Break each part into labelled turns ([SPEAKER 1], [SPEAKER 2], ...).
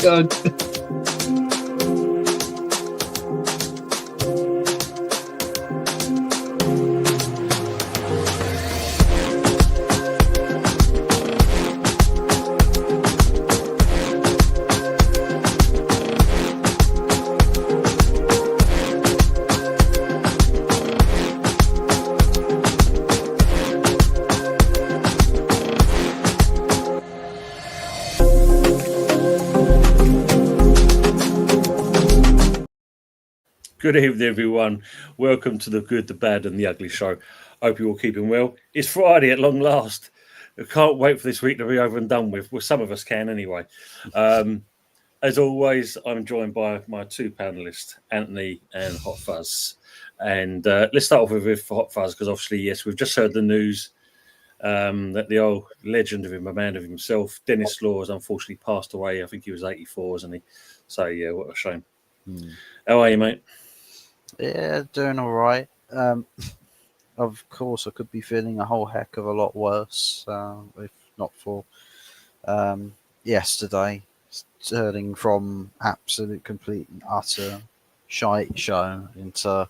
[SPEAKER 1] God.
[SPEAKER 2] Good evening, everyone. Welcome to the Good, the Bad, and the Ugly show. Hope you're all keeping well. It's Friday at long last. I can't wait for this week to be over and done with. Well, some of us can anyway. As always, I'm joined by my two panelists, Anthony and Hot Fuzz. And let's start off with Hot Fuzz, because obviously, yes, we've just heard the news that the old legend of him, a man of himself, Dennis Law, has unfortunately passed away. I think he was 84, wasn't he? So, yeah, what a shame. How are you, mate?
[SPEAKER 3] Yeah, doing all right. Of course, I could be feeling a whole heck of a lot worse if not for yesterday, turning from absolute, complete, and utter shite show into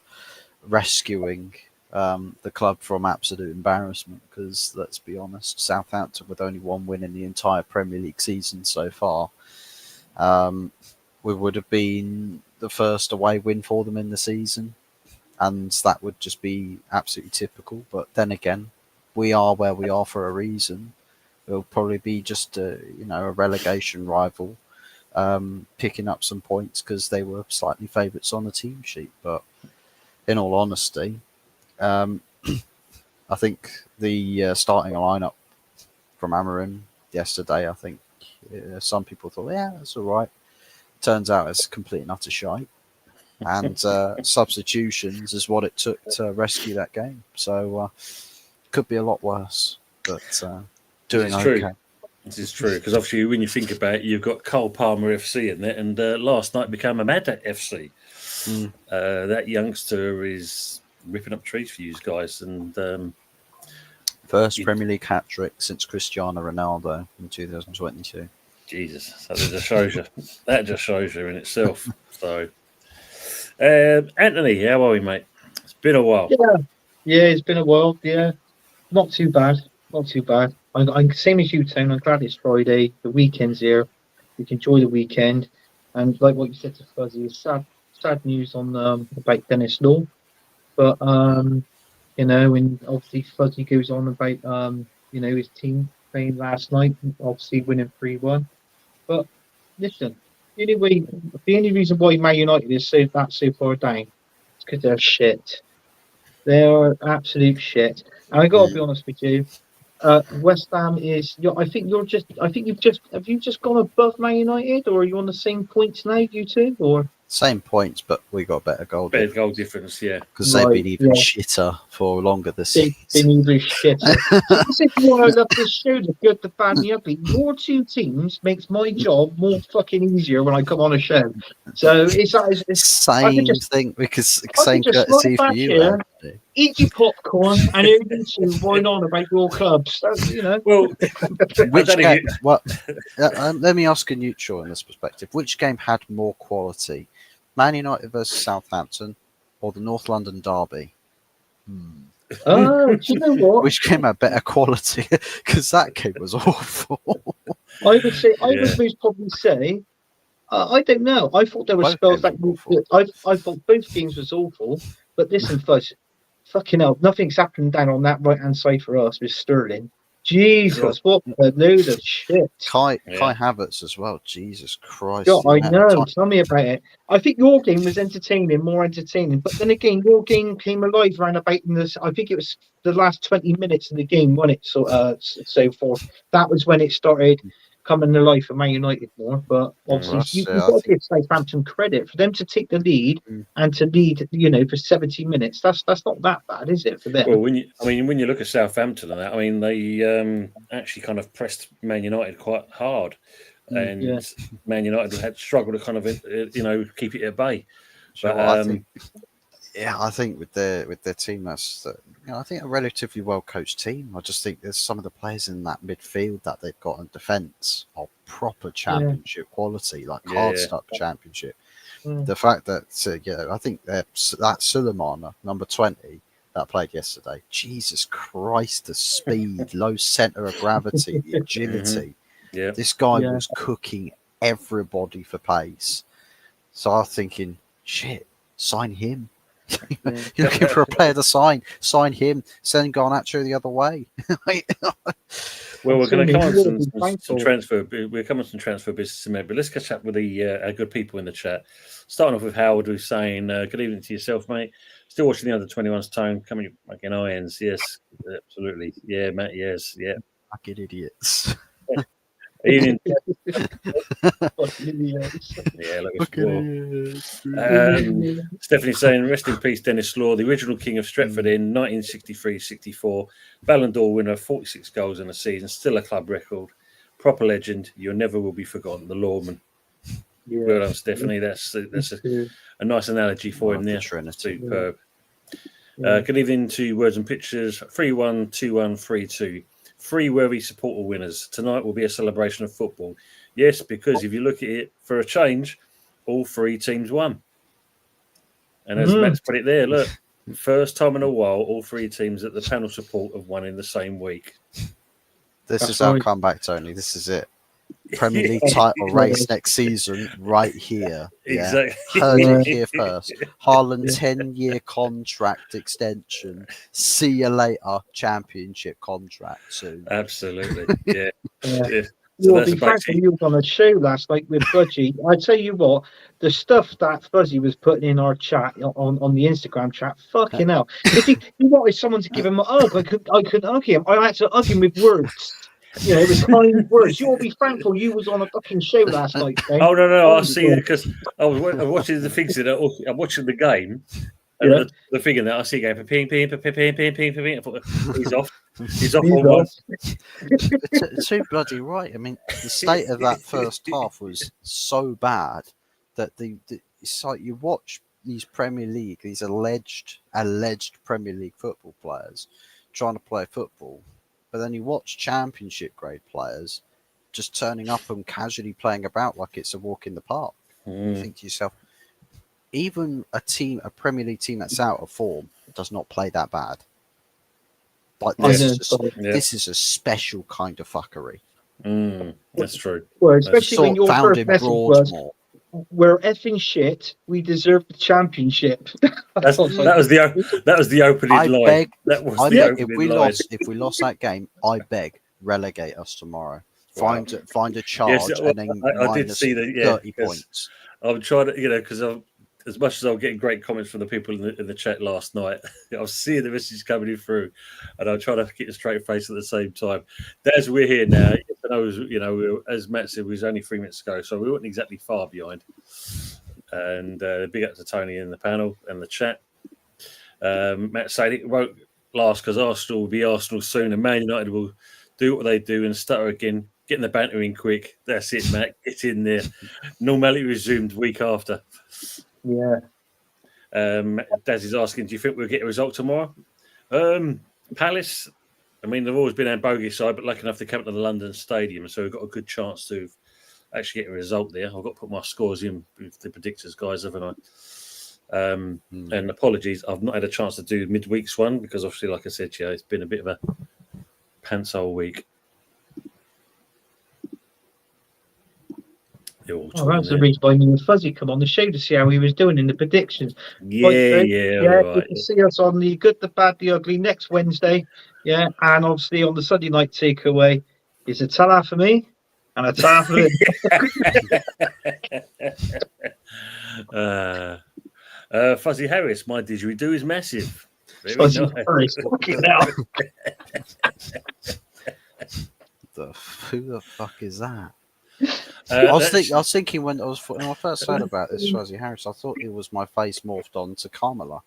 [SPEAKER 3] rescuing the club from absolute embarrassment. Because let's be honest, Southampton, with only one win in the entire Premier League season so far, we would have been the first away win for them in the season, and that would just be absolutely typical. But then again, we are where we are for a reason. It'll probably be just a relegation rival picking up some points because they were slightly favourites on the team sheet. But in all honesty, I think the starting lineup from Amorim yesterday, I think some people thought, yeah, that's all right. Turns out it's complete and utter shite. And substitutions is what it took to rescue that game. So could be a lot worse, but doing okay.
[SPEAKER 2] True. This is true, because obviously when you think about it, you've got Cole Palmer FC in it, and last night became Amada FC. That youngster is ripping up trees for you guys. And
[SPEAKER 3] first Premier League hat-trick since Cristiano Ronaldo in 2022.
[SPEAKER 2] Jesus, that just shows you. That just shows you in itself. So, Anthony, how are we, mate? It's been a while.
[SPEAKER 1] Yeah, it's been a while. Yeah, not too bad. I'm same as you, Tone. I'm glad it's Friday. The weekend's here. We can enjoy the weekend. And like what you said to Fuzzy, it's sad news on about Dennis Law. But and obviously Fuzzy goes on about his team playing last night, obviously winning 3-1. But listen, the only reason why Man United is so far down is because they're shit. They are absolute shit. And I gotta be honest with you, West Ham is. Have you just gone above Man United, or are you on the same points now, you two, or?
[SPEAKER 3] Same points, but we got better goal difference.
[SPEAKER 2] Goal difference, yeah.
[SPEAKER 3] Because they've been even shitter for longer this season.
[SPEAKER 1] Been even shitter. This is why I love this show, the good, the bad, and the ugly. Your two teams makes my job more fucking easier when I come on a show. So it's
[SPEAKER 3] same thing, because same courtesy for you.
[SPEAKER 1] Eat your popcorn and hear you two whine on about your clubs.
[SPEAKER 2] Well,
[SPEAKER 3] which game? Let me ask a neutral in this perspective. Which game had more quality? Man United versus Southampton, or the North London derby?
[SPEAKER 1] Oh, do you know what?
[SPEAKER 3] Which game had better quality? Because that game was awful.
[SPEAKER 1] I would most probably say, I don't know. I thought there were spells that I thought both games was awful. But listen, Fuzz, fucking hell, nothing's happened down on that right hand side for us with Sterling. Jesus, what a load of shit.
[SPEAKER 3] Kai Havertz as well. Jesus Christ.
[SPEAKER 1] Yeah, I know. Tell me about it. I think your game was more entertaining. But then again, your game came alive around about I think it was the last 20 minutes of the game, wasn't it? So forth. That was when it started coming to life for Man United more. But obviously, you've got to give Southampton credit for them to take the lead and to lead, for 70 minutes. That's not that bad, is it, for them?
[SPEAKER 2] Well, when you look at Southampton and that, they actually kind of pressed Man United quite hard, and Man United had struggled to kind of keep it at bay. But
[SPEAKER 3] I think Yeah, I think with their team, I think a relatively well coached team. I just think there's some of the players in that midfield that they've got in defence are proper championship quality, like cardstock championship. The fact that I think that Suleiman, number 20, that played yesterday. Jesus Christ, the speed, low centre of gravity, the agility.
[SPEAKER 2] Yeah,
[SPEAKER 3] This guy was cooking everybody for pace. So I'm thinking, shit, sign him. You're looking for a player to sign him. Send Garnacho the other way.
[SPEAKER 2] well, we're going to come on some transfer. We're coming on some transfer business in a minute, but let's catch up with our good people in the chat. Starting off with Howard, who's saying, "Good evening to yourself, mate. Still watching the under 21s tone. Coming making irons. Yes, absolutely. Yeah, Matt. Yes, yeah.
[SPEAKER 3] Fucking idiots.
[SPEAKER 2] Evening.
[SPEAKER 1] Yeah,
[SPEAKER 2] Stephanie saying, rest in peace, Dennis Law, the original king of Stretford in 1963-64, Ballon d'Or winner, 46 goals in a season, still a club record, proper legend. You never will be forgotten. The Lawman.
[SPEAKER 1] Yeah.
[SPEAKER 2] Well done, Stephanie. That's a nice analogy for him there. Superb. Good evening to Words and Pictures. 312132. 3 worthy supporter winners. Tonight will be a celebration of football. Yes, because if you look at it for a change, all 3 teams won. And as Matt's put it there, look, first time in a while, all 3 teams at the panel support have won in the same week.
[SPEAKER 3] This is our comeback, Tony. This is it. Premier League title race next season, right here.
[SPEAKER 2] Exactly.
[SPEAKER 3] Heard it here first. Haaland 10-year contract extension. See you later. Championship contract soon.
[SPEAKER 2] Absolutely. Yeah.
[SPEAKER 1] So well, be frank, you was on a show last night with Budgie. I tell you what, the stuff that Fuzzy was putting in our chat on the Instagram chat, fucking hell. If he wanted someone to give him a hug, I couldn't hug him. I had to hug him with words. You know, it was kind words. You'll be thankful you was on a fucking show last night. Dave.
[SPEAKER 2] Oh no! I see it because I was watching the things that I'm watching the game, and the thing in that I see going ping. I thought, he's off. He's off on one.
[SPEAKER 3] Too bloody right. I mean, the state of that first half was so bad that it's like you watch these Premier League, these alleged Premier League football players trying to play football. But then you watch championship grade players just turning up and casually playing about like it's a walk in the park. You think to yourself, even a Premier League team that's out of form does not play that bad. Like this is a special kind of fuckery.
[SPEAKER 2] That's true.
[SPEAKER 1] Well, especially when your
[SPEAKER 3] found
[SPEAKER 1] first
[SPEAKER 3] in
[SPEAKER 1] message
[SPEAKER 3] Broadmoor.
[SPEAKER 1] We're effing shit. We deserve the championship.
[SPEAKER 2] that was the opening line.
[SPEAKER 3] If we lost that game, I beg, relegate us tomorrow. Find a charge and then
[SPEAKER 2] I did see that.
[SPEAKER 3] 30 points.
[SPEAKER 2] I'm trying to, because as much as I was getting great comments from the people in the chat last night, I was seeing the messages coming in through, and I'm trying to keep a straight face at the same time. As we're here now, as Matt said, we was only 3 minutes ago, so we weren't exactly far behind. And big up to Tony in the panel and the chat. Matt said it won't last because Arsenal will be Arsenal soon, and Man United will do what they do and stutter again. Getting the banter in quick. That's it, Matt. Get in there. Normality resumed week after.
[SPEAKER 1] Yeah.
[SPEAKER 2] Daz is asking, do you think we'll get a result tomorrow? Palace, I mean, they've always been our bogey side, but lucky enough to come to the London Stadium, so we've got a good chance to actually get a result there. I've got to put my scores in with the predictors, guys, haven't I? And apologies, I've not had a chance to do midweek's one because obviously, like I said, it's been a bit of a pants-hole week.
[SPEAKER 1] That's the reason why me and Fuzzy come on the show to see how he was doing in the predictions.
[SPEAKER 2] Yeah.
[SPEAKER 1] Right. You can see us on the Good, the Bad, the Ugly next Wednesday. Yeah, and obviously on the Sunday night takeaway is a tala for me and a tala for him.
[SPEAKER 2] Fuzzy Harris, my didgeridoo is massive.
[SPEAKER 1] Fuzzy Harris, fucking hell.
[SPEAKER 3] Who the fuck is that? I was thinking when I first heard about this Fuzzy Harris, I thought it was my face morphed on to Kamala.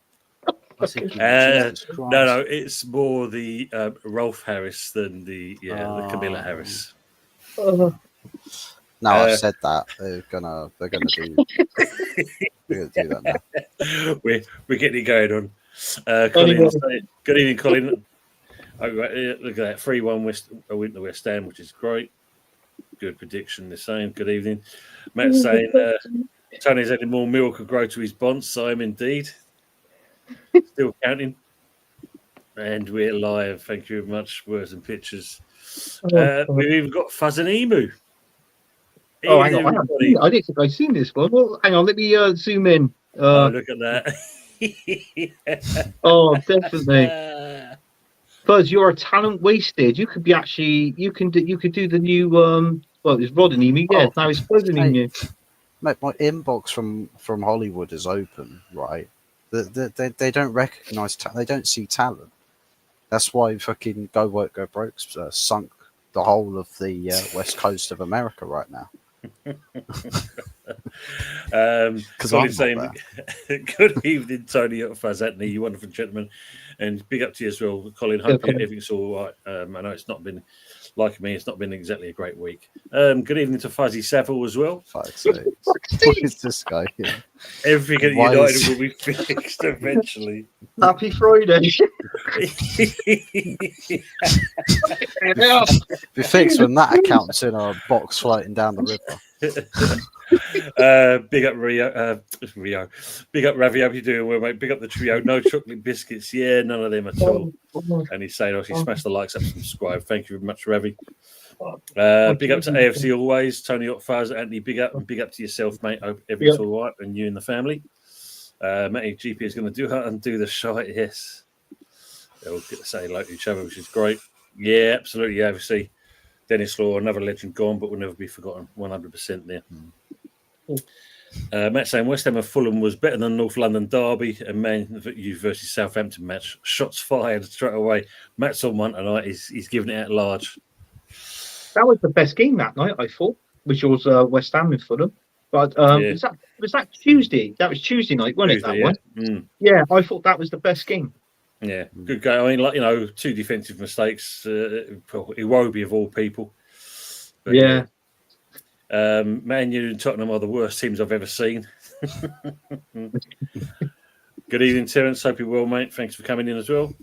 [SPEAKER 3] I was thinking,
[SPEAKER 2] no, it's more the Rolf Harris than the Camilla Harris.
[SPEAKER 3] No, I said that they're gonna do that now.
[SPEAKER 2] We're getting it going on.
[SPEAKER 1] Anyway.
[SPEAKER 2] Colin, good evening, Colin. Oh, right, look at that 3-1 win to West Ham, which is great. Good prediction. They're saying good evening. Matt's saying Tony's added more milk could grow to his bonds. So I'm indeed still counting. And we're live. Thank you very much. Words and pictures. We've even got Fuzz and Emu.
[SPEAKER 1] Oh, hang on. I didn't think I'd seen this one. Well, hang on. Let me zoom in.
[SPEAKER 2] Oh, look at that.
[SPEAKER 1] Oh, definitely. Fuzz, you're a talent wasted. You could be actually. You could do the new. Well, it's Rod and Emu. Yeah, now it's Fuzz and Emu.
[SPEAKER 3] Mate, my inbox from Hollywood is open. Right, they don't recognise. They don't see talent. That's why fucking Go Work Go Broke sunk the whole of the west coast of America right now.
[SPEAKER 2] Because I'm saying, good evening, Tony Fuzz Anthony, you wonderful gentleman, and big up to you as well, Colin. Hope everything's all right. I know it's not been like me; it's not been exactly a great week. Good evening to Fuzzy Savile as well.
[SPEAKER 3] What is this guy? Yeah.
[SPEAKER 2] Everything at United will be fixed eventually.
[SPEAKER 1] Happy Friday.
[SPEAKER 3] Be fixed when that account's in a box floating down the
[SPEAKER 2] river. Big up Rio. Big up Ravi. Hope you're doing well, mate. Big up the trio. No chocolate biscuits. Yeah, none of them at all. And he's saying, obviously, smash the likes up, subscribe. Thank you very much, Ravi. Big up to AFC always. Tony Fuzz, Anthony, big up. And big up to yourself, mate. Hope everything's all right and you and the family. Matty GP is going to do the shite, yes. They'll get to say hello to each other, which is great. Yeah, absolutely. Yeah, obviously, Dennis Law, another legend gone, but will never be forgotten. 100% there. Matt saying West Ham and Fulham was better than North London derby and Man U versus Southampton match. Shots fired straight away. Matt's on one tonight. He's giving it at large.
[SPEAKER 1] That was the best game that night, I thought, which was West Ham and Fulham. But was that Tuesday? That was Tuesday night, wasn't
[SPEAKER 2] Tuesday,
[SPEAKER 1] it? That one. Yeah, I thought that was the best game.
[SPEAKER 2] Yeah, good game. I mean, two defensive mistakes. Iwobi of all people. But,
[SPEAKER 1] yeah.
[SPEAKER 2] Man U and Tottenham are the worst teams I've ever seen. Good evening, Terence. Hope you're well, mate. Thanks for coming in as well.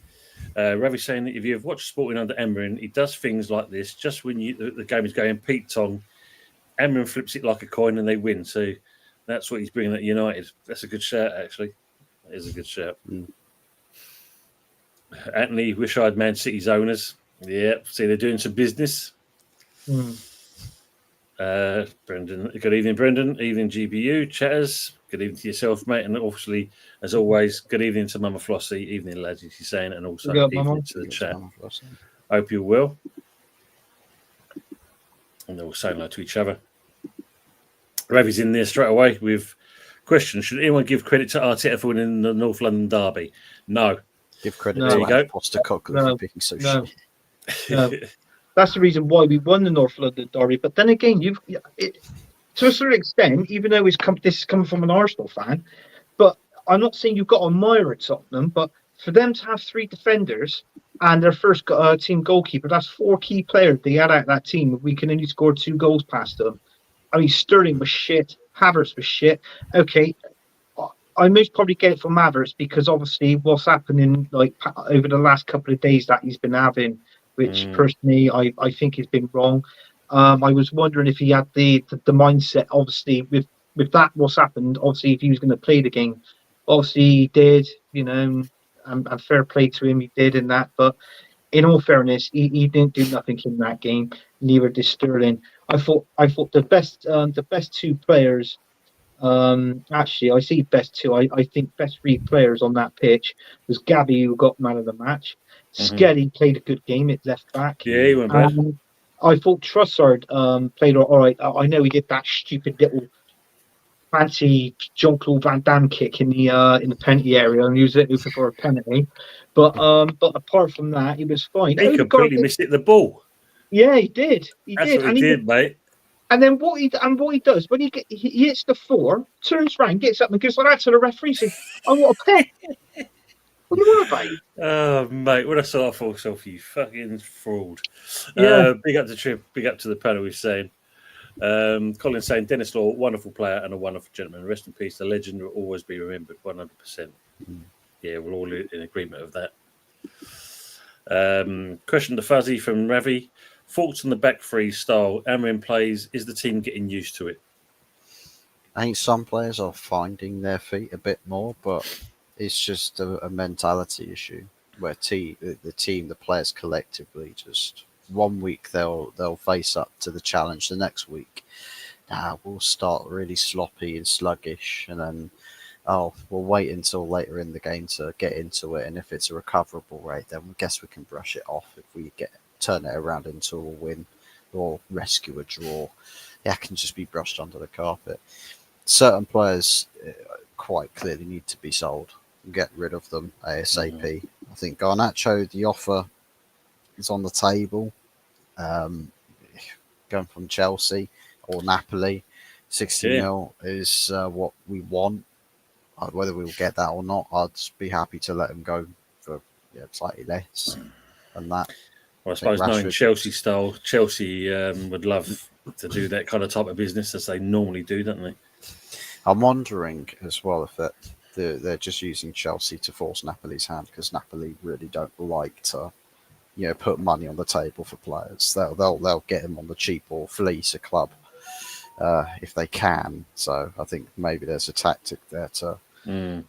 [SPEAKER 2] Ravi saying that if you've watched Sporting under Amarin, he does things like this just when the game is going Pete Tong. Amarin flips it like a coin and they win. So that's what he's bringing at United. That's a good shout, actually. That is a good shout. Anthony, wish I had Man City's owners. Yeah, see, they're doing some business. Brendan, good evening, Brendan. Evening, GBU chatters. Good evening to yourself, mate. And obviously, as always, good evening to Mama Flossie. Evening, lads, as she's saying, and also evening to the chat. Hope you're well. And they're all saying hello to each other. Ravi's in there straight away with question: should anyone give credit to Arteta for winning the North London derby? No.
[SPEAKER 3] Give credit to Postecoglou for being so shit.
[SPEAKER 1] No. That's the reason why we won the North London derby. But then again, to a certain extent, even though this is coming from an Arsenal fan, but I'm not saying you've got to admire Tottenham, but for them to have three defenders and their first team goalkeeper, that's four key players they had out that team. We can only score 2 goals past them. I mean, Sterling was shit. Havertz was shit. Okay, I most probably get it from Havertz because obviously what's happening over the last couple of days that he's been having, which personally I think has been wrong. I was wondering if he had the mindset, obviously, with that what's happened, obviously if he was going to play the game. Obviously he did, and fair play to him, he did in that. But in all fairness, he didn't do nothing in that game. Neither did Sterling. I thought the best 2 players. Actually, I see best 2. I think best 3 players on that pitch was Gabby, who got man of the match. Skelly played a good game at left back.
[SPEAKER 2] Yeah, he went bad.
[SPEAKER 1] I thought Trossard played all right. I know he did that stupid little fancy Jean-Claude Van Damme kick in the penalty area, and he was looking for a penalty. But apart from that, he was fine.
[SPEAKER 2] He completely missed the ball.
[SPEAKER 1] Yeah, he did.
[SPEAKER 2] That's what he did, mate.
[SPEAKER 1] And then what he does when he hits the 4, turns around, gets up and goes like that to the referee, saying, "I want a pen." What do you want, mate?
[SPEAKER 2] Oh, mate, what a sort of false self, you fucking fraud.
[SPEAKER 1] Yeah.
[SPEAKER 2] Big up to Trip, big up to the panel, he's saying. Colin saying Dennis Law, wonderful player and a wonderful gentleman. Rest in peace. The legend will always be remembered. 100%. Yeah, we're all in agreement of that. Question to Fuzzy from Ravi. Thoughts on the back three style Amarin plays? Is the team getting used to it?
[SPEAKER 3] I think some players are finding their feet a bit more, but it's just a mentality issue where the players collectively just 1 week they'll face up to the challenge, the next week we'll start really sloppy and sluggish, and then we'll wait until later in the game to get into it, and if it's a recoverable rate, then we guess we can brush it off. If we turn it around into a win or rescue a draw, it can just be brushed under the carpet. Certain players quite clearly need to be sold. Get rid of them ASAP. I think Garnacho, the offer is on the table. Going from Chelsea or Napoli, 60 mil is what we want. Whether we'll get that or not, I'd be happy to let him go for slightly less than that.
[SPEAKER 2] Well, I suppose knowing Chelsea style, Chelsea would love to do that kind of type of business as they normally do, don't they?
[SPEAKER 3] I'm wondering as well if they're just using Chelsea to force Napoli's hand, because Napoli really don't like to, put money on the table for players. They'll get them on the cheap or fleece a club if they can. So I think maybe there's a tactic there to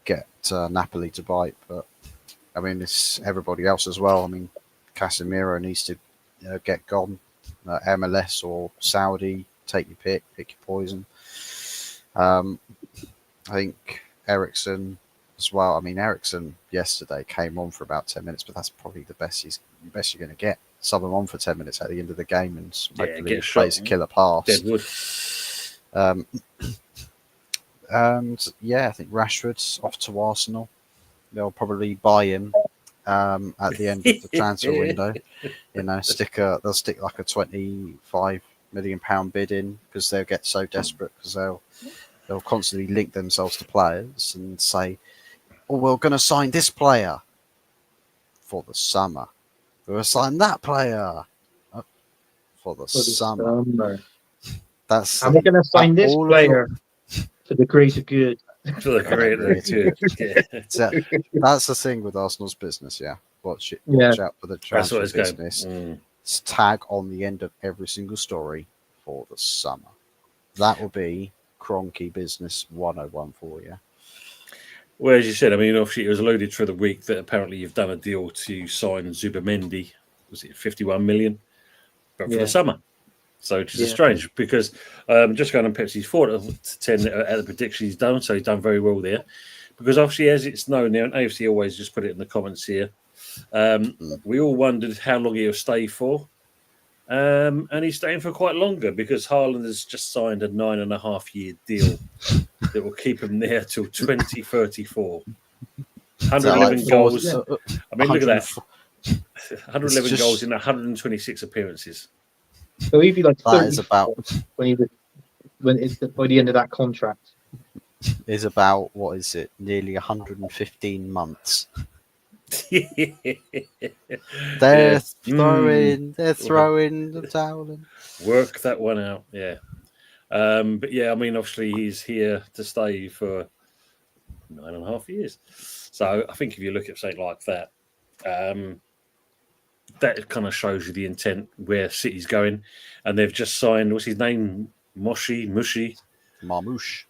[SPEAKER 3] get Napoli to bite. But I mean, it's everybody else as well. I mean, Casemiro needs to get gone. MLS or Saudi, take your pick your poison. I think Eriksen as well. I mean, Eriksen yesterday came on for about 10 minutes, but that's probably the best you're going to get. Sub him on for 10 minutes at the end of the game and hopefully he plays a killer pass. And I think Rashford's off to Arsenal. They'll probably buy him at the end of the transfer window. They'll stick like a £25 million bid in, because they'll get so desperate, because they'll constantly link themselves to players and say, we're going to sign this player for the summer. We'll sign that player for the summer. And
[SPEAKER 1] we're going to sign this player for the greater good.
[SPEAKER 2] For the greater
[SPEAKER 3] good. That's the thing with Arsenal's business, Watch out for the transfer business. It's tag on the end of every single story for the summer. That will be Cronky business 101 for you.
[SPEAKER 2] Well, as you said, I mean, obviously it was alluded through the week that apparently you've done a deal to sign Zubimendi. Was it 51 million? But for the summer. So which is strange, because just going on Pepsi's 4 to 10 at the prediction he's done, so he's done very well there. Because obviously, as it's known now, and AFC always just put it in the comments here, we all wondered how long he'll stay for. And he's staying for quite longer, because Haaland has just signed a 9.5-year deal that will keep him there till 2034. 111 goals. I mean, look at that. 111 goals in 126 appearances.
[SPEAKER 1] So he'd be like 30
[SPEAKER 3] that is about
[SPEAKER 1] when it's by the end of that contract.
[SPEAKER 3] Is about, what is it? Nearly 115 months. They're throwing the towel in.
[SPEAKER 2] Work that one out, but I mean, obviously he's here to stay for 9.5 years. So I think if you look at something like that, that kind of shows you the intent where City's going, and they've just signed. What's his name? Marmoush.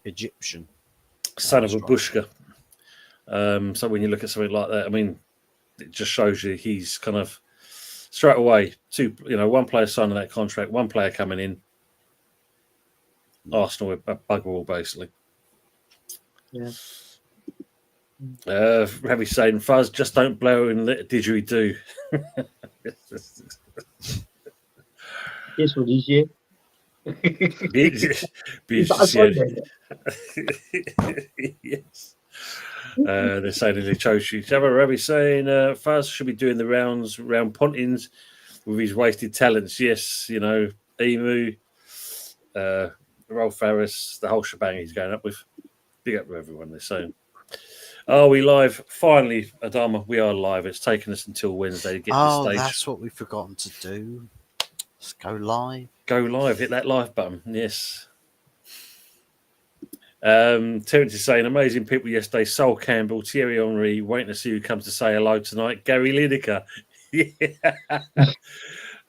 [SPEAKER 3] Egyptian
[SPEAKER 2] son of a Bushka. So when you look at something like that, I mean, it just shows you he's kind of straight away one player signing that contract, one player coming in. Arsenal are buggerall basically.
[SPEAKER 1] Yeah.
[SPEAKER 2] Ravi saying, Fuzz, just don't blow and let a didgeridoo.
[SPEAKER 1] Yes, what is it?
[SPEAKER 2] Yes. They're saying in the Choshi. Ravi saying, Fuzz should be doing the rounds around Pontins with his wasted talents. Yes, Emu, Rolf Harris, the whole shebang he's going up with. Big up to everyone, they're saying. Are we live? Finally, Adama, we are live. It's taken us until Wednesday to get to this stage.
[SPEAKER 3] That's what we've forgotten to do. Let's go live.
[SPEAKER 2] Go live. Hit that live button. Yes. Terence is saying, amazing people yesterday. Sol Campbell, Thierry Henry, waiting to see who comes to say hello tonight. Gary Lineker. Yeah.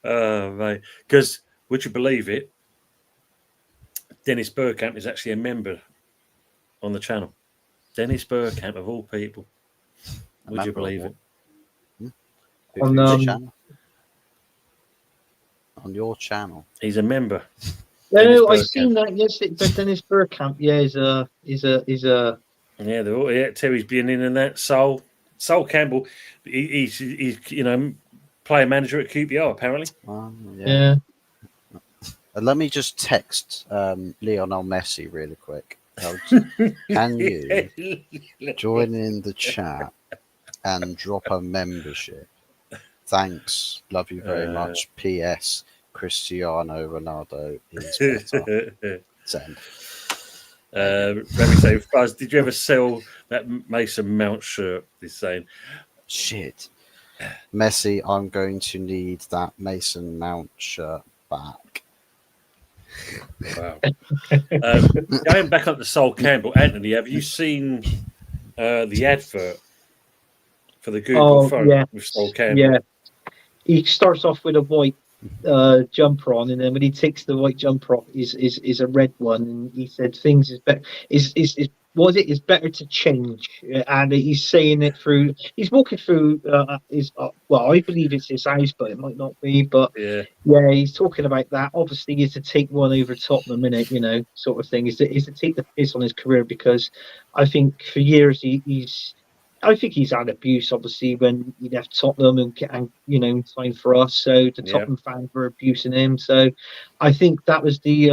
[SPEAKER 2] Oh, mate. Because, would you believe it, Dennis Bergkamp is actually a member on the channel. Dennis Bergkamp, of all people. Would you believe it?
[SPEAKER 1] On,
[SPEAKER 3] channel? On your channel.
[SPEAKER 2] He's a member.
[SPEAKER 1] No, I've seen that. Yes, Dennis Bergkamp. Yeah, is a.
[SPEAKER 2] Yeah, they're all, yeah. Terry's been in and that. Sol Campbell. He's player manager at QPR apparently.
[SPEAKER 1] Yeah.
[SPEAKER 3] Let me just text Lionel Messi really quick. Can you join in the chat and drop a membership? Thanks. Love you very much. P.S. Cristiano Ronaldo is better. Send.
[SPEAKER 2] Let me say, Fuzz, did you ever sell that Mason Mount shirt? He's saying,
[SPEAKER 3] shit. Messi, I'm going to need that Mason Mount shirt back.
[SPEAKER 2] Wow. Going back up to Sol Campbell, Anthony, have you seen the advert for the Google phone with Sol Campbell? Yeah.
[SPEAKER 1] He starts off with a white jumper on, and then when he takes the white jumper off, is a red one. And he said things is better. Is better to change, and he's saying it through. He's walking through his. Well, I believe it's his house, but it might not be. But yeah, he's talking about that. Obviously, is to take one over Tottenham, sort of thing. Is to take the piss on his career, because I think for years I think he's had abuse, obviously, when he left Tottenham and signed for us. So the Tottenham fans were abusing him. So I think that was the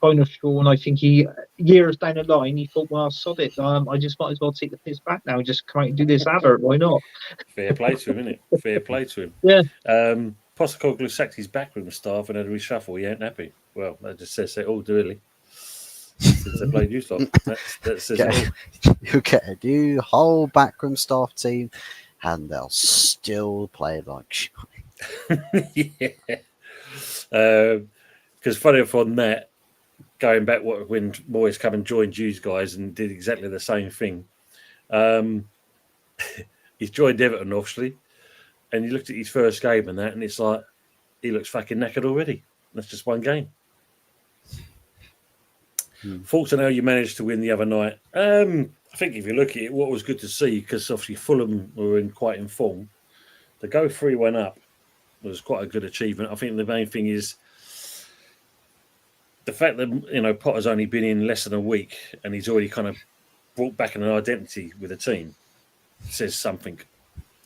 [SPEAKER 1] final straw. And I think years down the line, he thought, well, sod it. I just might as well take the piss back now and just come out and do this advert. Why not?
[SPEAKER 2] Fair play to him, isn't it? Fair play to him.
[SPEAKER 1] Yeah.
[SPEAKER 2] Postecoglou sacked his backroom staff and had a reshuffle. He ain't happy. Well, that just says it all, really. Since they played you lot. That says it all.
[SPEAKER 3] You get a new whole backroom staff team and they'll still play like shit.
[SPEAKER 2] Yeah. Because funny enough on that, going back when Moyes come and joined you guys and did exactly the same thing. He's joined Everton, obviously, and you looked at his first game and that, and it's like, he looks fucking knackered already. That's just one game. Thoughts on how you managed to win the other night? I think if you look at it, what was good to see, because obviously Fulham were quite in form, to go 3-1 up was quite a good achievement. I think the main thing is the fact that Potter's only been in less than a week and he's already kind of brought back an identity with the team says something,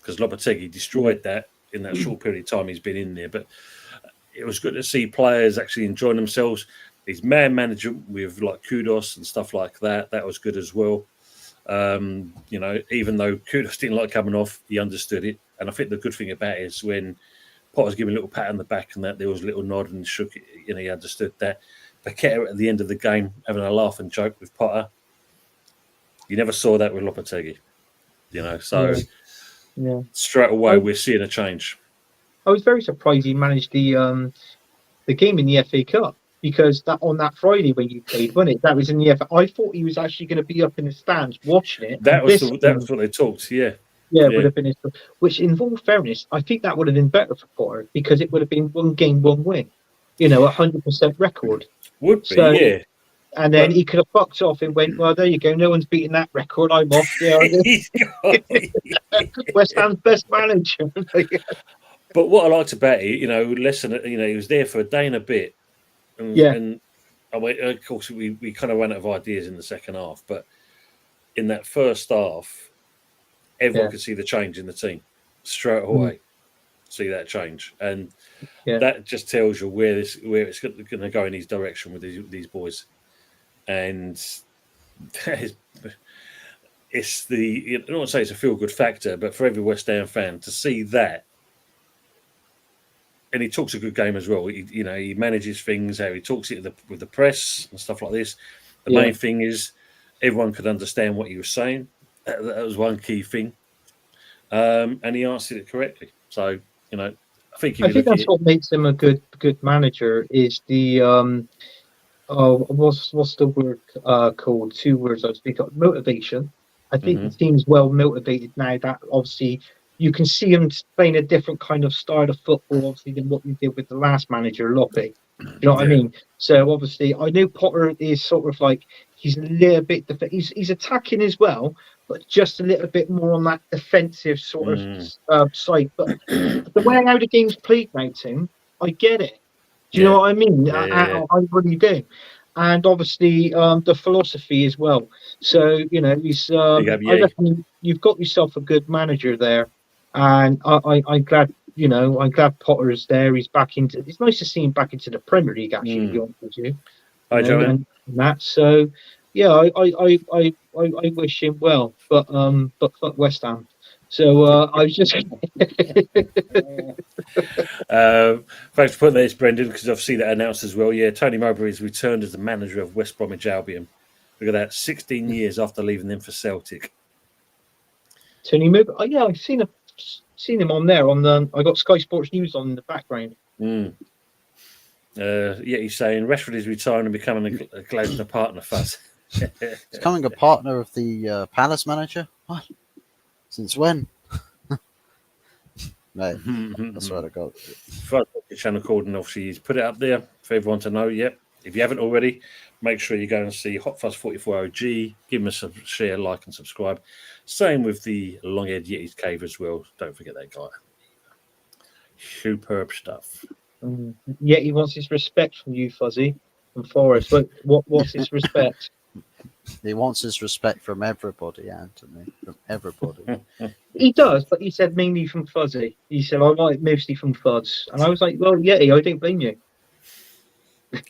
[SPEAKER 2] because Lopetegui destroyed that in that short period of time he's been in there. But it was good to see players actually enjoying themselves. His man management with like Kudos and stuff like that was good as well. Even though Kudos didn't like coming off, he understood it. And I think the good thing about it is when Potter's giving a little pat on the back and that, there was a little nod and shook it, he understood that. Paqueta at the end of the game having a laugh and joke with Potter. You never saw that with Lopetegui. So straight away we're seeing a change.
[SPEAKER 1] I was very surprised he managed the game in the FA Cup. Because on that Friday when you played, wasn't it? That was in the FA. I thought he was actually going to be up in the stands watching it.
[SPEAKER 2] That was what they talked. Yeah,
[SPEAKER 1] it would have been. Which, in all fairness, I think that would have been better for Potter, because it would have been one game, one win. 100% record.
[SPEAKER 2] Would be, yeah.
[SPEAKER 1] And then he could have fucked off and went, well, there you go. No one's beating that record. I'm off. West Ham's best manager.
[SPEAKER 2] But what I liked about it, less than he was there for a day and a bit. And of course, we kind of ran out of ideas in the second half. But in that first half, everyone could see the change in the team straight away. See that change, and that just tells you where it's going to go in his direction with these boys. And it's I don't want to say it's a feel good factor, but for every West Ham fan to see that. And he talks a good game as well. He manages things, how he talks it with the press and stuff like this. The main thing is everyone could understand what he was saying. That was one key thing. And he answered it correctly. So, I think if
[SPEAKER 1] I
[SPEAKER 2] you
[SPEAKER 1] think
[SPEAKER 2] look at
[SPEAKER 1] that's
[SPEAKER 2] it,
[SPEAKER 1] what makes him a good manager is the what's the word called? Two words I speak of. Motivation. I think the
[SPEAKER 2] Mhm.
[SPEAKER 1] team's well motivated now that obviously you can see him playing a different kind of style of football, obviously, than what we did with the last manager, Loppe. You know what I
[SPEAKER 2] yeah,
[SPEAKER 1] mean? So obviously, I know Potter is sort of like he's a little bit he's attacking as well, but just a little bit more on that defensive sort of
[SPEAKER 2] mm.
[SPEAKER 1] side. But the way how the game's played now, Tim, I get it. Do you know
[SPEAKER 2] yeah,
[SPEAKER 1] what I mean?
[SPEAKER 2] yeah.
[SPEAKER 1] I really do. And obviously, the philosophy as well. So, you know, he's.
[SPEAKER 2] Big up,
[SPEAKER 1] I
[SPEAKER 2] yeah.
[SPEAKER 1] reckon you've got yourself a good manager there, and I'm glad. You know, I'm glad Potter's there. He's back into. It's nice to see him back into the Premier League. Actually, to be
[SPEAKER 2] Mm.
[SPEAKER 1] honest with you, you
[SPEAKER 2] Hi,
[SPEAKER 1] know,
[SPEAKER 2] Joanne.
[SPEAKER 1] and that. So, yeah, I wish him well, but fuck West Ham. So I was just.
[SPEAKER 2] Thanks for putting this, Brendan, because I've seen that announced as well. Yeah, Tony Mowbray has returned as the manager of West Bromwich Albion. Look at that, 16 years after leaving them for Celtic.
[SPEAKER 1] Tony Move. Oh yeah, I've seen him on there on the. I got Sky Sports News on in the background.
[SPEAKER 2] Mm. Yeah, he's saying Rashford is retiring and becoming a Glasner partner. Fuzz.
[SPEAKER 3] Becoming a partner of the Palace manager? What? Since when? Mate, I swear to God.
[SPEAKER 2] Fuzz, the channel called, and obviously he's put it up there for everyone to know. Yep. If you haven't already, make sure you go and see Hot Fuzz 44 OG. Give him a share, like, and subscribe. Same with the Long-Haired Yeti's Cave as well. Don't forget that guy. Superb stuff.
[SPEAKER 1] Yeah, he wants his respect from you, Fuzzy, from Forest. What's his respect?
[SPEAKER 3] He wants his respect from everybody, Anthony. From everybody.
[SPEAKER 1] He does, but he said mainly from Fuzzy. He said I like mostly from Fuzz, and I was like, well, yeah, I don't blame you.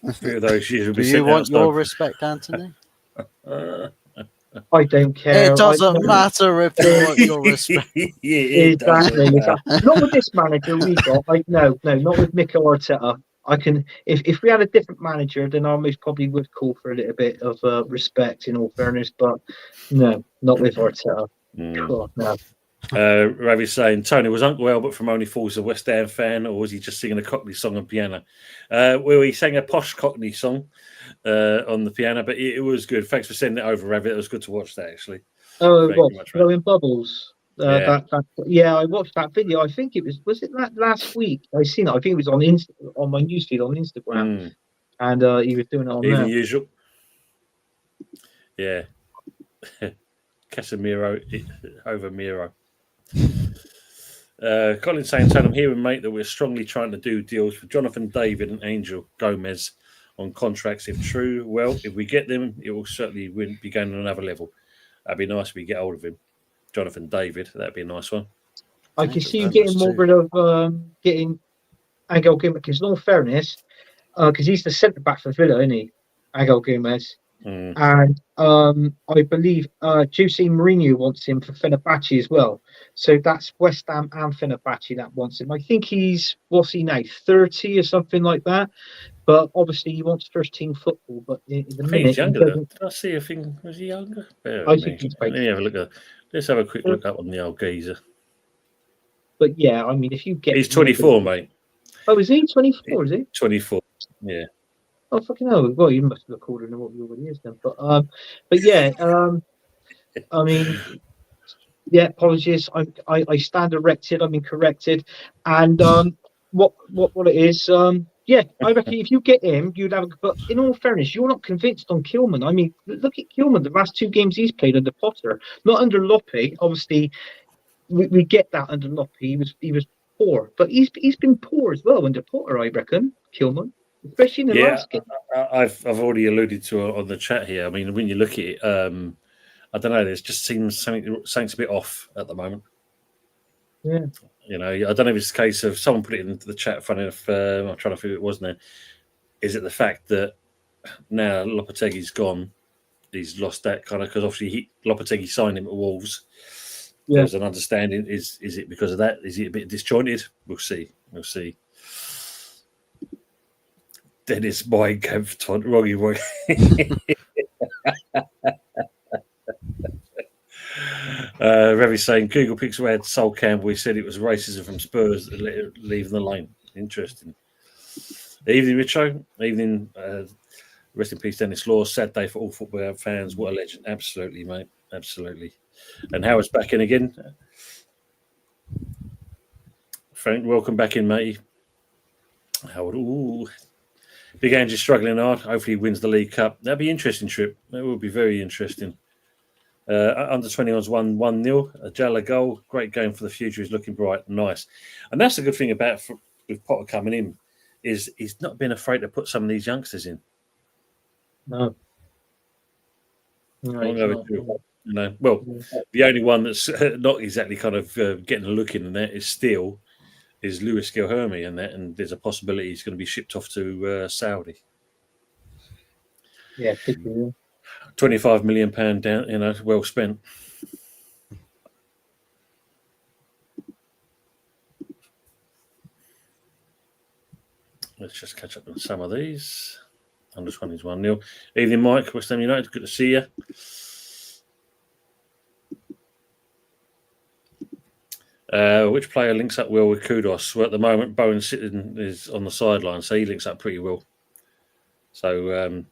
[SPEAKER 2] A few of those years will
[SPEAKER 3] Do
[SPEAKER 2] be
[SPEAKER 3] you
[SPEAKER 2] sent
[SPEAKER 3] want your
[SPEAKER 2] outside.
[SPEAKER 3] respect, Anthony?
[SPEAKER 1] I don't care.
[SPEAKER 3] It doesn't matter if you want your respect.
[SPEAKER 2] It
[SPEAKER 1] Exactly.
[SPEAKER 2] doesn't.
[SPEAKER 1] Not with this manager we got. No, not with Mikel Arteta. I can if we had a different manager, then I most probably would call for a little bit of respect. In all fairness, but no, not with Arteta. God, no.
[SPEAKER 2] Ravi's saying Tony was Uncle Albert from Only Fools a West Ham fan, or was he just singing a Cockney song on piano? Well, he sang a posh Cockney song on the piano, but it was good. Thanks for sending it over, Ravi. It was good to watch that actually.
[SPEAKER 1] Oh,
[SPEAKER 2] Thank
[SPEAKER 1] what
[SPEAKER 2] you much,
[SPEAKER 1] blowing bubbles?
[SPEAKER 2] Yeah.
[SPEAKER 1] Yeah, I watched that video. I think it was it that last week? I seen it. I think it was on on my newsfeed on Instagram, and he was doing it on
[SPEAKER 2] Even
[SPEAKER 1] there.
[SPEAKER 2] usual. Yeah. Casemiro over Miro. Colin saying, I'm hearing, mate, that we're strongly trying to do deals for Jonathan David and Angel Gomez on contracts. If true, well, if we get them, it will certainly be going on another level. That'd be nice if we get hold of him. Jonathan David, that'd be a nice one.
[SPEAKER 1] I can see you getting more rid of getting Angel Gomez, because in all fairness, because he's the centre back for Villa, isn't he? Angel Gomez. And I believe Jose Mourinho wants him for Fenerbahce as well. So that's West Ham and Fenerbahce that wants him. I think what's he now, 30 or something like that. But obviously he wants first team football. But in the minute
[SPEAKER 2] he's younger. Did I see a thing? Was he younger?
[SPEAKER 1] I think he's
[SPEAKER 2] Let me have a look. Let's have a quick look up on the old geezer.
[SPEAKER 1] But yeah, I mean, if you get,
[SPEAKER 2] he's 24, mate.
[SPEAKER 1] Oh, is he 24? Is he
[SPEAKER 2] 24? Yeah.
[SPEAKER 1] Oh, fucking hell. Well, you must have recorded what he already is then. But yeah, I mean, yeah, apologies. I stand erected. I'm corrected. And what it is, yeah, I reckon if you get him, you'd have. But in all fairness, you're not convinced on Kilman. I mean, look at Kilman. The last two games he's played under Potter, not under Loppe. Obviously, we get that under Loppe. He was poor, but he's been poor as well under Potter. I reckon Kilman. Especially in the last game.
[SPEAKER 2] I've already alluded to it on the chat here. I mean, when you look at it, I don't know. There just seems something's a bit off at the moment.
[SPEAKER 1] Yeah.
[SPEAKER 2] You know, I don't know if it's a case of someone put it into the chat. Funny enough, I'm trying to figure it was now. Is it the fact that now Lopetegui's gone? He's lost that kind of because obviously Lopetegui signed him at Wolves. Yeah. There's an understanding. Is it because of that? Is he a bit disjointed? We'll see. Dennis Mindcamp, Wroggy. Revy's saying Google Pixel had Sol Campbell. He said it was racism from Spurs leaving the lane. Interesting. Evening, Richo. Evening. Rest in peace, Dennis Law. Sad day for all football fans. What a legend. Absolutely, mate. Absolutely. And Howard's back in again. Frank, welcome back in, mate. Howard, ooh. Big Angie's struggling hard. Hopefully he wins the League Cup. That'd be an interesting trip. That would be very interesting. Under 21's won 1-0. A Jalla goal. Great game for the future. He's looking bright. Nice. And that's the good thing about with Potter coming in is he's not been afraid to put some of these youngsters in.
[SPEAKER 1] No.
[SPEAKER 2] The only one that's not exactly kind of getting a look in that is Lewis Gilhermy and there's a possibility he's going to be shipped off to Saudi.
[SPEAKER 1] Yeah, could be.
[SPEAKER 2] £25 million down, well spent. Let's just catch up on some of these. Under 20s 1-0. Evening, Mike. West Ham United. Good to see you. Which player links up well with Kudos? Well, at the moment, Bowen sitting is on the sideline, so he links up pretty well. So,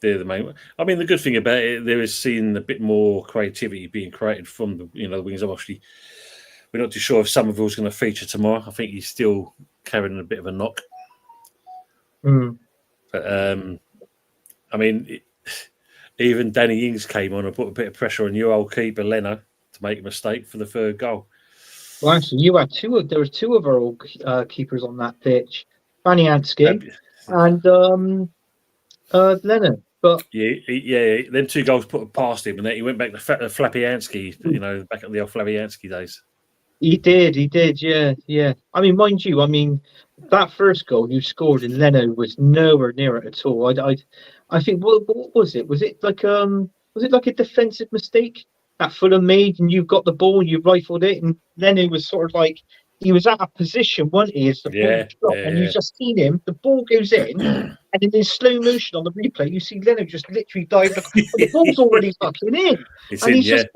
[SPEAKER 2] they're the main. I mean, the good thing about it, there is seeing a bit more creativity being created from the wings. Obviously, we're not too sure if Somerville's going to feature tomorrow. I think he's still carrying a bit of a knock.
[SPEAKER 1] Mm.
[SPEAKER 2] But I mean, even Danny Ings came on and put a bit of pressure on your old keeper Leno to make a mistake for the third goal.
[SPEAKER 1] Well, actually, there was two of our old keepers on that pitch, Faniansky and Lennon. But
[SPEAKER 2] yeah, them two goals put past him, and then he went back to Flapiansky, back at the old Flapiansky days.
[SPEAKER 1] He did, yeah. I mean, mind you, that first goal you scored in Leno was nowhere near it at all. I think what was it? Was it like a defensive mistake that Fulham made, and you've got the ball, you rifled it, and Leno was sort of like he was out of position, wasn't he? As the ball dropped, and you just seen him, the ball goes in, and in slow motion on the replay, you see Leno just literally dive. The ball's already fucking in, and he's just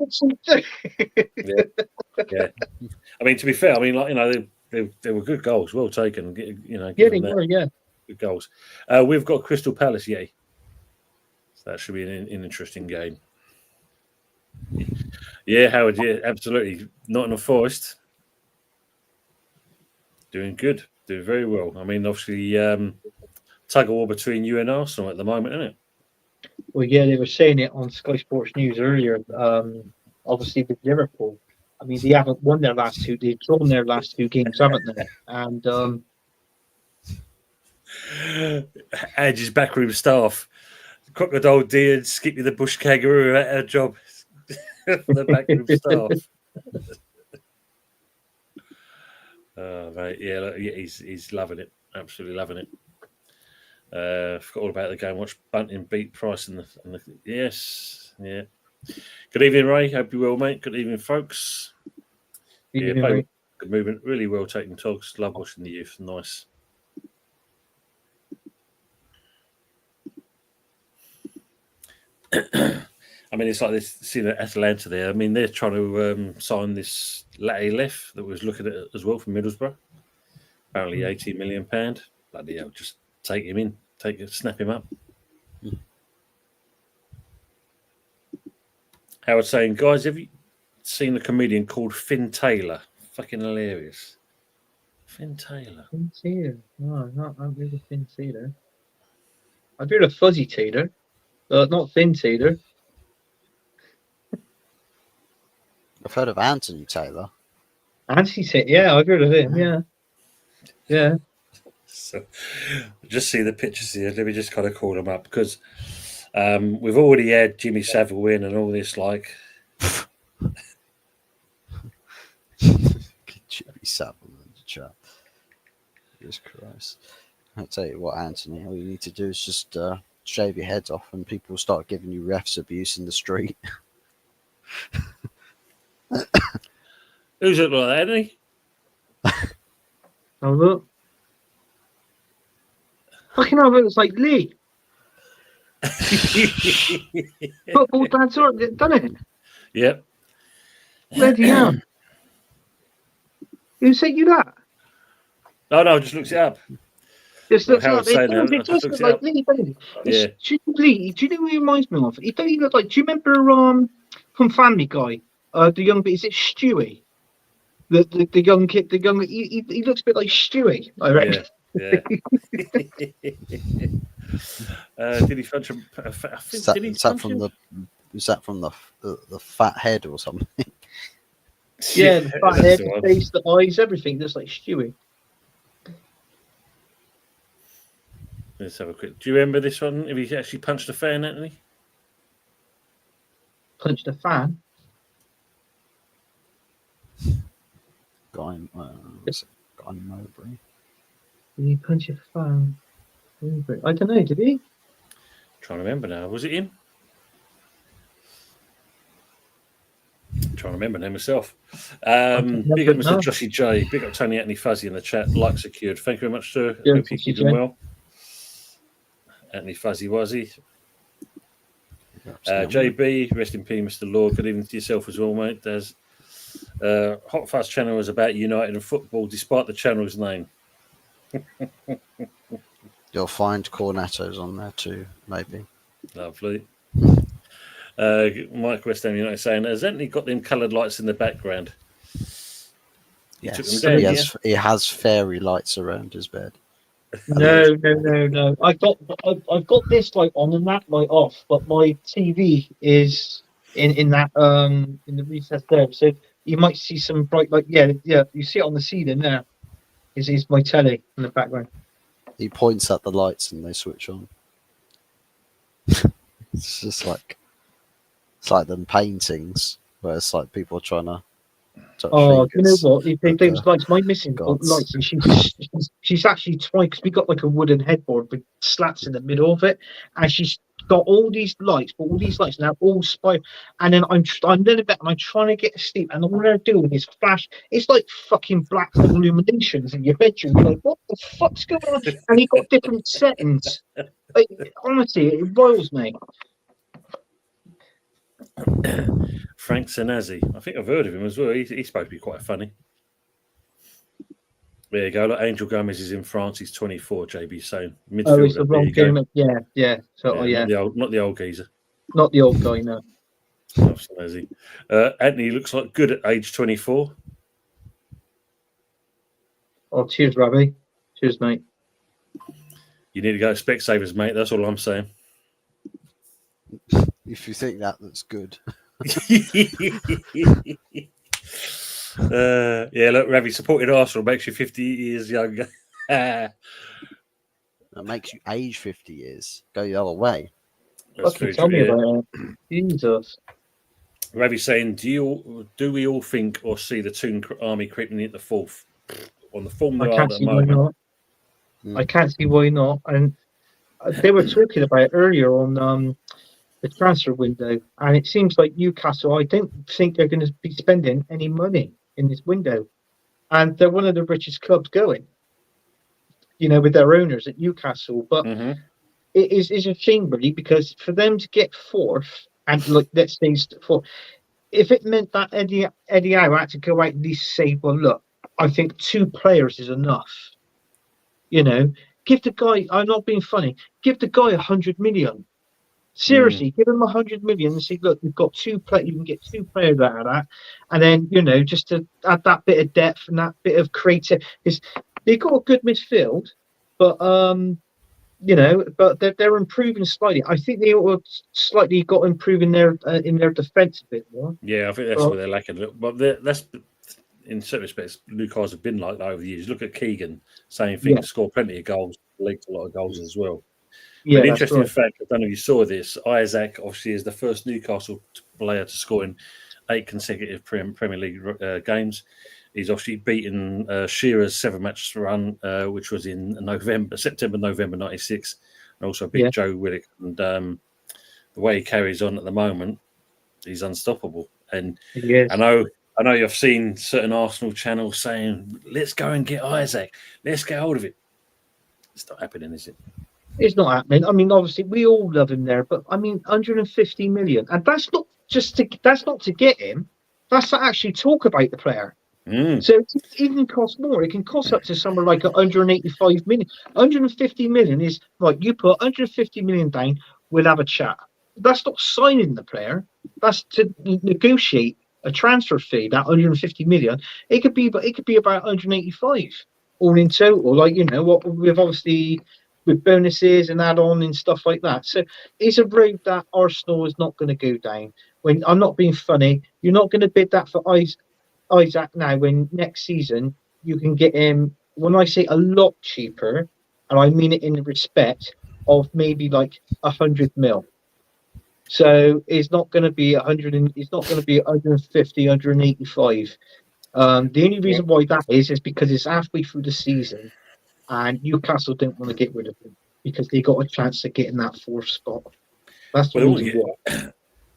[SPEAKER 2] yeah. I mean, to be fair, they were good goals, well taken.
[SPEAKER 1] They were,
[SPEAKER 2] good goals. We've got Crystal Palace, so that should be an interesting game. Yeah, Howard, absolutely. Nottingham Forest doing good, doing very well. I mean, obviously, tug of war between you and Arsenal at the moment, isn't it?
[SPEAKER 1] Well, yeah, they were saying it on Sky Sports News earlier. Obviously, with Liverpool, I mean, they haven't won their last two. They've drawn their last two games, haven't they? And
[SPEAKER 2] Edge's backroom staff, Crocodile D and Skippy the Bush Kangaroo at our job for the backroom staff. Right, he's loving it, absolutely loving it. Forgot all about the game. Watch Bunting beat Price in the yes, yeah. Good evening, Ray. Hope you're well, mate. Good evening, folks. Good movement. Really well taken togs. Love watching the youth. Nice. I mean, it's like this. Seeing Atalanta there. I mean, they're trying to sign this Latte Left that was looking at it as well from Middlesbrough. Apparently, £18 million. Bloody hell! Just take him in. Snap him up. Howard saying, guys, have you seen a comedian called Finn Taylor? Fucking hilarious. Finn Taylor.
[SPEAKER 1] Finn Taylor. No, I've heard of Finn Taylor. I've heard of Fuzzy Taylor. Not Finn Taylor.
[SPEAKER 3] I've heard of Anthony Taylor.
[SPEAKER 1] Anthony Taylor, yeah, I've heard of him, yeah.
[SPEAKER 2] So, just see the pictures here. Let me just kind of call them up because we've already had Jimmy Savile in and all this, like.
[SPEAKER 3] Jimmy Savile in the chat. Jesus Christ. I'll tell you what, Anthony, all you need to do is just shave your head off and people will start giving you refs abuse in the street.
[SPEAKER 2] Who's it like that, isn't he?
[SPEAKER 1] Oh, look. Fucking hell, it was like Lee. Football dad's done it.
[SPEAKER 2] Yep.
[SPEAKER 1] Bloody hell. Who sent you that?
[SPEAKER 2] No, I just looked it up.
[SPEAKER 1] Just
[SPEAKER 2] Well,
[SPEAKER 1] looks like
[SPEAKER 2] Howard's
[SPEAKER 1] it
[SPEAKER 2] saying
[SPEAKER 1] does,
[SPEAKER 2] that, I
[SPEAKER 1] it
[SPEAKER 2] just
[SPEAKER 1] does
[SPEAKER 2] looked
[SPEAKER 1] look
[SPEAKER 2] it
[SPEAKER 1] like
[SPEAKER 2] up.
[SPEAKER 1] Lee, doesn't it?
[SPEAKER 2] Yeah.
[SPEAKER 1] Lee, do you know who he reminds me of? He don't even look like, do you remember from Family Guy? The young bit, is it Stewie? The young kid, he looks a bit like Stewie, I reckon.
[SPEAKER 2] Yeah. Did he punch him? I think, did he punch him?
[SPEAKER 3] Is that from the fat head or something?
[SPEAKER 1] Yeah, the fat
[SPEAKER 2] that's
[SPEAKER 1] head,
[SPEAKER 2] the
[SPEAKER 1] the
[SPEAKER 2] one.
[SPEAKER 1] face, the eyes, everything, just like Stewie.
[SPEAKER 2] Let's have a quick. Do you remember this one? If he actually punched a fan, Anthony?
[SPEAKER 1] Punched a fan.
[SPEAKER 3] Guy Mowbray.
[SPEAKER 1] Did he punch a fan? I don't know, did he?
[SPEAKER 2] Trying to remember now. Was it him? Trying to remember now myself. Big up Mr. Joshy J. Big up Tony Anthony Fuzzy in the chat. Like secured. Thank you very much, sir.
[SPEAKER 1] Yeah,
[SPEAKER 2] Hope you're keeping well. Anthony Fuzzy Wuzzy. JB, rest in peace, Mr. Lord. Good evening to yourself as well, mate. There's Hot Fuzz channel is about United and football, despite the channel's name.
[SPEAKER 3] You'll find Cornettos on there too, maybe.
[SPEAKER 2] Lovely. Mike West Ham United saying, has Anthony got them coloured lights in the background?
[SPEAKER 3] Yes,
[SPEAKER 2] took them down,
[SPEAKER 3] he has fairy lights around his bed.
[SPEAKER 1] No. I've got this light on and that light off, but my TV is in that in the recess there. So you might see some bright light. Yeah. You see it on the ceiling there. Is my telly in the background.
[SPEAKER 3] He points at the lights and they switch on. It's just like them paintings where it's like people are trying to touch fingers.
[SPEAKER 1] You know what? Those lights, my missing lights, and she's actually trying, because we got like a wooden headboard with slats in the middle of it, and she's got all these lights, now all spy, and then I'm in bed and I'm trying to get to sleep, and all they're doing is flash. It's like fucking black hole illuminations in your bedroom. You're like, what the fuck's going on? And you've got different settings. Like, honestly, it boils me.
[SPEAKER 2] Frank Senazzi. I think I've heard of him as well. He's supposed to be quite funny. There you go. Look, Angel Gomez is in France. He's 24. JB saying midfielder.
[SPEAKER 1] It's the wrong game. Yeah. So
[SPEAKER 2] not the old geezer.
[SPEAKER 1] Not the old guy. No.
[SPEAKER 2] Senazzi. Anthony looks like good at age 24.
[SPEAKER 1] Oh, cheers, Robbie. Cheers, mate.
[SPEAKER 2] You need to go to Specsavers, mate. That's all I'm saying.
[SPEAKER 3] If you think that's good.
[SPEAKER 2] Look, Ravi, supported Arsenal makes you 50 years younger.
[SPEAKER 3] That makes you age 50 years. Go the other way.
[SPEAKER 1] Tell me about it. Jesus.
[SPEAKER 2] Ravi's saying, do we all think or see the Toon Army creeping at the fourth on the form they are at the moment?
[SPEAKER 1] I can't see why not. And they were talking about it earlier on the transfer window, and it seems like Newcastle, I don't think they're going to be spending any money in this window, and they're one of the richest clubs going, with their owners at Newcastle. But it is a shame, really, because for them to get fourth, and let's say fourth, if it meant that Eddie Howe had to go out and at least say, well, look, I think 2 players is enough. Give the guy, I'm not being funny, give the guy 100 million. Seriously, give him 100 million and say, look, we've got 2 players, you can get 2 players out of that. And then, just to add that bit of depth and that bit of creative, because they've got a good midfield, but, but they're improving slightly. I think they ought to slightly got improving their defence a bit more.
[SPEAKER 2] Yeah, I think that's where they're lacking. But that's, in certain respects, Newcastle have been like that over the years. Look at Keegan, same thing, scored plenty of goals, leaked a lot of goals as well.
[SPEAKER 1] Yeah,
[SPEAKER 2] but interesting fact, I don't know if you saw this, Isaac obviously is the first Newcastle player to score in 8 consecutive Premier League games. He's obviously beaten Shearer's 7-match run, which was in September, November 96, and also beat Joe Willock. And the way he carries on at the moment, he's unstoppable. And I know you've seen certain Arsenal channels saying, let's go and get Isaac. Let's get hold of it. It's not happening, is it?
[SPEAKER 1] It's not happening. I mean, obviously, we all love him there, but I mean, 150 million, and that's not to get him. That's to actually talk about the player. So it can cost more. It can cost up to somewhere like 185 million. 150 million is like you put 150 million down, we'll have a chat. That's not signing the player. That's to negotiate a transfer fee. That 150 million. It could be about 185 all in total. Like what with obviously with bonuses and add-on and stuff like that. So it's a road that Arsenal is not going to go down. When I'm not being funny, you're not going to bid that for Isaac now, when next season you can get him, when I say a lot cheaper, and I mean it in the respect of maybe like 100 mil. So it's not going to be 100, and it's not going to be 150, 185. The only reason why that is because it's halfway through the season, and Newcastle don't want to get rid of him because they got a chance of getting that fourth spot. That's the reason why.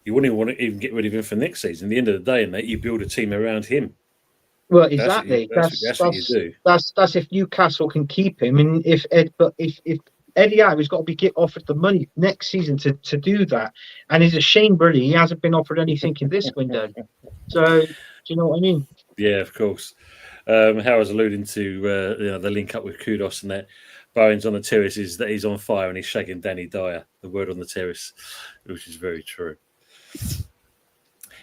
[SPEAKER 2] You wouldn't even want to even get rid of him for next season. At the end of the day, mate, you build a team around him.
[SPEAKER 1] Well, exactly.
[SPEAKER 2] That's what you do.
[SPEAKER 1] That's if Newcastle can keep him, and if Eddie Howe has got to be offered the money next season to do that, and it's a shame, really, he hasn't been offered anything in this window. So, do you know what I mean?
[SPEAKER 2] Yeah, of course. Howard's alluding to the link up with Kudos and that. Bowen's on the terrace is that he's on fire and he's shagging Danny Dyer. The word on the terrace, which is very true.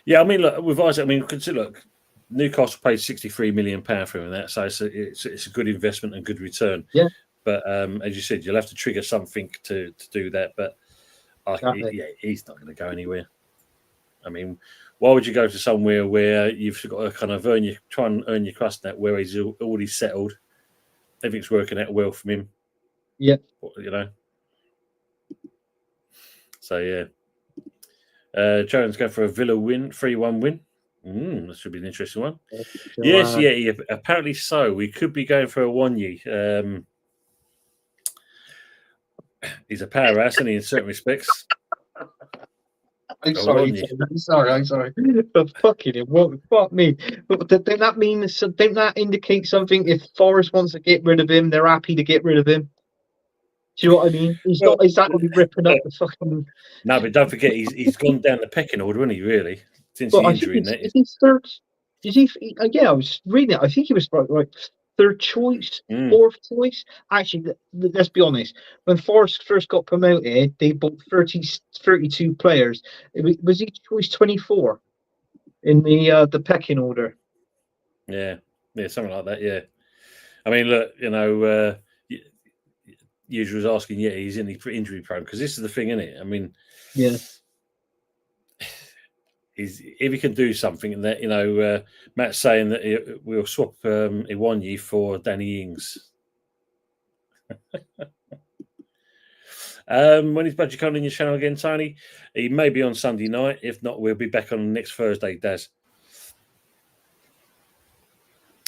[SPEAKER 2] Yeah, I mean, look, with Isaac, I mean, consider Newcastle paid £63 million for him, and that, so it's a good investment and good return.
[SPEAKER 1] Yeah.
[SPEAKER 2] But as you said, you'll have to trigger something to do that. But he's not going to go anywhere. I mean, why would you go to somewhere where you've got to kind of try and earn your crust net, where he's already settled, everything's working out well from him.
[SPEAKER 1] Yeah.
[SPEAKER 2] So yeah. Jones going for a Villa win, 3-1 win. That should be an interesting one. Yes, yeah, apparently so. We could be going for a Wonyi. He's a powerhouse, isn't he, in certain respects?
[SPEAKER 1] I'm sorry. Fucking it. Fuck me. But don't that mean? Don't that indicate something? If Forest wants to get rid of him, they're happy to get rid of him. Do you know what I mean? He's not exactly ripping up the fucking.
[SPEAKER 2] No, but don't forget, he's gone down the pecking order, hasn't he? Really, since the injury.
[SPEAKER 1] Is he third? Is he? Yeah, I was reading it. I think he was like third choice, fourth choice. Actually, let's be honest. When Forest first got promoted, they bought 32 players. Was he choice 24 in the pecking order?
[SPEAKER 2] Yeah, something like that. Yeah, I mean, look, usual was asking, he's injury prone, because this is the thing, isn't it? I mean,
[SPEAKER 1] yeah,
[SPEAKER 2] if he can do something, and that Matt's saying that we'll swap Iwanyi for Danny Ings. When is Budgie coming on your channel again, Tony? He may be on Sunday night. If not, we'll be back on next Thursday, Daz.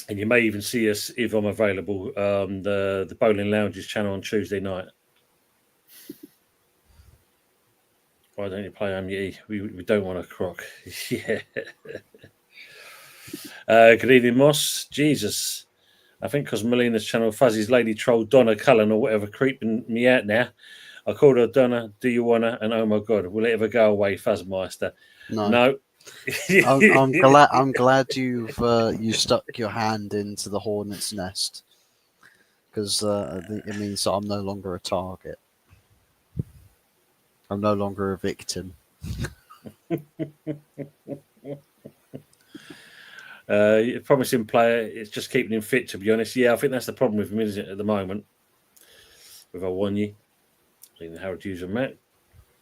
[SPEAKER 2] And you may even see us, if I'm available, the Bowling Lounges channel on Tuesday night. Why don't you play Amity? We don't want a croc. Yeah. Good evening, Moss. Jesus. I think because Melina's channel, Fuzzy's Lady Troll, Donna Cullen or whatever, creeping me out now. I called her Donna, do you wanna? And oh my God, will it ever go away, Fuzzmeister? No.
[SPEAKER 3] I'm glad you stuck your hand into the hornet's nest, because it means that I'm no longer a target. I'm no longer a victim.
[SPEAKER 2] Promising player. It's just keeping him fit, to be honest. Yeah, I think that's the problem with him, isn't it, at the moment? With Awonyi. Harold Hughes and Matt.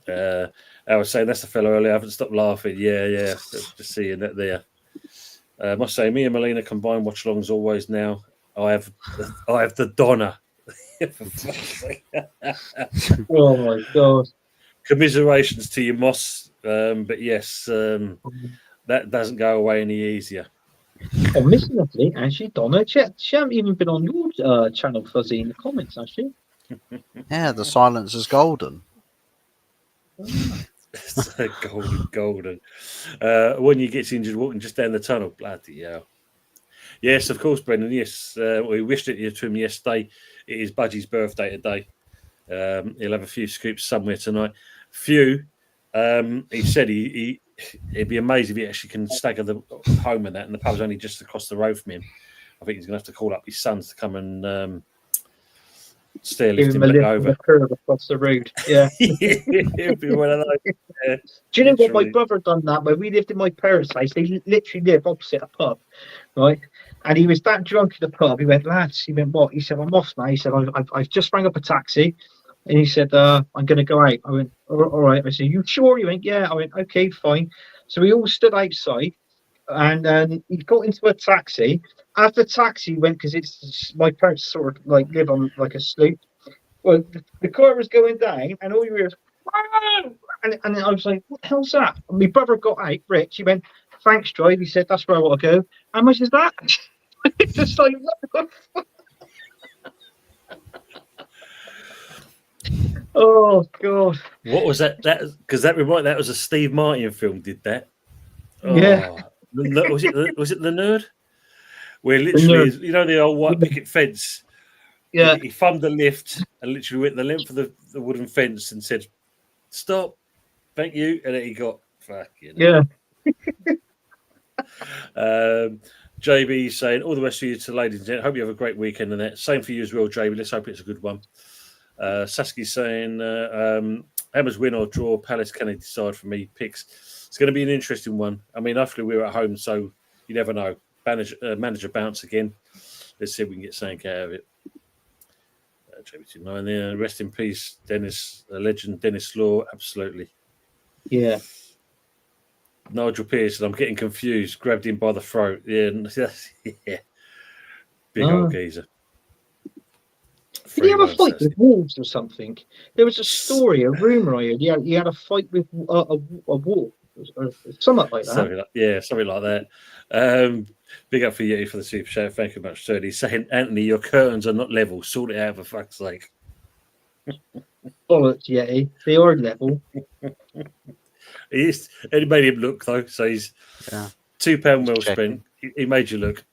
[SPEAKER 2] I was saying that's the fellow earlier. I haven't stopped laughing. Yeah. Just seeing that there. I must say, me and Melina combined watch alongs always now. I have the Donna.
[SPEAKER 1] Oh my God.
[SPEAKER 2] Commiserations to you, Moss. But yes, that doesn't go away any easier.
[SPEAKER 1] Oh, missing a thing, actually, Donna. She hasn't even been on your channel, Fuzzy, in the comments, actually.
[SPEAKER 3] Yeah, the silence is golden.
[SPEAKER 2] golden. When you gets injured walking just down the tunnel, bloody hell. Yes, of course, Brendan. Yes, we wished it to him yesterday. It is Budgie's birthday today. He'll have a few scoops somewhere tonight. He said he it'd be amazing if he actually can stagger the home and that, and the pub's only just across the road from him. I think he's going to have to call up his sons to come and stair lift him back over.
[SPEAKER 1] Curve across the road. Yeah.
[SPEAKER 2] It'd be one of those. Yeah,
[SPEAKER 1] do you know what? My
[SPEAKER 2] literally.
[SPEAKER 1] brother done that when we lived in my parents' house. They literally lived opposite a pub, right? And he was that drunk at the pub. He went, lads. He went, what? He said, I'm off now. He said, I've just rang up a taxi, and he said, I'm going to go out. I went, all right. I said, you sure? He went, yeah. I went, okay, fine. So we all stood outside, and he got into a taxi. As the taxi went, because it's my parents sort of like live on like a slope. Well, the car was going down, and all you hear is, "Whoa!" and I was like, what the hell's that? And my brother got out, Rich. He went, thanks, Drive. He said, that's where I want to go. How much is that? It's just like, what the fuck? Oh, God.
[SPEAKER 2] What was that? Because that was a Steve Martin film. Did that? Oh,
[SPEAKER 1] Yeah.
[SPEAKER 2] Was it The Nerd? Where literally, you know, the old white picket fence.
[SPEAKER 1] Yeah.
[SPEAKER 2] He thumbed the lift and literally went the length of the wooden fence and said, "Stop, thank you," and then he got fucking.
[SPEAKER 1] Yeah.
[SPEAKER 2] JB saying, all the best for you to ladies and gentlemen. Hope you have a great weekend and that. Same for you as well, JB. Let's hope it's a good one. Saskia saying, Hammers win or draw. Palace can decide for me. Picks. It's going to be an interesting one. I mean, hopefully we're at home, so you never know. Manager bounce again. Let's see if we can get something out of it. JB29 there. Rest in peace, Dennis, a legend, Dennis Law. Absolutely.
[SPEAKER 1] Yeah.
[SPEAKER 2] Nigel Pearson, I'm getting confused. Grabbed him by the throat. Yeah. Big old geezer.
[SPEAKER 1] Did he have a fight with wolves or something? There was a story, a rumour I heard. Yeah, he had a fight with a wolf or something like that.
[SPEAKER 2] Something like that. Big up for you for the super chat. Thank you much, sir. He's saying, Anthony, your curtains are not level. Sort it out for fuck's sake.
[SPEAKER 1] Bollocks, Yeti. They are level.
[SPEAKER 2] And he made him look though, so he's £2 well spent. He made you look.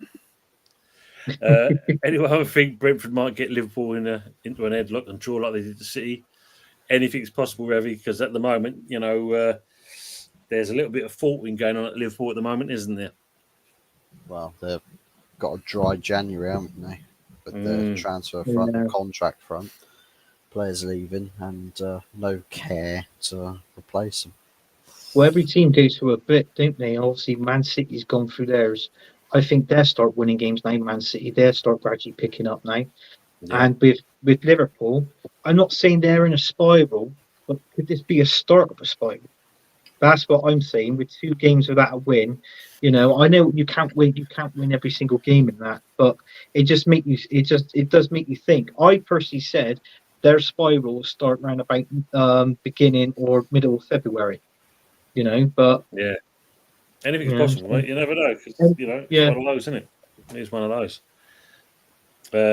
[SPEAKER 2] Anyone ever think Brentford might get Liverpool into an headlock and draw like they did to City? Anything's possible, Revy, because at the moment, you know, there's a little bit of faulting going on at Liverpool at the moment, isn't there?
[SPEAKER 3] Well, they've got a dry January, haven't they? With the transfer front, the contract front, players leaving, and no care to replace them.
[SPEAKER 1] Well, every team goes through a bit, don't they? Obviously, Man City's gone through theirs. I think they'll start winning games now, Man City. They'll start gradually picking up now. Yeah. And with Liverpool, I'm not saying they're in a spiral, but could this be a start of a spiral? That's what I'm saying. With 2 games without a win, you know, I know you can't win every single game in that, but it does make you think. I personally said their spiral will start around about beginning or middle of February. You know, but
[SPEAKER 2] yeah, anything's possible, mate. You never know. You know, it's one of those, isn't it? It's one of those.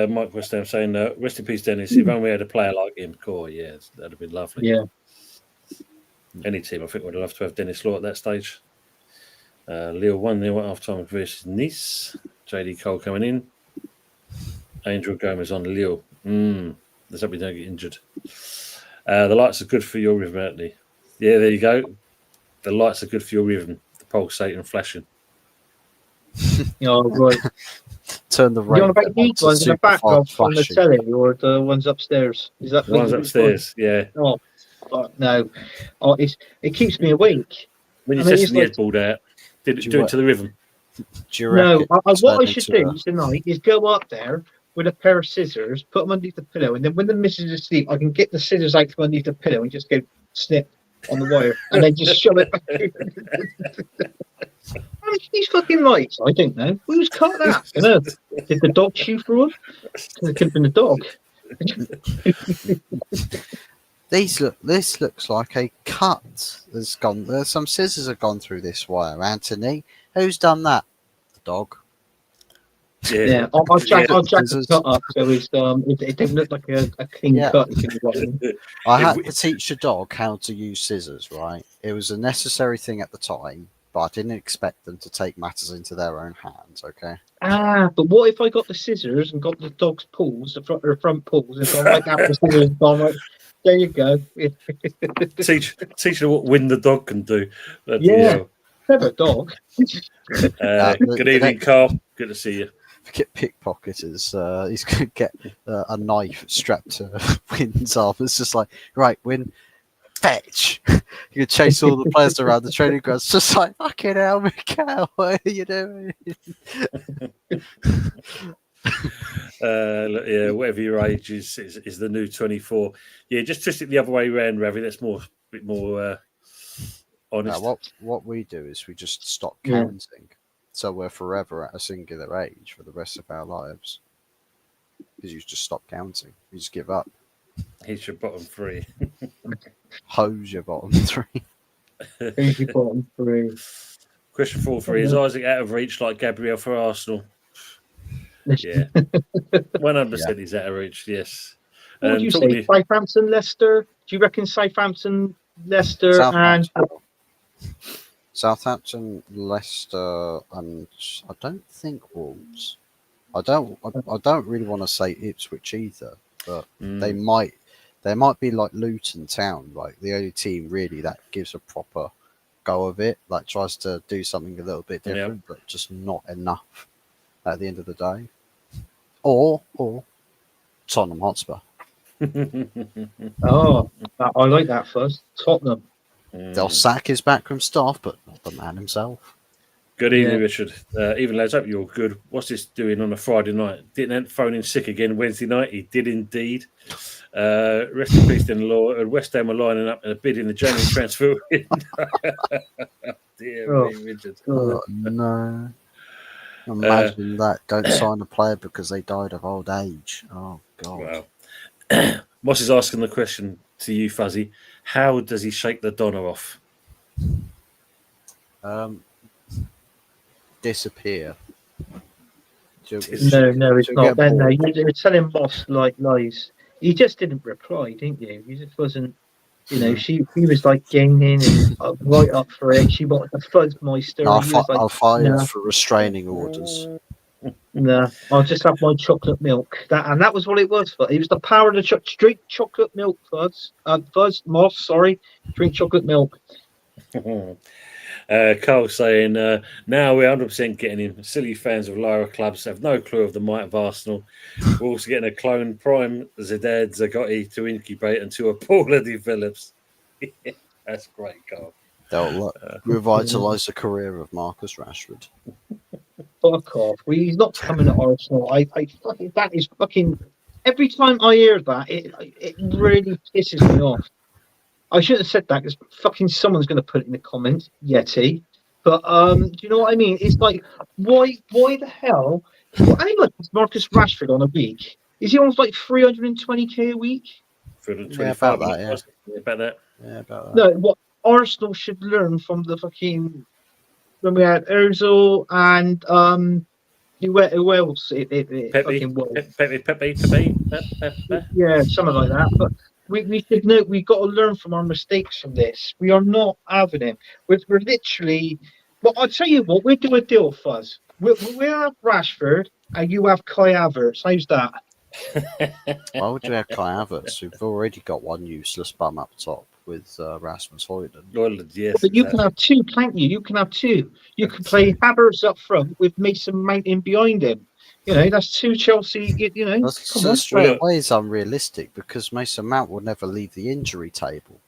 [SPEAKER 2] Mike West Ham saying, "Rest in peace, Dennis. If only we had a player like him, cool. Yeah, that'd have been lovely.
[SPEAKER 1] Yeah,
[SPEAKER 2] any team, I think, would love to have Dennis Law at that stage." Lille 1-0 at half time versus Nice. JD Cole coming in. Angel Gomez on Lille. Let's hope we don't get injured. The lights are good for your rhythm, aren't they? Yeah, there you go. The lights are good for your rhythm. The pulsating and flashing.
[SPEAKER 1] Right.
[SPEAKER 3] Turn the
[SPEAKER 1] radio. You on about these ones in the background from the telly or the ones upstairs? Is that
[SPEAKER 2] the ones upstairs? Yeah.
[SPEAKER 1] Oh, no. Oh, it keeps me awake.
[SPEAKER 2] When you're testing the headboard out, do it to the rhythm.
[SPEAKER 1] No, what I should do tonight is go up there with a pair of scissors, put them underneath the pillow, and then when the missus is asleep, I can get the scissors out from underneath the pillow and just go snip on the wire and then just shove it back. These fucking lights, I don't know. Who's cut that? I don't know. Did the dog chew through them? It could have been the dog.
[SPEAKER 3] This looks like a cut. There's some scissors have gone through this wire. Anthony, who's done that? The dog.
[SPEAKER 1] Yeah, I'll jack the cut up so it didn't look like a clean cut.
[SPEAKER 3] I had to teach the dog how to use scissors, right? It was a necessary thing at the time, but I didn't expect them to take matters into their own hands, okay?
[SPEAKER 1] But what if I got the scissors and got the dog's paws, the front paws, and gone like that with scissors, gone like, There you go.
[SPEAKER 2] Teach her what Win the Dog can do.
[SPEAKER 1] Yeah. Clever dog.
[SPEAKER 2] Good evening, Carl. Good to see you.
[SPEAKER 3] Get pickpocketers. He's going to get a knife strapped to Wynn's arm. It's just like, right, Wynn, fetch. You can chase all the players around the training ground. It's just like, fucking hell, Mikael, what are you doing?
[SPEAKER 2] Yeah, whatever your age is the new 24. Yeah, just twist it the other way around, Ravi. That's a bit more honest.
[SPEAKER 3] What we do is we just stop counting. So we're forever at a singular age for the rest of our lives. Because you just stop counting. You just give up.
[SPEAKER 2] Here's your bottom three.
[SPEAKER 3] Hose your bottom three.
[SPEAKER 1] Here's your bottom three.
[SPEAKER 2] Question 4-3. Is Isaac out of reach like Gabriel for Arsenal? Yeah. 100% he's out of reach, yes.
[SPEAKER 1] What would you say? Southampton, Leicester? Do you reckon Southampton, Leicester, and...
[SPEAKER 3] Southampton, Leicester, and I don't think Wolves. I don't really want to say Ipswich either, but they might be like Luton Town, like the only team really that gives a proper go of it, like tries to do something a little bit different, but just not enough at the end of the day. Or Tottenham Hotspur.
[SPEAKER 1] Oh, I like that first. Tottenham.
[SPEAKER 3] They'll sack his backroom staff, but not the man himself.
[SPEAKER 2] Good evening, Richard. Even lads, hope you're good. What's this doing on a Friday night? Didn't phone in sick again Wednesday night? He did indeed. Rest in peace, then law. West Ham are lining up and a bid in the January transfer window. Dear me, Richard.
[SPEAKER 3] Oh, no. Imagine that. Don't sign a player because they died of old age. Oh, God.
[SPEAKER 2] Wow. Moss is asking the question to you, Fuzzy. How does he shake the Donna off?
[SPEAKER 3] Disappear.
[SPEAKER 1] No, it's not. No, you're telling Moss like lies. He just didn't reply, didn't you? He just wasn't. You know, he was like gaining and right up for it. She wanted the Fuzzmeister.
[SPEAKER 3] I'll file for restraining orders.
[SPEAKER 1] No, I'll just have my chocolate milk. That was what it was. It was the power of the drink chocolate milk, Fuzz. Moss, sorry. Drink chocolate milk.
[SPEAKER 2] Carl saying, now we're 100% getting him. Silly fans of lower clubs have no clue of the might of Arsenal. We're also getting a clone prime Zidane Zagotti to incubate until a Paula develops. That's great, Carl.
[SPEAKER 3] They'll revitalise the career of Marcus Rashford.
[SPEAKER 1] Fuck off. He's not coming at Arsenal. That is fucking... Every time I hear that, it really pisses me off. I shouldn't have said that because fucking someone's going to put it in the comments, Yeti. But do you know what I mean? It's like, why the hell? How much is Marcus Rashford on a week? Is he on like 320k a week?
[SPEAKER 2] 325,
[SPEAKER 3] about that,
[SPEAKER 2] About that.
[SPEAKER 3] Yeah, about that.
[SPEAKER 1] No, what Arsenal should learn from the fucking when we had Ozil and who else?
[SPEAKER 2] Pepe.
[SPEAKER 1] Yeah, something like that. But we should know we've got to learn from our mistakes from this. We are not having it. We're literally. Well, I'll tell you what. We'll do a deal, Fuzz. We'll have Rashford and you have Kai Havertz. How's that?
[SPEAKER 3] Why would you have Kai Havertz? We've already got one useless bum up top with Rasmus Højlund.
[SPEAKER 2] Well, yes,
[SPEAKER 1] but you can have two, can't you? You can have two. You can play Havertz up front with Mason Mount in behind him. You know, that's two Chelsea. You know,
[SPEAKER 3] that's straight away is unrealistic because Mason Mount will never leave the injury table.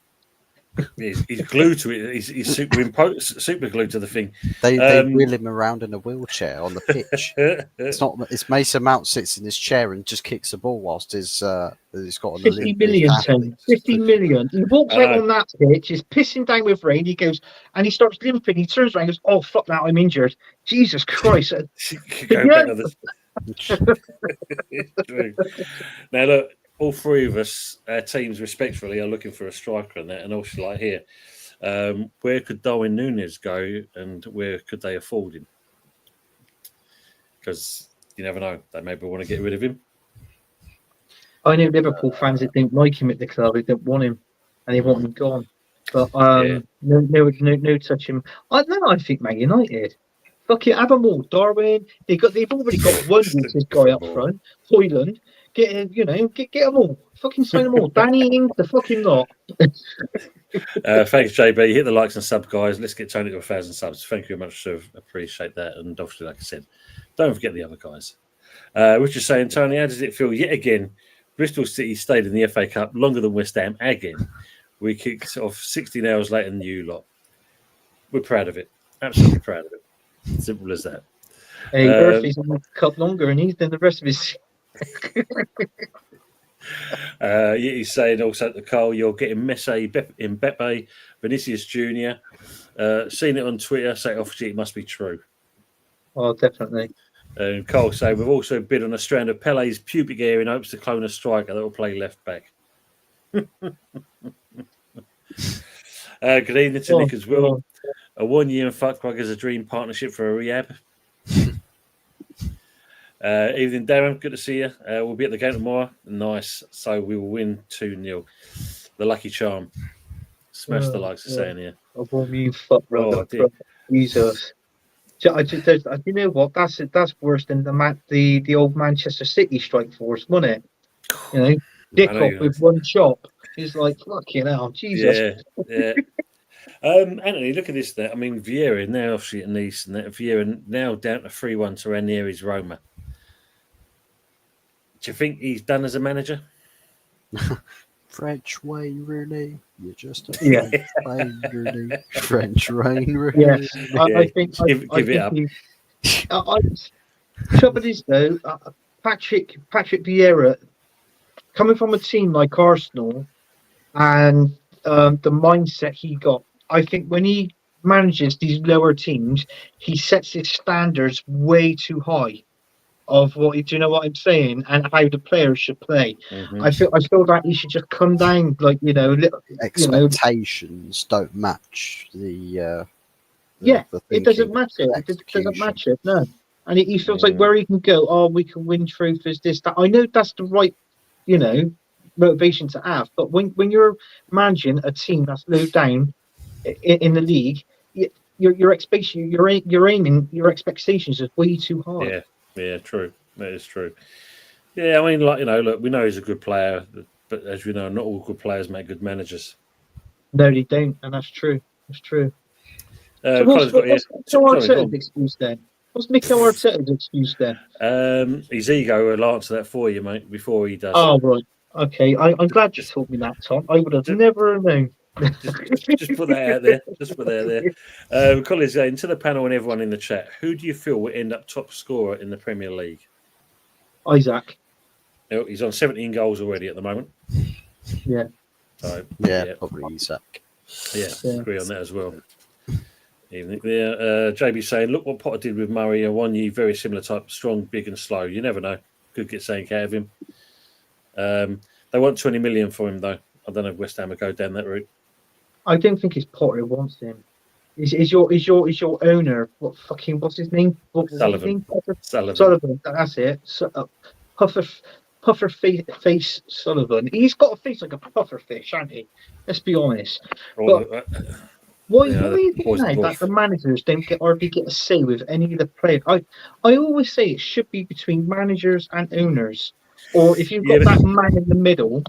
[SPEAKER 2] He's glued to it. He's super glued to the thing.
[SPEAKER 3] They wheel him around in a wheelchair on the pitch. It's Mason Mount sits in his chair and just kicks the ball whilst he's got an
[SPEAKER 1] 50 million. 50 million. He walks out on that pitch, is pissing down with rain. He goes and he starts limping. He turns around and goes, "Oh fuck! Now I'm injured." Jesus Christ!
[SPEAKER 2] Now look. All three of us, our teams respectfully, are looking for a striker in that, and also like here, where could Darwin Núñez go, and where could they afford him? Because you never know, they maybe want to get rid of him.
[SPEAKER 1] I know Liverpool fans that didn't like him at the club, they didn't want him, and they want him gone. But no touch him. I think Man United. Fucking have them all. Darwin. They've already got one useless guy up front, Højlund. Get them all. Fucking sign them all. Danny Ings, the fucking lot.
[SPEAKER 2] Thanks, JB. Hit the likes and sub, guys. Let's get Tony to 1,000 subs. Thank you very much, sir. Appreciate that. And obviously, like I said, don't forget the other guys. Which is saying, Tony, how does it feel yet again? Bristol City stayed in the FA Cup longer than West Ham again. We kicked off 16 hours later than you lot. We're proud of it. Absolutely proud of it. Simple as that.
[SPEAKER 1] Hey, Murphy's in the cup longer and he's done the rest of his.
[SPEAKER 2] He's saying also to Carl, you're getting Messi, Mbappe, Vinicius Jr. Seen it on Twitter, so obviously it must be true.
[SPEAKER 1] Oh, definitely.
[SPEAKER 2] And Carl saying we've also bid on a strand of Pele's pubic hair in hopes to clone a striker that will play left back. Good evening to Nick as well. A 1 year and fuck plug is a dream partnership for a rehab. Evening, Darren. Good to see you. We'll be at the game tomorrow. Nice. So we will win 2-0. The lucky charm. Smash the likes of saying here.
[SPEAKER 1] A 1 year fuck brother. Jesus. You know what? That's worse than the old Manchester City strike force, wasn't it? You know, dick off with one chop. He's like, fucking hell, Jesus.
[SPEAKER 2] Yeah. Anthony, look at this there. I mean, Vieira now obviously at Nice, and Vieira now down to 3-1 to Ranieri's Roma. Do you think he's done as a manager?
[SPEAKER 3] French way, really. You're just a
[SPEAKER 1] Yeah.
[SPEAKER 3] way, really. French rain, really.
[SPEAKER 1] Yeah, I think.
[SPEAKER 2] Give it up.
[SPEAKER 1] Trouble is though, Patrick Vieira, coming from a team like Arsenal, and the mindset he got, I think when he manages these lower teams, he sets his standards way too high. Of what, do you know what I'm saying, and how the players should play.
[SPEAKER 2] Mm-hmm.
[SPEAKER 1] I feel that he should just come down, like
[SPEAKER 3] expectations don't match the
[SPEAKER 1] it doesn't match it. It doesn't match it, no. And he feels like where he can go. Oh, we can win trophies. This, that. I know that's the right, motivation to have. But when you're managing a team that's low down in the league, your expectation, your aiming, your expectations is way too high.
[SPEAKER 2] Yeah, true. That is true. Yeah, I mean, look, we know he's a good player, but as we know, not all good players make good managers.
[SPEAKER 1] No, they don't, and that's true. That's true.
[SPEAKER 2] So
[SPEAKER 1] what's Arteta's excuse then? What's Mikel Arteta's excuse then?
[SPEAKER 2] His ego will answer that for you, mate, before he does.
[SPEAKER 1] Oh, right. Okay, I'm glad you told me that, Tom. I would have never known.
[SPEAKER 2] Just put that out there. Just put that out there. Collins, to the panel and everyone in the chat, who do you feel will end up top scorer in the Premier League?
[SPEAKER 1] Isaac.
[SPEAKER 2] He's on 17 goals already at the moment.
[SPEAKER 1] Yeah.
[SPEAKER 2] So,
[SPEAKER 3] probably Isaac.
[SPEAKER 2] Yeah, agree on that as well. Evening there. JB saying, look what Potter did with Murray, a 1 year, very similar type, strong, big and slow. You never know. Could get something out of him. They want 20 million for him, though. I don't know if West Ham will go down that route.
[SPEAKER 1] I don't think it's Potter who wants him. Is your owner? What's his name?
[SPEAKER 2] Sullivan.
[SPEAKER 1] Sullivan. That's it. Puffer face Sullivan. He's got a face like a puffer fish, hasn't he? Let's be honest. But why do you think that the managers don't hardly get a say with any of the players? I always say it should be between managers and owners, or if you've got that man in the middle.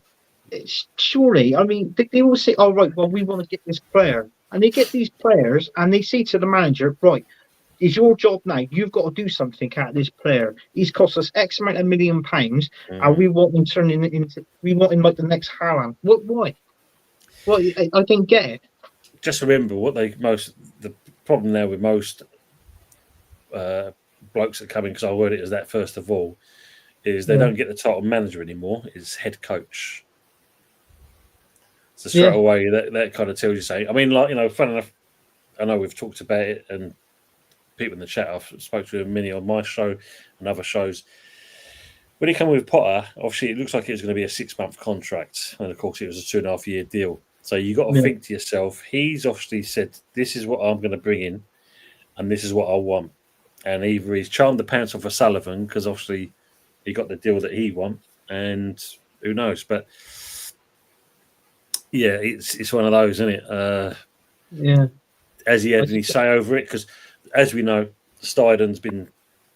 [SPEAKER 1] Surely, I mean, they always say, "Oh, right, well, we want to get this player," and they get these players, and they say to the manager, "Right, it's your job now. You've got to do something out of this player. He's cost us X amount of £1 million, and we want him turning into, we want him like the next Haaland." What? Why? Well, I don't get it.
[SPEAKER 2] Just remember the problem now with most blokes that come in, because I word it as that first of all, is they don't get the title manager anymore. It's head coach. So straight away, that kind of tells you something. I mean, fun enough, I know we've talked about it, and people in the chat, I've spoken to many on my show and other shows. When he came with Potter, obviously it looks like it was going to be a 6-month contract, and of course it was a 2.5-year deal. So you got to think to yourself, he's obviously said, this is what I'm going to bring in, and this is what I want. And either he's charmed the pants off of Sullivan, because obviously he got the deal that he wants, and who knows. But yeah, it's one of those, isn't it? Has he had any say over it? Because as we know, Stuyden's been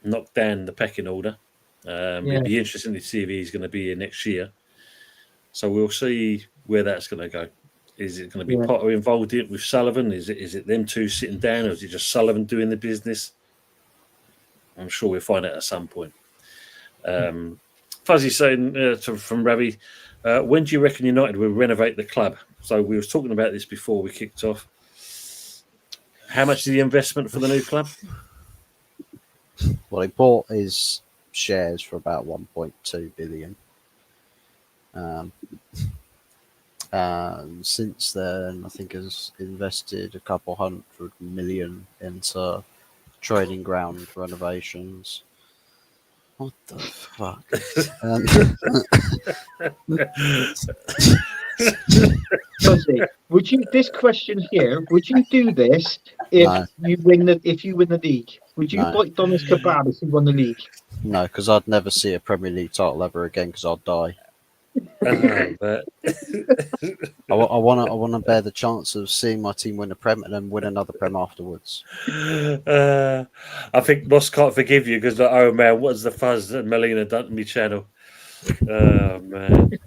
[SPEAKER 2] knocked down the pecking order. It'd be interesting to see if he's going to be here next year. So we'll see where that's going to go. Is it going to be Potter involved in it with Sullivan? Is it them two sitting down, or is it just Sullivan doing the business? I'm sure we'll find out at some point. Fuzzy saying from Ravi, when do you reckon United will renovate the club? So we was talking about this before we kicked off. How much is the investment for the new club?
[SPEAKER 3] Well, he bought his shares for about 1.2 billion. And since then, I think has invested a couple 100 million into training ground renovations. What the fuck?
[SPEAKER 1] Would you this question here? Would you do this if you win the league? Would you bite Donna's kebab if you won the league?
[SPEAKER 3] No, because I'd never see a Premier League title ever again because I'd die. I want to bear the chance of seeing my team win a Prem and then win another Prem afterwards.
[SPEAKER 2] I think Ross can't forgive you because, oh man, what's the fuzz that Melina done to me channel? Oh man.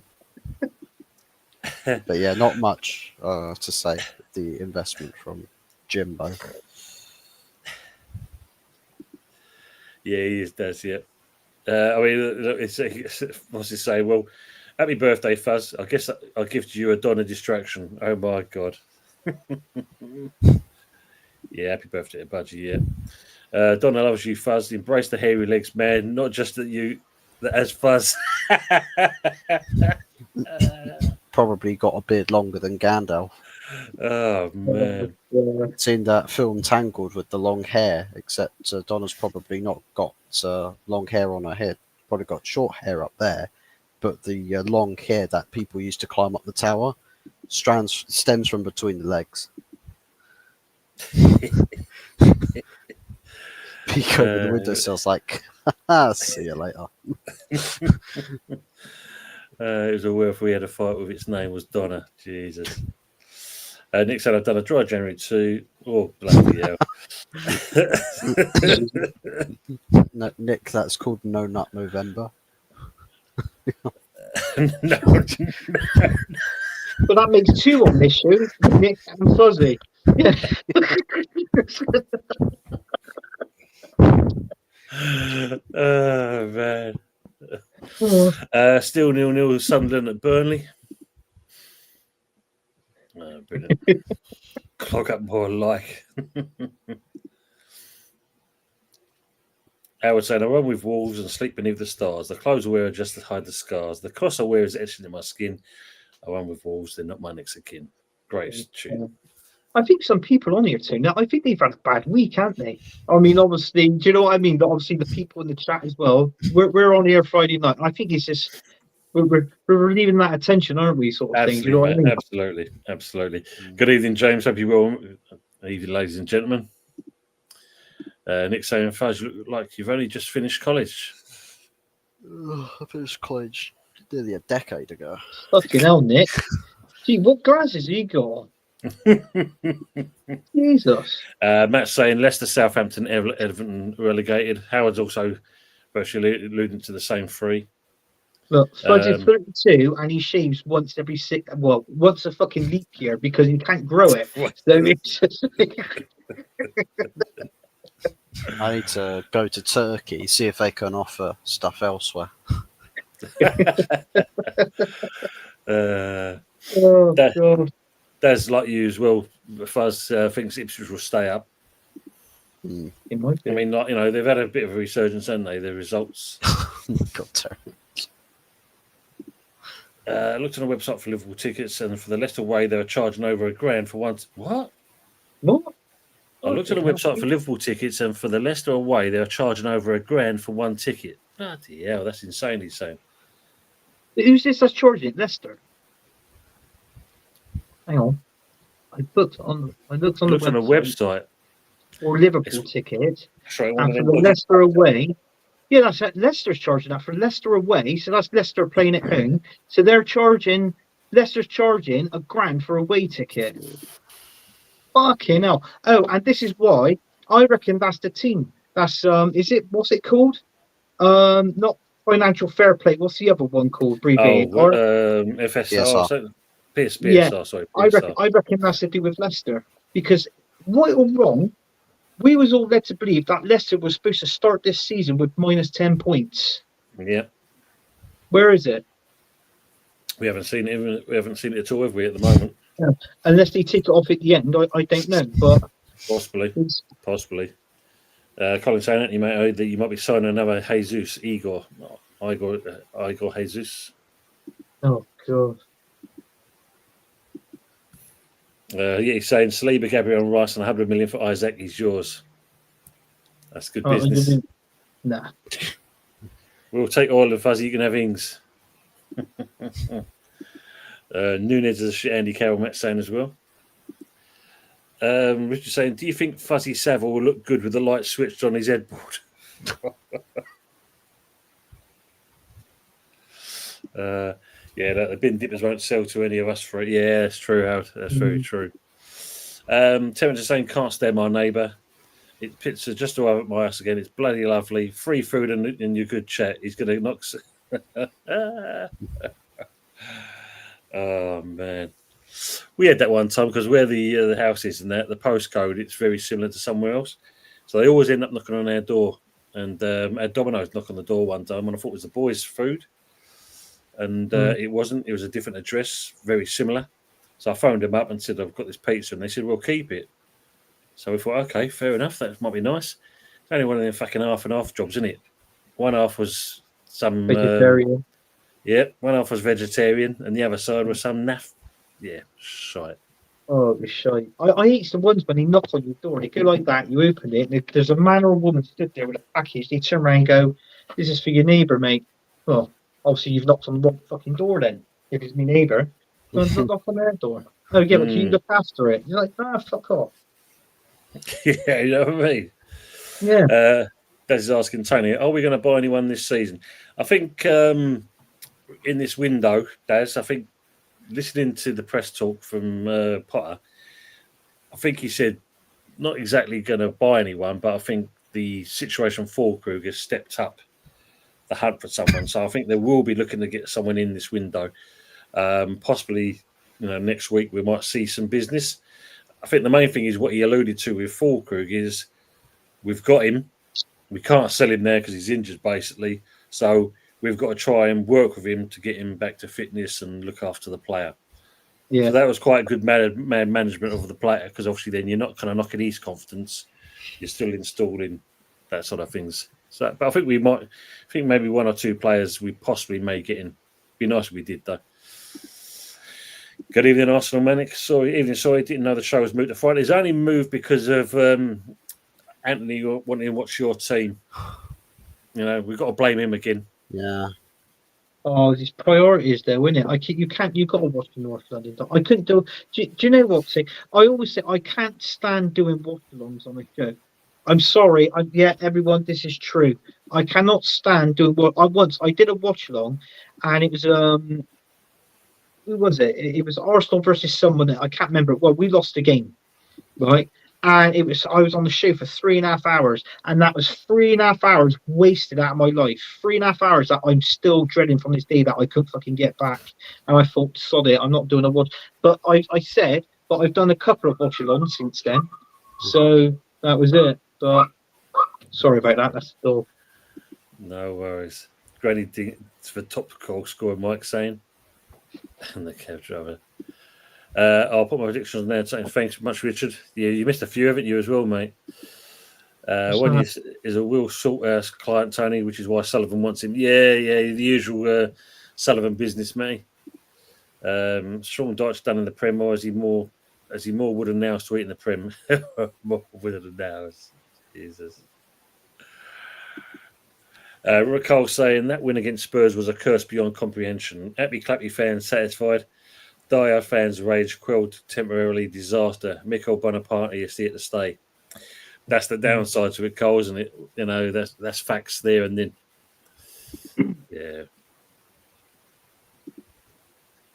[SPEAKER 3] But yeah, not much to say. The investment from Jimbo.
[SPEAKER 2] Yeah, he does. Yeah. I mean, what's he say? Well, happy birthday, Fuzz. I guess I'll give you a Donna distraction. Oh my god. Yeah, happy birthday, Budgie. Yeah. Donna loves you, Fuzz. Embrace the hairy legs, man. Not just that as Fuzz.
[SPEAKER 3] Probably got a beard longer than Gandalf.
[SPEAKER 2] Oh man.
[SPEAKER 3] Seen that film Tangled with the long hair, except Donna's probably not got long hair on her head. Probably got short hair up there, but the long hair that people used to climb up the tower stems from between the legs. Peek over the windowsill, like, see you later.
[SPEAKER 2] It was a worth we had a fight with. Its name was Donna. Jesus. Nick said I've done a dry January 2. Oh, bloody hell.
[SPEAKER 3] No, Nick, that's called No Nut November.
[SPEAKER 2] No.
[SPEAKER 1] But that makes two on this show, Nick and Fuzzy. Yeah.
[SPEAKER 2] Oh, man. Still 0-0 Sunderland at Burnley. Oh, brilliant. Clog up more like. Howard saying, I run with wolves and sleep beneath the stars. The clothes I wear are just to hide the scars. The cross I wear is etched into my skin. I run with wolves, they're not my next of kin. Great tune.
[SPEAKER 1] I think some people on here too. Now, I think they've had a bad week, haven't they? I mean, obviously, do you know what I mean? Obviously, the people in the chat as well. We're on here Friday night. I think it's just we're relieving that attention, aren't we? Sort of
[SPEAKER 2] Absolutely,
[SPEAKER 1] thing. Do you know what I mean?
[SPEAKER 2] Absolutely. Good evening, James. Hope you well. Evening, ladies and gentlemen. Nick saying, Fuzz, you look like you've only just finished college.
[SPEAKER 3] I finished college nearly a decade ago.
[SPEAKER 1] Fucking hell, Nick. Gee, what glasses have you got? Jesus.
[SPEAKER 2] Matt's saying Leicester, Southampton, Everton relegated. Howard's also virtually alluding to the same three.
[SPEAKER 1] Look, Fuzzy's 32 and he shaves once every once a fucking leap year because he can't grow it. So it's just
[SPEAKER 3] I need to go to Turkey, see if they can offer stuff elsewhere.
[SPEAKER 1] God.
[SPEAKER 2] That's like you as well. Fuzz thinks Ipswich will stay up.
[SPEAKER 1] It might be.
[SPEAKER 2] I mean, like, they've had a bit of a resurgence, haven't they? The results.
[SPEAKER 3] God, terrible.
[SPEAKER 2] Looked on the website for Liverpool tickets, and for the Leicester away, they were charging over £1,000 for one. What? I looked at the website for Liverpool tickets, and for the Leicester away, they were charging over £1,000 for one ticket. Bloody hell, that's insane, he's saying.
[SPEAKER 1] Who's this that's charging? Leicester? Hang on. I looked on the
[SPEAKER 2] website.
[SPEAKER 1] Or Liverpool ticket.
[SPEAKER 2] Sorry,
[SPEAKER 1] and for the Leicester away. Yeah, that's it. Leicester's charging that for Leicester away. So that's Leicester playing at home. So Leicester's charging £1,000 for a away ticket. Fucking hell. Oh, and this is why I reckon that's the team. That's what's it called? Not financial fair play. What's the other one called? Abbreviated?
[SPEAKER 2] FSR.
[SPEAKER 3] PSR.
[SPEAKER 2] So,
[SPEAKER 1] Yeah,
[SPEAKER 2] PSR, sorry.
[SPEAKER 1] I
[SPEAKER 2] PSR.
[SPEAKER 1] reckon that's to do with Leicester because, right or wrong, we was all led to believe that Leicester was supposed to start this season with minus 10 points.
[SPEAKER 2] Yeah.
[SPEAKER 1] Where is it?
[SPEAKER 2] We haven't seen it. We haven't seen it at all, have we, at the moment?
[SPEAKER 1] Yeah. Unless they take it off at the end, I don't know. But
[SPEAKER 2] Possibly.
[SPEAKER 1] it's,
[SPEAKER 2] Colin saying that you might be signing another Igor Jesus.
[SPEAKER 1] oh god,
[SPEAKER 2] Yeah, he's saying Saliba, Gabriel, and Rice, and 100 million for Isaac is yours. That's good business.
[SPEAKER 1] Nah.
[SPEAKER 2] We'll take all the Fuzzy. You can have Ings. Nunez is a shit Andy Carroll Met saying as well. Richard saying, do you think Fuzzy Savile will look good with the light switched on his headboard? Yeah, the bin dippers won't sell to any of us for it. Yeah, that's true, Howard. That's very true. Terence is saying, can't stand my neighbour. It pits just away at my house again. It's bloody lovely. Free food and your good chat. He's going to knock. Oh, man. We had that one time because where the house is and that, the postcode, it's very similar to somewhere else. So they always end up knocking on our door. And had Domino's knock on the door one time and I thought it was the boys' food. And it wasn't. It was a different address, very similar. So I phoned them up and said, I've got this pizza. And they said, well, keep it. So we thought, okay, fair enough. That might be nice. It's only one of them fucking half and half jobs, isn't it? One half was some...
[SPEAKER 1] Vegetarian.
[SPEAKER 2] One half was vegetarian and the other side was some naff. Yeah, shite.
[SPEAKER 1] Oh, it was shite. I hate the ones when they knock on your door. They go like that, you open it, and there's a man or a woman stood there with a package. They turn around and go, this is for your neighbour, mate. Well, obviously you've knocked on the wrong fucking door then. If it's my neighbour, don't knock on their door. Oh, yeah, but can you look after it? You're like, fuck off.
[SPEAKER 2] Yeah, you know what I mean?
[SPEAKER 1] Yeah.
[SPEAKER 2] Des is asking Tony, are we going to buy anyone this season? I think in this window, Des, I think listening to the press talk from Potter, I think he said not exactly going to buy anyone, but I think the situation for Krug has stepped up the hunt for someone. So I think they will be looking to get someone in this window. Possibly, next week we might see some business. I think the main thing is what he alluded to with Fulkrug is we've got him. We can't sell him there because he's injured, basically. So we've got to try and work with him to get him back to fitness and look after the player.
[SPEAKER 1] Yeah.
[SPEAKER 2] So that was quite good management of the player because obviously then you're not kind of knocking his confidence. You're still installing that sort of things. So, but I think maybe one or two players we possibly may get in. Be nice if we did, though. Good evening, Arsenal Manic. Sorry, didn't know the show was moved to Friday. It's only moved because of Anthony wanting to watch your team. We've got to blame him again.
[SPEAKER 3] Yeah.
[SPEAKER 1] Oh, his priorities though, isn't it? You've got to watch the North London. I couldn't do. Do you know what? I always say I can't stand doing watch-alongs on a show. I'm sorry. Everyone, this is true. I cannot stand doing what I did a watch-along, and it was who was it? It was Arsenal versus someone that I can't remember. Well, we lost the game, right? And I was on the show for 3.5 hours, and that was 3.5 hours wasted out of my life. 3.5 hours that I'm still dreading from this day that I couldn't fucking get back. And I thought, sod it, I'm not doing a watch. But I said, but I've done a couple of watch-alongs since then. So that was it. But sorry about that. That's still.
[SPEAKER 2] No worries. Granny for top goal scorer, Mike saying. And the cab driver. I'll put my predictions on there saying thanks much, Richard. You missed a few, haven't you, as well, mate? One is a Will Salthouse client, Tony, which is why Sullivan wants him. Yeah, the usual Sullivan business, mate. Sean Dyche done in the Prem, or is he more wood and nails to eat in the Prem? More wood and nails. Jesus. Rick Cole saying that win against Spurs was a curse beyond comprehension. Happy clappy fans satisfied. Dire fans rage quelled temporarily. Disaster. Mikel Bonaparte is here to stay. That's the downside to it, Cole, isn't it? That's facts there and then. Yeah.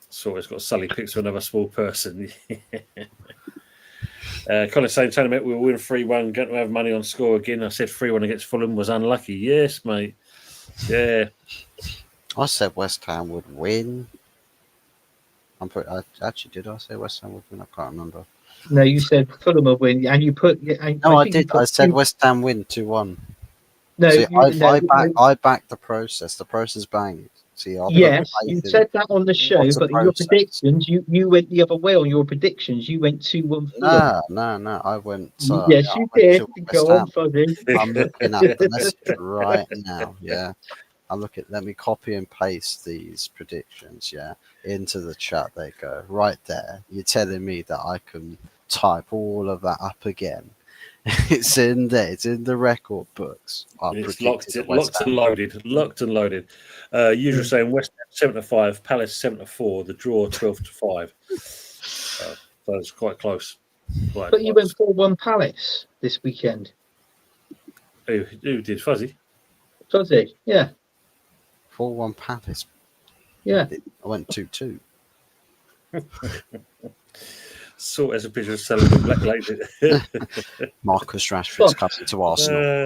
[SPEAKER 2] So it's got Sully picks for another small person. Colin saying, Tony, mate, we'll win 3-1. Going to have money on score again. I said 3-1 against Fulham was unlucky. Yes, mate. Yeah.
[SPEAKER 3] I said West Ham would win. Did I say West Ham would win? I can't remember.
[SPEAKER 1] No, you said Fulham will win, and you put.
[SPEAKER 3] No, I
[SPEAKER 1] think you
[SPEAKER 3] did.
[SPEAKER 1] put
[SPEAKER 3] I said
[SPEAKER 1] two-
[SPEAKER 3] West Ham win 2-1.
[SPEAKER 1] No,
[SPEAKER 3] See,
[SPEAKER 1] no.
[SPEAKER 3] I back the process. The process banged. See, I put
[SPEAKER 1] Yes, you
[SPEAKER 3] faith in
[SPEAKER 1] said that on the show,
[SPEAKER 3] what's the
[SPEAKER 1] but in your
[SPEAKER 3] process.
[SPEAKER 1] predictions, you went the other way on your predictions. You went 2-1 Fulham.
[SPEAKER 3] No. I went.
[SPEAKER 1] Yes, you did.
[SPEAKER 3] West
[SPEAKER 1] Go on,
[SPEAKER 3] Ham.
[SPEAKER 1] Fuzzy.
[SPEAKER 3] I'm looking at the message right now. Yeah, let me copy and paste these predictions. Yeah, into the chat. They go right there. You're telling me that I can type all of that up again. It's in there. It's in the record books.
[SPEAKER 2] It's locked and loaded. Locked and loaded. Usual saying West Ham 7-5, Palace 7-4, the draw 12-5. So it's quite close.
[SPEAKER 1] But you went 4-1 Palace this weekend.
[SPEAKER 2] Who did? Fuzzy?
[SPEAKER 1] Fuzzy, yeah.
[SPEAKER 3] 4-1 Palace.
[SPEAKER 1] Yeah.
[SPEAKER 3] I went 2-2.
[SPEAKER 2] Sort as a picture of selling the black lady.
[SPEAKER 3] Marcus Rashford's coming to Arsenal.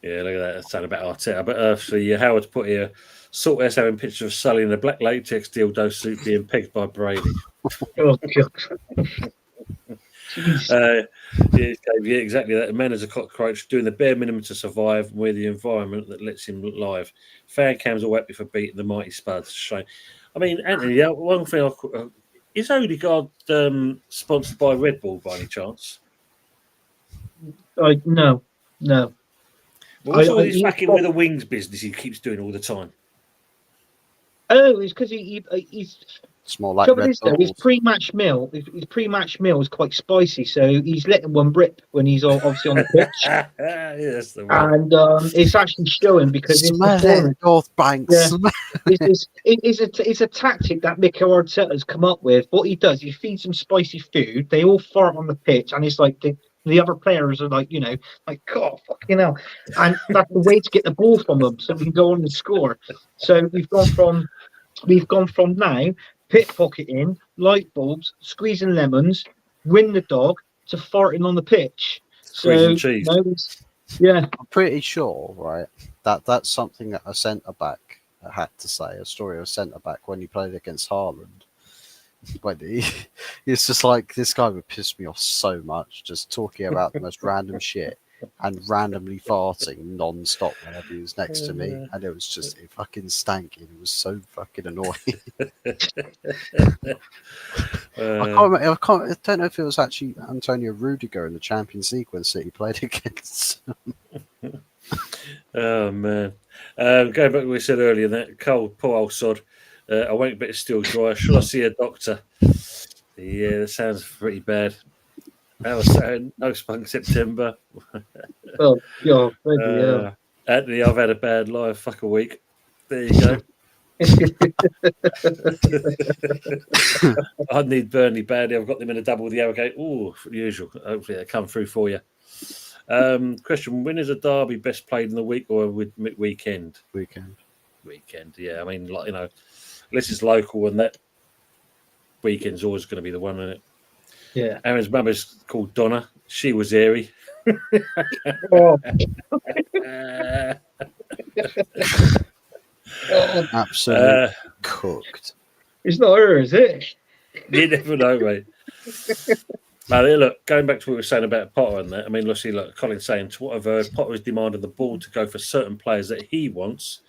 [SPEAKER 2] Yeah, look at that. That's sound about Arteta. But Howard put here, Salt as having picture of Sully in a black latex dildo suit being pegged by Brady.
[SPEAKER 1] Oh, God.
[SPEAKER 2] Yeah, exactly that. A man is a cockroach doing the bare minimum to survive with the environment that lets him live. Fan cams are happy for beating the mighty Spuds. Shame. I mean, Anthony, one thing is Odegaard sponsored by Red Bull by any chance?
[SPEAKER 1] No.
[SPEAKER 2] What's all this fucking with the wings business he keeps doing all the time?
[SPEAKER 1] Oh, it's because he's.
[SPEAKER 3] It's more like Red Bull.
[SPEAKER 1] His pre-match meal is quite spicy, so he's letting one rip when he's obviously on the pitch.
[SPEAKER 2] Yes, the one.
[SPEAKER 1] And it's actually showing because
[SPEAKER 3] North Banks.
[SPEAKER 1] Yeah, it's a tactic that Mikel Arteta's come up with. What he does, he feeds them spicy food. They all fart on the pitch, and it's like the other players are like, God, fucking hell. And that's the way to get the ball from them, so we can go on and score. So we've gone from now pickpocketing, light bulbs, squeezing lemons, win the dog, to farting on the pitch.
[SPEAKER 2] Squeezing cheese.
[SPEAKER 1] Yeah.
[SPEAKER 3] I'm pretty sure, right, that's something that a centre-back had to say, a story of a centre-back when he played against Haaland. When it's just like, this guy would piss me off so much, just talking about the most random shit and randomly farting non-stop whenever he was next to me, and it was just, it fucking stank, and it was so fucking annoying. I don't know if it was actually Antonio Rudiger in the Champions League when City played against.
[SPEAKER 2] Oh man, going back to what we said earlier, that cold, poor old sod. I won't, but it's still dry. Shall I see a doctor? Yeah, that sounds pretty bad. That was no spunk September.
[SPEAKER 1] Oh, God.
[SPEAKER 2] Anthony, I've had a bad life. Fuck a week. There you go. I need Burnley badly. I've got them in a double the other game. Oh, usual. Hopefully they come through for you. Question: when is a derby best played in the week or weekend?
[SPEAKER 3] Weekend.
[SPEAKER 2] Yeah, I mean, unless it's local, and that weekend's always going to be the one, isn't it?
[SPEAKER 1] Yeah.
[SPEAKER 2] Aaron's mum is called Donna. She was airy.
[SPEAKER 1] Oh.
[SPEAKER 3] Absolutely cooked.
[SPEAKER 1] It's not her, is it?
[SPEAKER 2] You never know, mate. Look, going back to what we were saying about Potter and that, I mean, look, Colin's saying, to what I've heard, Potter is demanding the ball to go for certain players that he wants,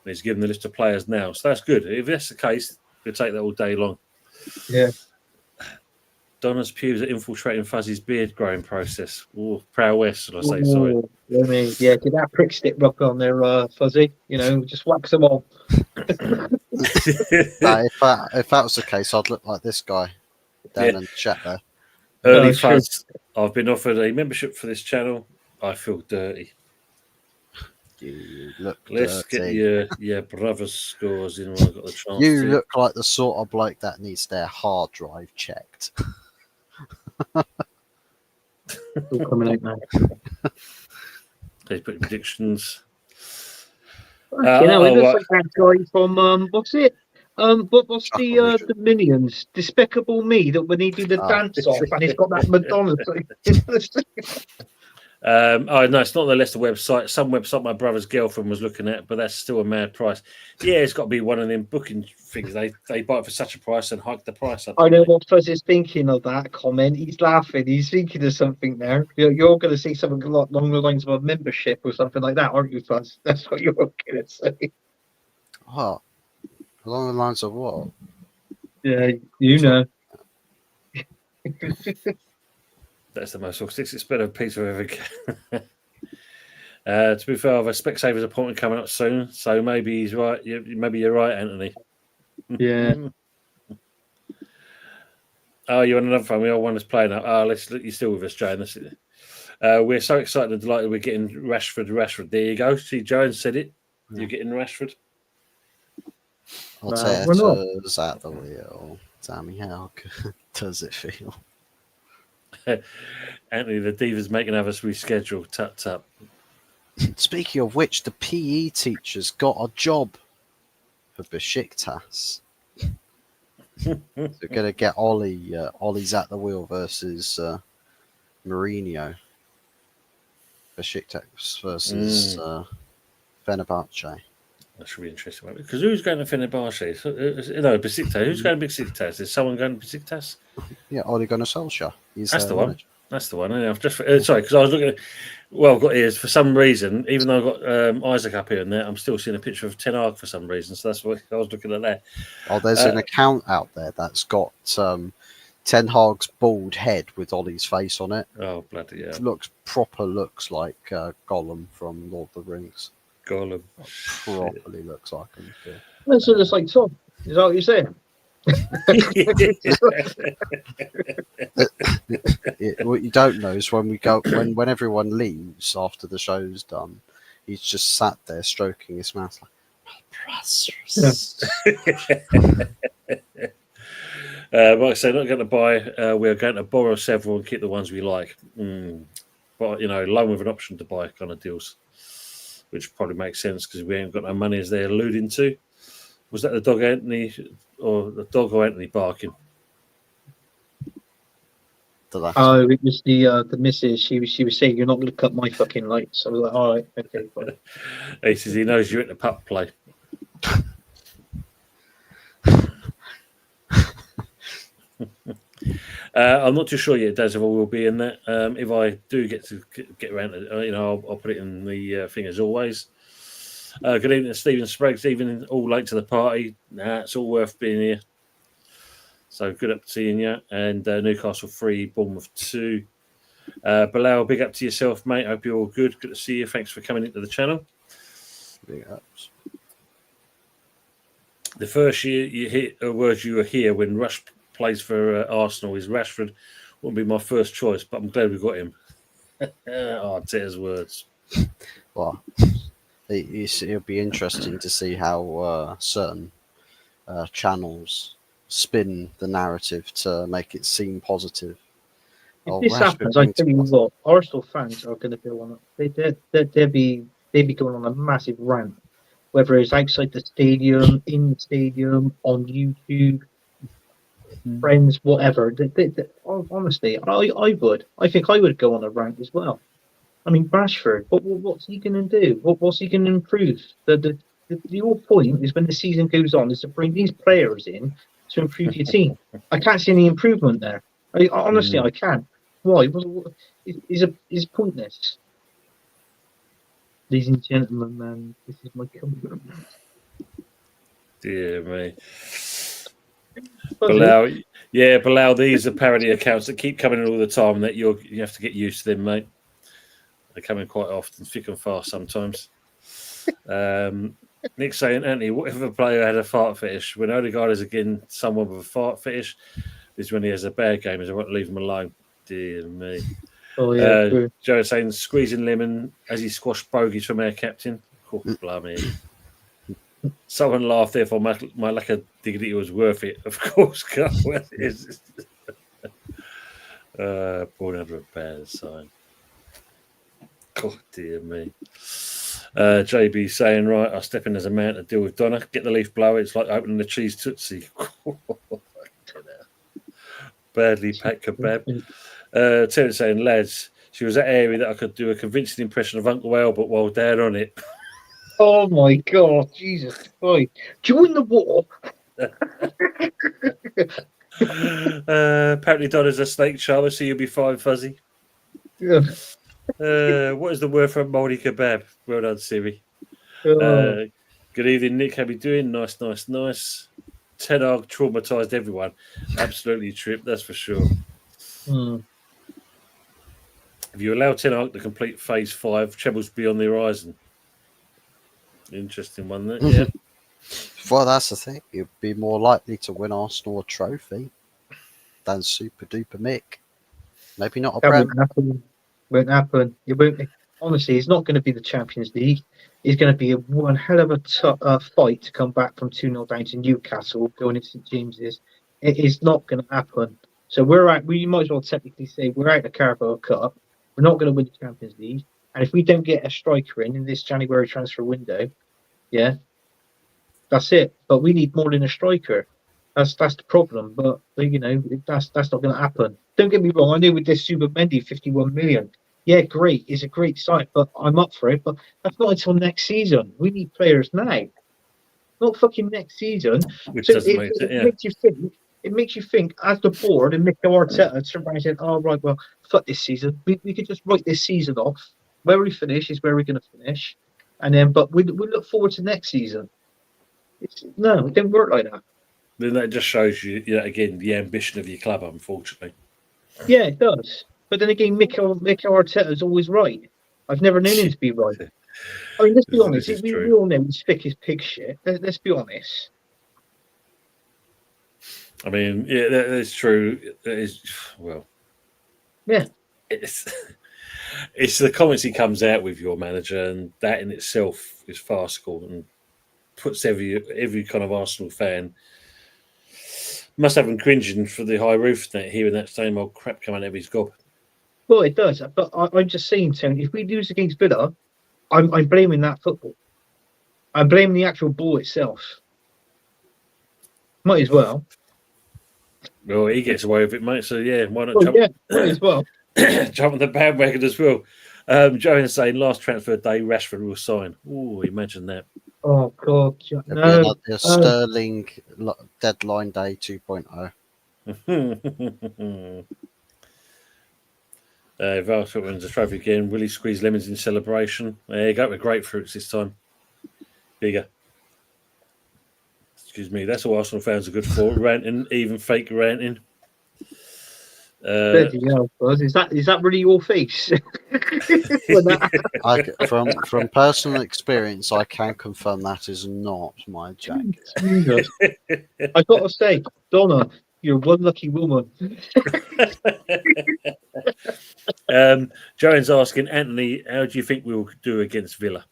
[SPEAKER 2] and he's given the list of players now. So that's good. If that's the case, we'll take that all day long.
[SPEAKER 1] Yeah.
[SPEAKER 2] Donna's pubes are infiltrating Fuzzy's beard growing process. Oh, prowess, should I say? Sorry.
[SPEAKER 1] Get that prick stick rock on there, Fuzzy. Just wax them all.
[SPEAKER 3] If that was the case, I'd look like this guy down in the chat there.
[SPEAKER 2] Early Fuzz, I've been offered a membership for this channel. I feel dirty.
[SPEAKER 3] You look
[SPEAKER 2] Let's
[SPEAKER 3] dirty.
[SPEAKER 2] get your brother's scores in when I got the chance.
[SPEAKER 3] You look like the sort of bloke that needs their hard drive checked.
[SPEAKER 1] All coming out now.
[SPEAKER 2] They put predictions.
[SPEAKER 1] It looks like that guy from what's it? But what's
[SPEAKER 3] Chuckle
[SPEAKER 1] the Minions? Despicable Me, that when they do the
[SPEAKER 3] Oh.
[SPEAKER 1] dance off and it's got that Madonna thing.
[SPEAKER 2] Oh no, it's not the Leicester website. Some website my brother's girlfriend was looking at, but that's still a mad price. Yeah, it's got to be one of them booking things. They buy it for such a price and hike the price up.
[SPEAKER 1] I know what Fuzz is thinking of that comment. He's laughing. He's thinking of something there. You're going to say something along the lines of a membership or something like that, aren't you, Fuzz? That's what you're going to say.
[SPEAKER 3] What? Along the lines of what?
[SPEAKER 1] Yeah, you know.
[SPEAKER 2] That's the most expensive piece of ever. To be fair, I have a Specsavers appointment coming up soon, so maybe he's right. Maybe you're right, Anthony.
[SPEAKER 1] Yeah.
[SPEAKER 2] Oh, you're on another phone. We all want us playing now. Oh, you're still with us, Joan. We're so excited and delighted we're getting Rashford. There you go. See, Joan said it.
[SPEAKER 3] Yeah.
[SPEAKER 2] You're getting Rashford.
[SPEAKER 3] Arteta's at the wheel. Sammy, how good does it feel?
[SPEAKER 2] Anthony, the Divas making us reschedule. Tut.
[SPEAKER 3] Speaking of which, the PE teacher's got a job for Besiktas. They're going to get Ollie. Ollie's at the wheel versus Mourinho. Besiktas versus Fenerbahce.
[SPEAKER 2] That should be interesting. Because who's going to Fenerbahce? No, Besiktas. Who's going to Besiktas? Is someone going to Besiktas?
[SPEAKER 3] Yeah, Ole Gunnar Solskjaer.
[SPEAKER 2] That's the one. That's the one. I've just sorry, because I was looking at. Well, I've got ears for some reason. Even though I've got Isaac up here and there, I'm still seeing a picture of Ten Hag for some reason. So that's what I was looking at there.
[SPEAKER 3] Oh, there's an account out there that's got Ten Hag's bald head with Ollie's face on it.
[SPEAKER 2] Oh, bloody yeah!
[SPEAKER 3] Looks like Gollum from Lord of the Rings.
[SPEAKER 2] Gollum
[SPEAKER 3] Properly looks like him. Yeah.
[SPEAKER 1] That's just like Tom. Is that what you're saying?
[SPEAKER 3] What you don't know is when everyone leaves after the show's done, he's just sat there stroking his mouth like,
[SPEAKER 2] like I say, not going to buy. We're going to borrow several and keep the ones we like. But loan with an option to buy kind of deals, which probably makes sense because we ain't got no money, as they're alluding to. Was that the dog, Anthony, or the dog or Anthony barking?
[SPEAKER 1] Oh, it was the missus. She was saying, "You're not going to cut my fucking lights." So I was like, "All right, okay." Fine.
[SPEAKER 2] He says he knows you're at the pup play. I'm not too sure yet, Daz, if I will be in that. If I do get around to I'll put it in the thing as always. Good evening, Stephen Spraggs. Evening, all late to the party. Nah, it's all worth being here. So good up to seeing you. And Newcastle 3, Bournemouth 2. Bilal, big up to yourself, mate. Hope you're all good. Good to see you. Thanks for coming into the channel.
[SPEAKER 3] Big ups.
[SPEAKER 2] The first year you hit words you were here when Rush plays for Arsenal is Rashford. Wouldn't be my first choice, but I'm glad we got him. Arteta's words.
[SPEAKER 3] Well, it'll be interesting to see how certain channels spin the narrative to make it seem positive.
[SPEAKER 1] If this happens, I tell you what, Arsenal fans are going to go on. They'll be going on a massive rant, whether it's outside the stadium, in the stadium, on YouTube, friends, whatever. Honestly, I would. I think I would go on a rant as well. I mean, Rashford, what's he going to do? What's he going to improve? The whole point is when the season goes on is to bring these players in to improve your team. I can't see any improvement there. Honestly, I can't. Why? It's pointless. Ladies and gentlemen, man, this is my comment.
[SPEAKER 2] Dear me. Bilal, these are parody accounts that keep coming in all the time, and that you have to get used to them, mate. They come in quite often, thick and fast sometimes. Nick saying, Anthony, what if a player had a fart fetish? When Odegaard is again someone with a fart fetish, is when he has a bad game, is I want to leave him alone. Dear me.
[SPEAKER 1] Oh, yeah.
[SPEAKER 2] Joe saying, squeezing lemon as he squashed bogeys from our captain. Oh, blimey. Someone laughed, therefore my lack of dignity was worth it. Of course, born under a bad sign. God dear me. JB saying, right, I'll step in as a man to deal with Donna. Get the leaf blower. It's like opening the cheese tootsie. Badly packed kebab. Terence saying, lads, she was that area that I could do a convincing impression of Uncle Albert while down on it.
[SPEAKER 1] Oh my God, Jesus Christ! Join the war.
[SPEAKER 2] Apparently, Donna's a snake charmer, so you'll be fine, Fuzzy.
[SPEAKER 1] Yeah.
[SPEAKER 2] What is the word for a mouldy kebab? Well done, Siri.
[SPEAKER 1] Oh.
[SPEAKER 2] Good evening, Nick. How you doing? Nice. Ten Hag traumatized everyone. Absolutely, Trip. That's for sure. If you allow Ten Hag to complete Phase 5, trebles beyond the horizon. Interesting one, there. Yeah.
[SPEAKER 3] Well, that's the thing. You'd be more likely to win Arsenal a trophy than Super Duper Mick. Maybe not a
[SPEAKER 1] That
[SPEAKER 3] Prem.
[SPEAKER 1] won't happen. It won't. Honestly, it's not going to be the Champions League. It's going to be one hell of a fight to come back from 2-0 down to Newcastle, going into St James's. It is not going to happen. So we're out. We might as well technically say we're out of the Carabao Cup. We're not going to win the Champions League. And if we don't get a striker in this January transfer window, yeah, that's it. But we need more than a striker. That's the problem. But you know, that's not going to happen. Don't get me wrong. I know with this Super Mendy, 51 million. Yeah, great. It's a great site, but I'm up for it. But that's not until next season. We need players now, not fucking next season.
[SPEAKER 2] Which
[SPEAKER 1] So
[SPEAKER 2] doesn't make sense. Yeah.
[SPEAKER 1] makes you think. It makes you think as the board and Mikel Arteta turn around and say, "Oh right, well, fuck this season. We could just write this season off. Where we finish is where we're going to finish, and then but we look forward to next season." No, it didn't work like that.
[SPEAKER 2] Then that just shows you, again, the ambition of your club, unfortunately.
[SPEAKER 1] Yeah, it does. But then again, Mikel Arteta is always right. I've never known him to be right. I mean, let's be honest. We all know he's thick as pig shit. Let's be honest.
[SPEAKER 2] I mean, yeah, that is true. That is, well,
[SPEAKER 1] yeah.
[SPEAKER 2] It's the comments he comes out with, your manager, and that in itself is farcical and puts every kind of Arsenal fan must have him cringing for the high roof that hearing that same old crap coming out of his gob.
[SPEAKER 1] Well, it does, but I'm just saying, Tony, if we lose against Villa, I'm blaming that football. I'm blaming the actual ball itself. Might as well.
[SPEAKER 2] Well, he gets away with it, mate. So yeah, why not jump?
[SPEAKER 1] Yeah, might as well.
[SPEAKER 2] Jump on the bandwagon as well. Joe saying last transfer day, Rashford will sign. Oh, imagine that.
[SPEAKER 1] Oh God,
[SPEAKER 3] no! Sterling deadline day 2.0.
[SPEAKER 2] Valtteri wins the trophy again. Will he squeeze lemons in celebration? There you go with grapefruits this time. Here you go. Excuse me. That's all Arsenal fans are good for. Ranting, even fake ranting.
[SPEAKER 1] Is that really your face?
[SPEAKER 3] From personal experience, I can confirm that is not my jacket.
[SPEAKER 1] I got to say, Donna, you're one lucky woman.
[SPEAKER 2] Joanne's asking, Anthony, how do you think we'll do against Villa?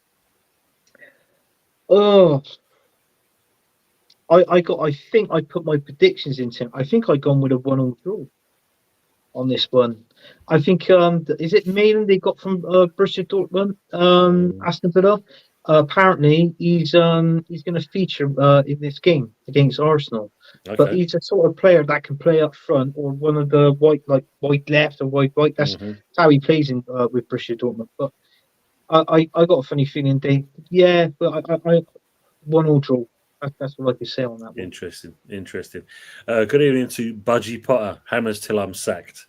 [SPEAKER 1] Oh, I think I put my predictions into. I think I gone with a 1-1 draw on this one. I think is it Maitland they got from Borussia Dortmund, Aston Villa. Apparently he's going to feature in this game against Arsenal. Okay. But he's a sort of player that can play up front or one of the wide left or wide right. That's how he plays in with Borussia Dortmund. But I got a funny feeling but I 1-1 draw. That's what I could say on that one.
[SPEAKER 2] Interesting. Good evening to Budgie Potter. Hammers till I'm sacked.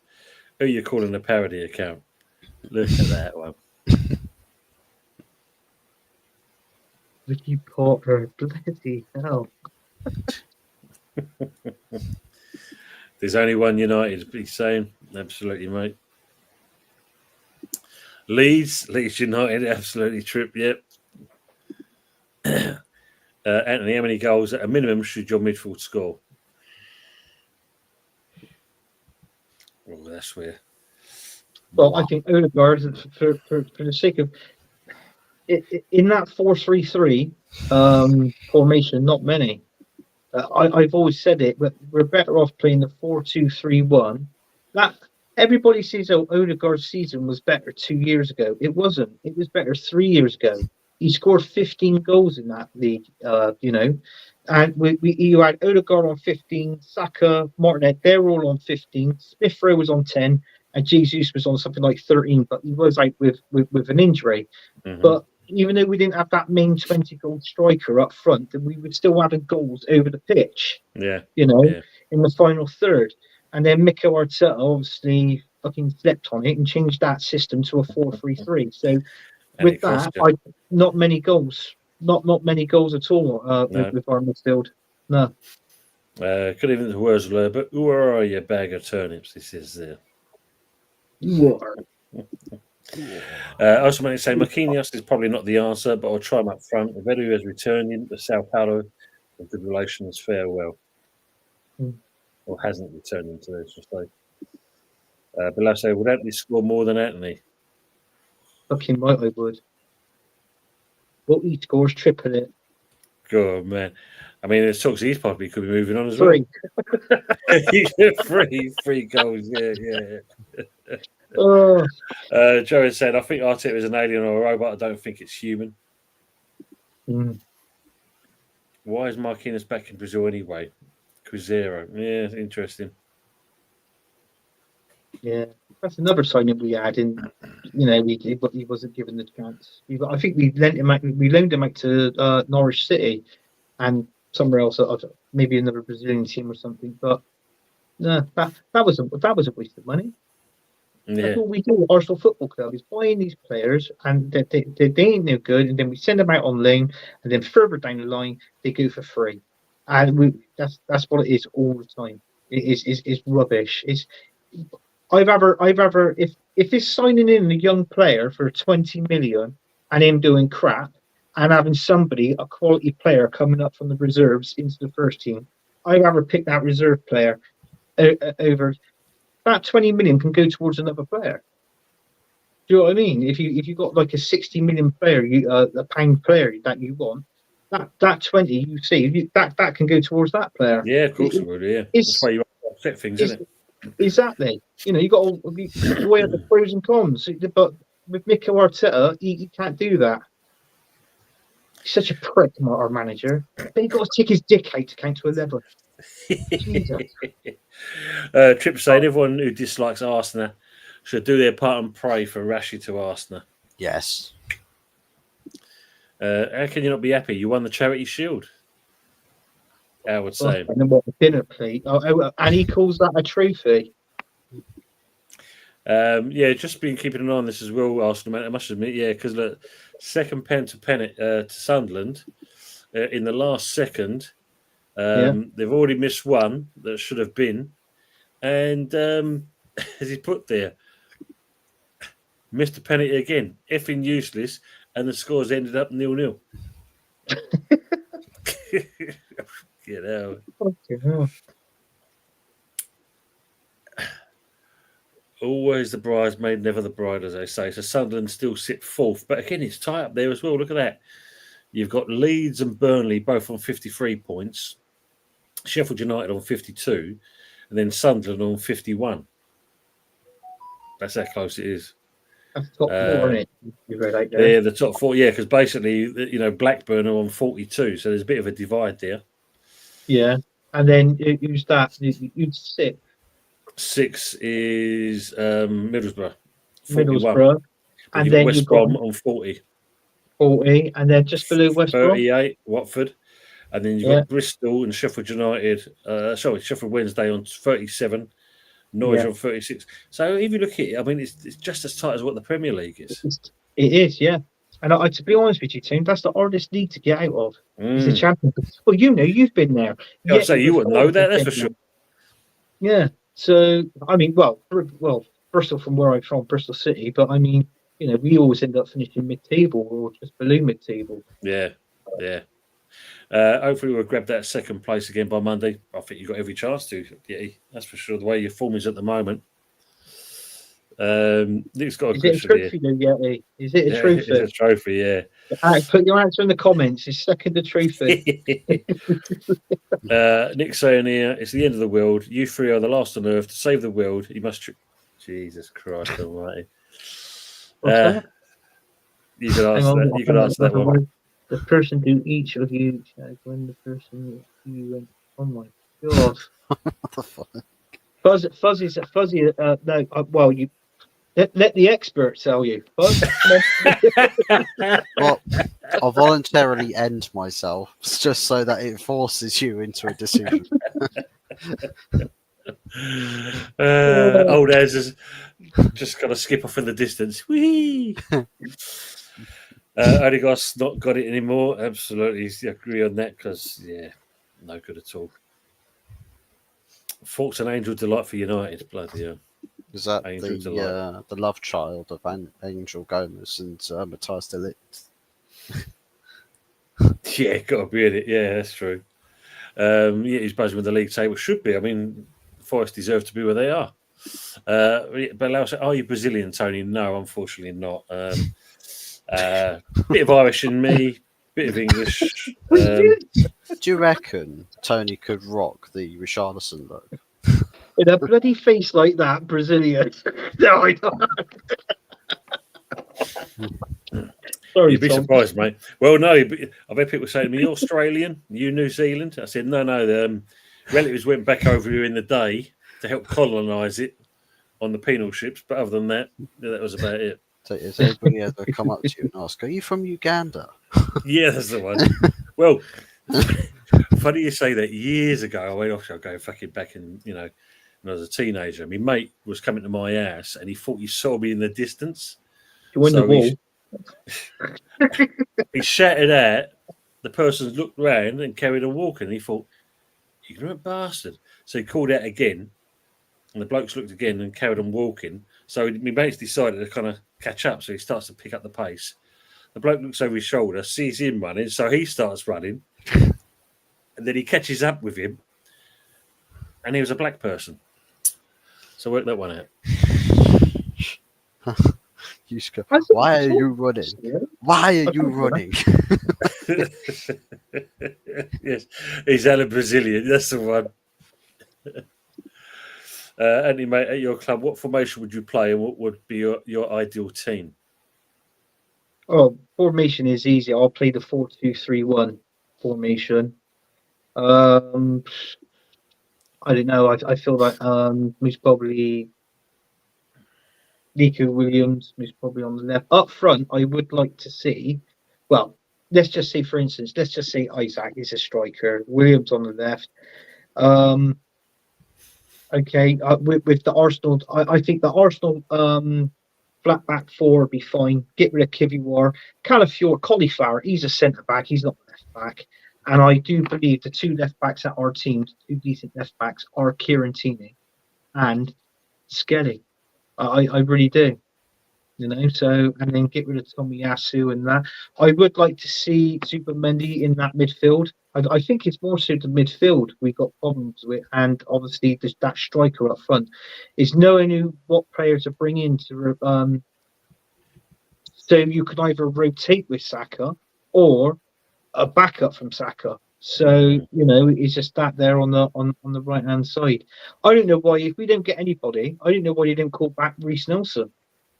[SPEAKER 2] Who are you calling a parody account? Look at that one.
[SPEAKER 1] Budgie Potter. Bloody hell.
[SPEAKER 2] There's only one United, he's saying. Absolutely, mate. Leeds United, absolutely trip, yep. Anthony, how many goals at a minimum should your midfield score? Oh, that's where.
[SPEAKER 1] Well, I think Odegaard, for the sake of in that 4-3-3 formation, not many. I've always said it, but we're better off playing the 4-2-3-1. That everybody says, Odegaard's season was better 2 years ago. It wasn't. It was better 3 years ago. He scored 15 goals in that league, and you had Odegaard on 15, Saka, Martinez, they were all on 15. Smith Rowe was on 10, and Jesus was on something like 13, but he was out with an injury.
[SPEAKER 2] Mm-hmm.
[SPEAKER 1] But even though we didn't have that main 20-goal striker up front, then we were still having goals over the pitch.
[SPEAKER 2] Yeah.
[SPEAKER 1] In the final third. And then Mikel Arteta obviously fucking slept on it and changed that system to a 4-3-3. So with that, not many goals. Not many goals at all with our midfield. No.
[SPEAKER 2] Good evening to Ursula, but who are you, bag of turnips? This is there.
[SPEAKER 1] You are.
[SPEAKER 2] Also, might say Marquinhos is probably not the answer, but I'll try him up front. Vedu has returned to Sao Paulo with good relations. Farewell. Or hasn't returned into this, just like. Below say, would Anthony score more than Anthony?
[SPEAKER 1] Fucking right, I would. What he scores, triple it.
[SPEAKER 2] God, man. I mean, there's talks he's probably could be moving on as
[SPEAKER 1] well.
[SPEAKER 2] Three goals, yeah. Joe has said, I think Arteta is an alien or a robot. I don't think it's human. Why is Marquinhos back in Brazil anyway? Cruzeiro. Yeah, interesting.
[SPEAKER 1] Yeah, that's another signing we had in. He wasn't given the chance. I think we loaned him out to Norwich City and somewhere else, maybe another Brazilian team or something. But no, that was a waste of money.
[SPEAKER 2] Yeah.
[SPEAKER 1] That's what we do at Arsenal Football Club, is buying these players and they ain't no good, and then we send them out on loan, and then further down the line they go for free, and that's what it is all the time. It's rubbish. I've ever if it's signing in a young player for 20 million and him doing crap, and having a quality player coming up from the reserves into the first team, I'd rather pick that reserve player over. That 20 million can go towards another player. Do you know what I mean? If you got like a 60 million player, a pound player that you want, that 20 you see that can go towards that player.
[SPEAKER 2] Yeah, of course it would. Yeah, that's why you set things, isn't it?
[SPEAKER 1] Exactly. You got to weigh up the pros and cons. But with Mikel Arteta, he can't do that. He's such a prick, our manager. But he got to take his dick out to count to 11.
[SPEAKER 2] Trip saying everyone who dislikes Arsenal should do their part and pray for Rashi to Arsenal.
[SPEAKER 3] Yes.
[SPEAKER 2] How can you not be happy? You won the Charity Shield. I would say.
[SPEAKER 1] And then what, the dinner plate? And he calls that a trophy.
[SPEAKER 2] Just been keeping an eye on this as well, Arsenal, man. I must admit, because the second pen to Sunderland in the last second. They've already missed one that should have been, and as he put there, missed a penalty again, effing useless, and the scores ended up 0-0. Always the bridesmaid, never the bride, as they say. So Sunderland still sit fourth, but again, it's tight up there as well. Look at that. You've got Leeds and Burnley both on 53 points. Sheffield United on 52, and then Sunderland on 51. That's how close it is.
[SPEAKER 1] That's top four, isn't it?
[SPEAKER 2] Yeah, the top four. Yeah, because basically, Blackburn are on 42, so there's a bit of a divide there.
[SPEAKER 1] Yeah, and then who's that? Who's 6?
[SPEAKER 2] 6 is Middlesbrough.
[SPEAKER 1] 41.
[SPEAKER 2] And then West Brom on 40.
[SPEAKER 1] 40, and then just below West Brom,
[SPEAKER 2] 38, Watford. And then you've got Bristol and Sheffield United. Sheffield Wednesday on 37, Norwich on 36. So if you look at it, I mean, it's just as tight as what the Premier League is.
[SPEAKER 1] It is, yeah. And to be honest with you, Tim, that's the hardest league to get out of. It's the Championship. Well, you've been there.
[SPEAKER 2] Yeah, so you wouldn't know that, that's for sure.
[SPEAKER 1] Yeah. So I mean, well, Bristol from where I'm from, Bristol City, but I mean, we always end up finishing mid-table or just below mid-table.
[SPEAKER 2] Yeah. Hopefully we'll grab that second place again by Monday. I think you've got every chance to. Yeah, that's for sure. The way your form is at the moment. Nick's got a question here.
[SPEAKER 1] Is it a trophy?
[SPEAKER 2] It's a trophy, yeah.
[SPEAKER 1] Put your answer in the comments. Is second a trophy?
[SPEAKER 2] Nick's saying here, it's the end of the world. You three are the last on earth. To save the world, you must... Jesus Christ almighty. You can
[SPEAKER 1] Hang
[SPEAKER 2] answer
[SPEAKER 1] on,
[SPEAKER 2] that. You can answer that one.
[SPEAKER 1] word. The person to each of you shall when the person you went. Oh my god.
[SPEAKER 3] What the fuck?
[SPEAKER 1] Fuzzy's fuzzy. No, well, you let the expert tell you. Fuzz, come on.
[SPEAKER 3] Well, I'll voluntarily end myself just so that it forces you into a decision.
[SPEAKER 2] Old Az just got to skip off in the distance. Whee! Odegaard's not got it anymore. Absolutely agree on that because, yeah, no good at all. Forks an angel delight for United. Bloody hell.
[SPEAKER 3] Is that
[SPEAKER 2] Angel delight.
[SPEAKER 3] the love child of Angel Gomez and Matthias de Ligt?
[SPEAKER 2] Yeah, got to be in it. Yeah, that's true. Yeah, he's buzzing with the league table. Should be. I mean, Forest deserve to be where they are. But Lau said, "Are you Brazilian, Tony?" No, unfortunately not. Bit of Irish in me, bit of English.
[SPEAKER 3] Do you reckon Tony could rock the Richarlison look?
[SPEAKER 1] With a bloody face like that, Brazilian. No, I don't. Sorry,
[SPEAKER 2] You'd be
[SPEAKER 1] Tom.
[SPEAKER 2] surprised, mate. Well, no, I've had people say to me, "You're Australian, you New Zealand." I said, "No. The relatives went back over here in the day to help colonise it on the penal ships, but other than that, that was about it."
[SPEAKER 3] So has anybody ever come up to you and ask, "Are you from Uganda?"
[SPEAKER 2] Yeah, that's the one. Well, funny you say that. Years ago, I went off. I'll go fucking back in, when I was a teenager. My mate was coming to my house, and he thought he saw me in the distance.
[SPEAKER 1] You won the wall.
[SPEAKER 2] He shouted out. The person looked round and carried on walking. He thought, "Ignorant bastard!" So he called out again, and the blokes looked again and carried on walking. So my mates decided to kind of catch up. So he starts to pick up the pace. The bloke looks over his shoulder, sees him running, so he starts running, and then he catches up with him, and he was a black person. So work that one out.
[SPEAKER 3] You just go, "Why are you running? Why are you running?"
[SPEAKER 2] Yes, he's a Brazilian. That's the one. Anthony, mate, at your club, what formation would you play, and what would be your ideal team?
[SPEAKER 1] Oh, formation is easy. I'll play the 4-2-3-1 formation. I don't know. I feel like most probably Nico Williams, who's probably on the left. Up front, I would like to see, well, let's just say, for instance, Isaac is a striker, Williams on the left. Okay, with the Arsenal, I think the Arsenal flat back four would be fine. Get rid of Kiviwar. Calafiore, Cauliflower, he's a centre back, he's not a left back. And I do believe the two left backs at our team, two decent left backs, are Kieran Tierney and Skelly. I really do, so, and then get rid of Tomiyasu and that. I would like to see Supermendy in that midfield. I think it's more so the midfield we've got problems with, and obviously that striker up front is knowing what players to bring in to. So you could either rotate with Saka or a backup from Saka. So it's just that there on the right hand side. I don't know why if we don't get anybody. I don't know why you didn't call back Reece Nelson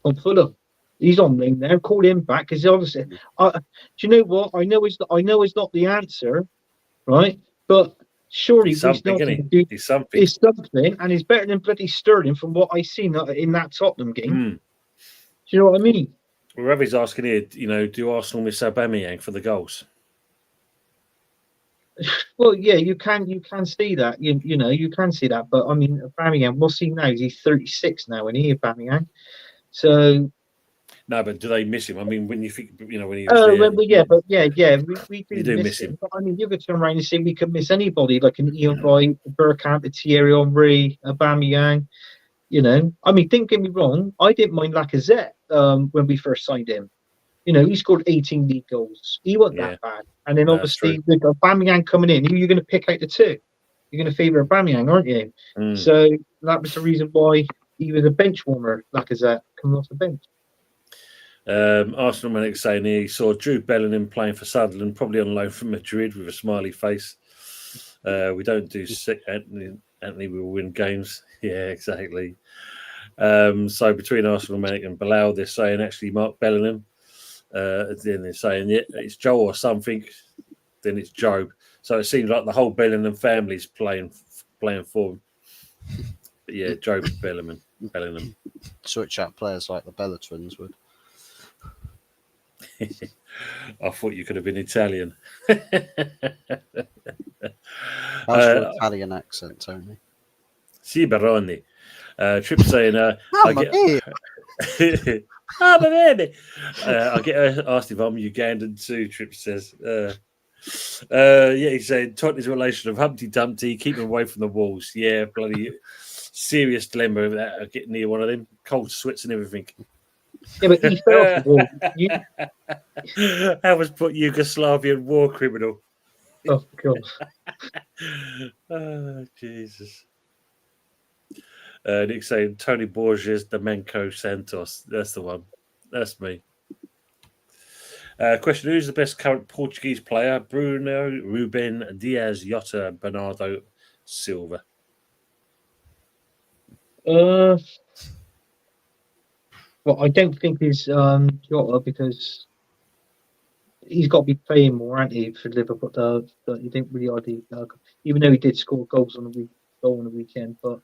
[SPEAKER 1] on Fulham. He's on ring there. Call him back because obviously. Do you know what? I know it's not the answer, right? But surely Reece Nelson is something, and he's better than bloody Sterling from what I seen in that Tottenham game. Do you know what I mean?
[SPEAKER 2] Well, Ravi's asking here, do Arsenal miss Aubameyang for the goals?
[SPEAKER 1] Well, yeah, you can see that. You can see that. But I mean, Aubameyang, what's he now? He's 36 now, isn't he, Aubameyang? So.
[SPEAKER 2] No, but do they miss him? I mean, when you think, when he was there.
[SPEAKER 1] We do miss him. But I mean, you could turn around and say we could miss anybody, like an Ian Boy, Bergkamp, a Thierry Henry, Aubameyang. I mean, don't get me wrong. I didn't mind Lacazette when we first signed him. He scored 18 league goals. He wasn't that bad. And then obviously with Aubameyang coming in, who are you going to pick out the two? You're going to favour Aubameyang, aren't you? So that was the reason why he was a bench warmer, Lacazette, coming off the bench.
[SPEAKER 2] Arsenal Manic saying he saw Jude Bellingham playing for Sunderland, probably on loan from Madrid with a smiley face. We don't do sick, Anthony will win games. Yeah, exactly. So between Arsenal Manic and Bilal, they're saying actually Mark Bellingham. Then they're saying, yeah, it's Joe or something. Then it's Job. So it seems like the whole Bellingham family's playing for him. But yeah, Job Bellingham.
[SPEAKER 3] Switch out players like the Bella twins would.
[SPEAKER 2] I thought you could have been Italian.
[SPEAKER 3] How's your Italian accent, Tony?
[SPEAKER 2] Si, Baroni. Trip saying, I get asked if I'm Ugandan too, Trip says. Yeah, he's saying Tottenham's relation of Humpty Dumpty, keep him away from the walls. Yeah, bloody serious dilemma of that, getting near one of them, cold sweats and everything.
[SPEAKER 1] Yeah, but he fell off the wall.
[SPEAKER 2] How was put Yugoslavian war criminal?
[SPEAKER 1] Oh, God.
[SPEAKER 2] Oh, Jesus. Nick saying Tony Borges, Domenco Santos. That's the one. That's me. Question: who's the best current Portuguese player? Bruno, Ruben, Diaz, Jota, Bernardo Silva.
[SPEAKER 1] Well, I don't think he's Jota, because he's got to be playing more, hasn't he, for Liverpool? He didn't really even though he did score goals on the weekend. But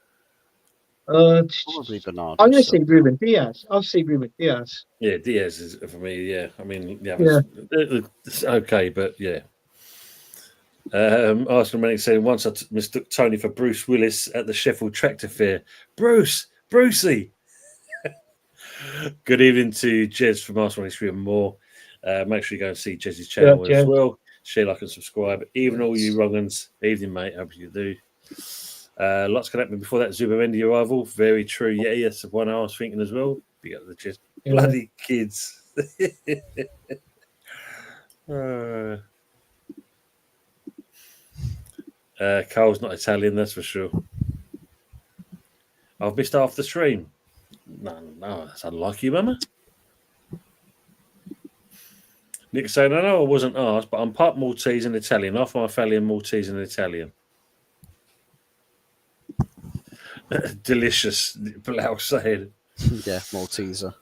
[SPEAKER 3] Probably Bernardo.
[SPEAKER 1] I'm going to say Ruben Diaz. I'll say Ruben Diaz.
[SPEAKER 2] Yeah, Diaz is for me. Yeah, I mean, yeah, it's okay, but yeah. Arsenal Manic saying once I mistook Tony for Bruce Willis at the Sheffield Tractor Fair. Brucey. Good evening to Jez from Arsenal History and More. Make sure you go and see Jez's channel as well. Share, like, and subscribe. Even all you wrong uns. Evening, mate. Hope you do. Lots can happen before that Zubimendi arrival. Very true. Yeah, yes, one I was thinking as well. Big up the Jez.
[SPEAKER 1] Yeah.
[SPEAKER 2] Bloody kids. Carl's not Italian, that's for sure. I've missed half the stream. No, that's unlike you, Mama. Nick saying, I know I wasn't asked, but I'm part Maltese and Italian. Half my family are Maltese and Italian. Delicious, Blau saying.
[SPEAKER 3] Yeah, Malteser.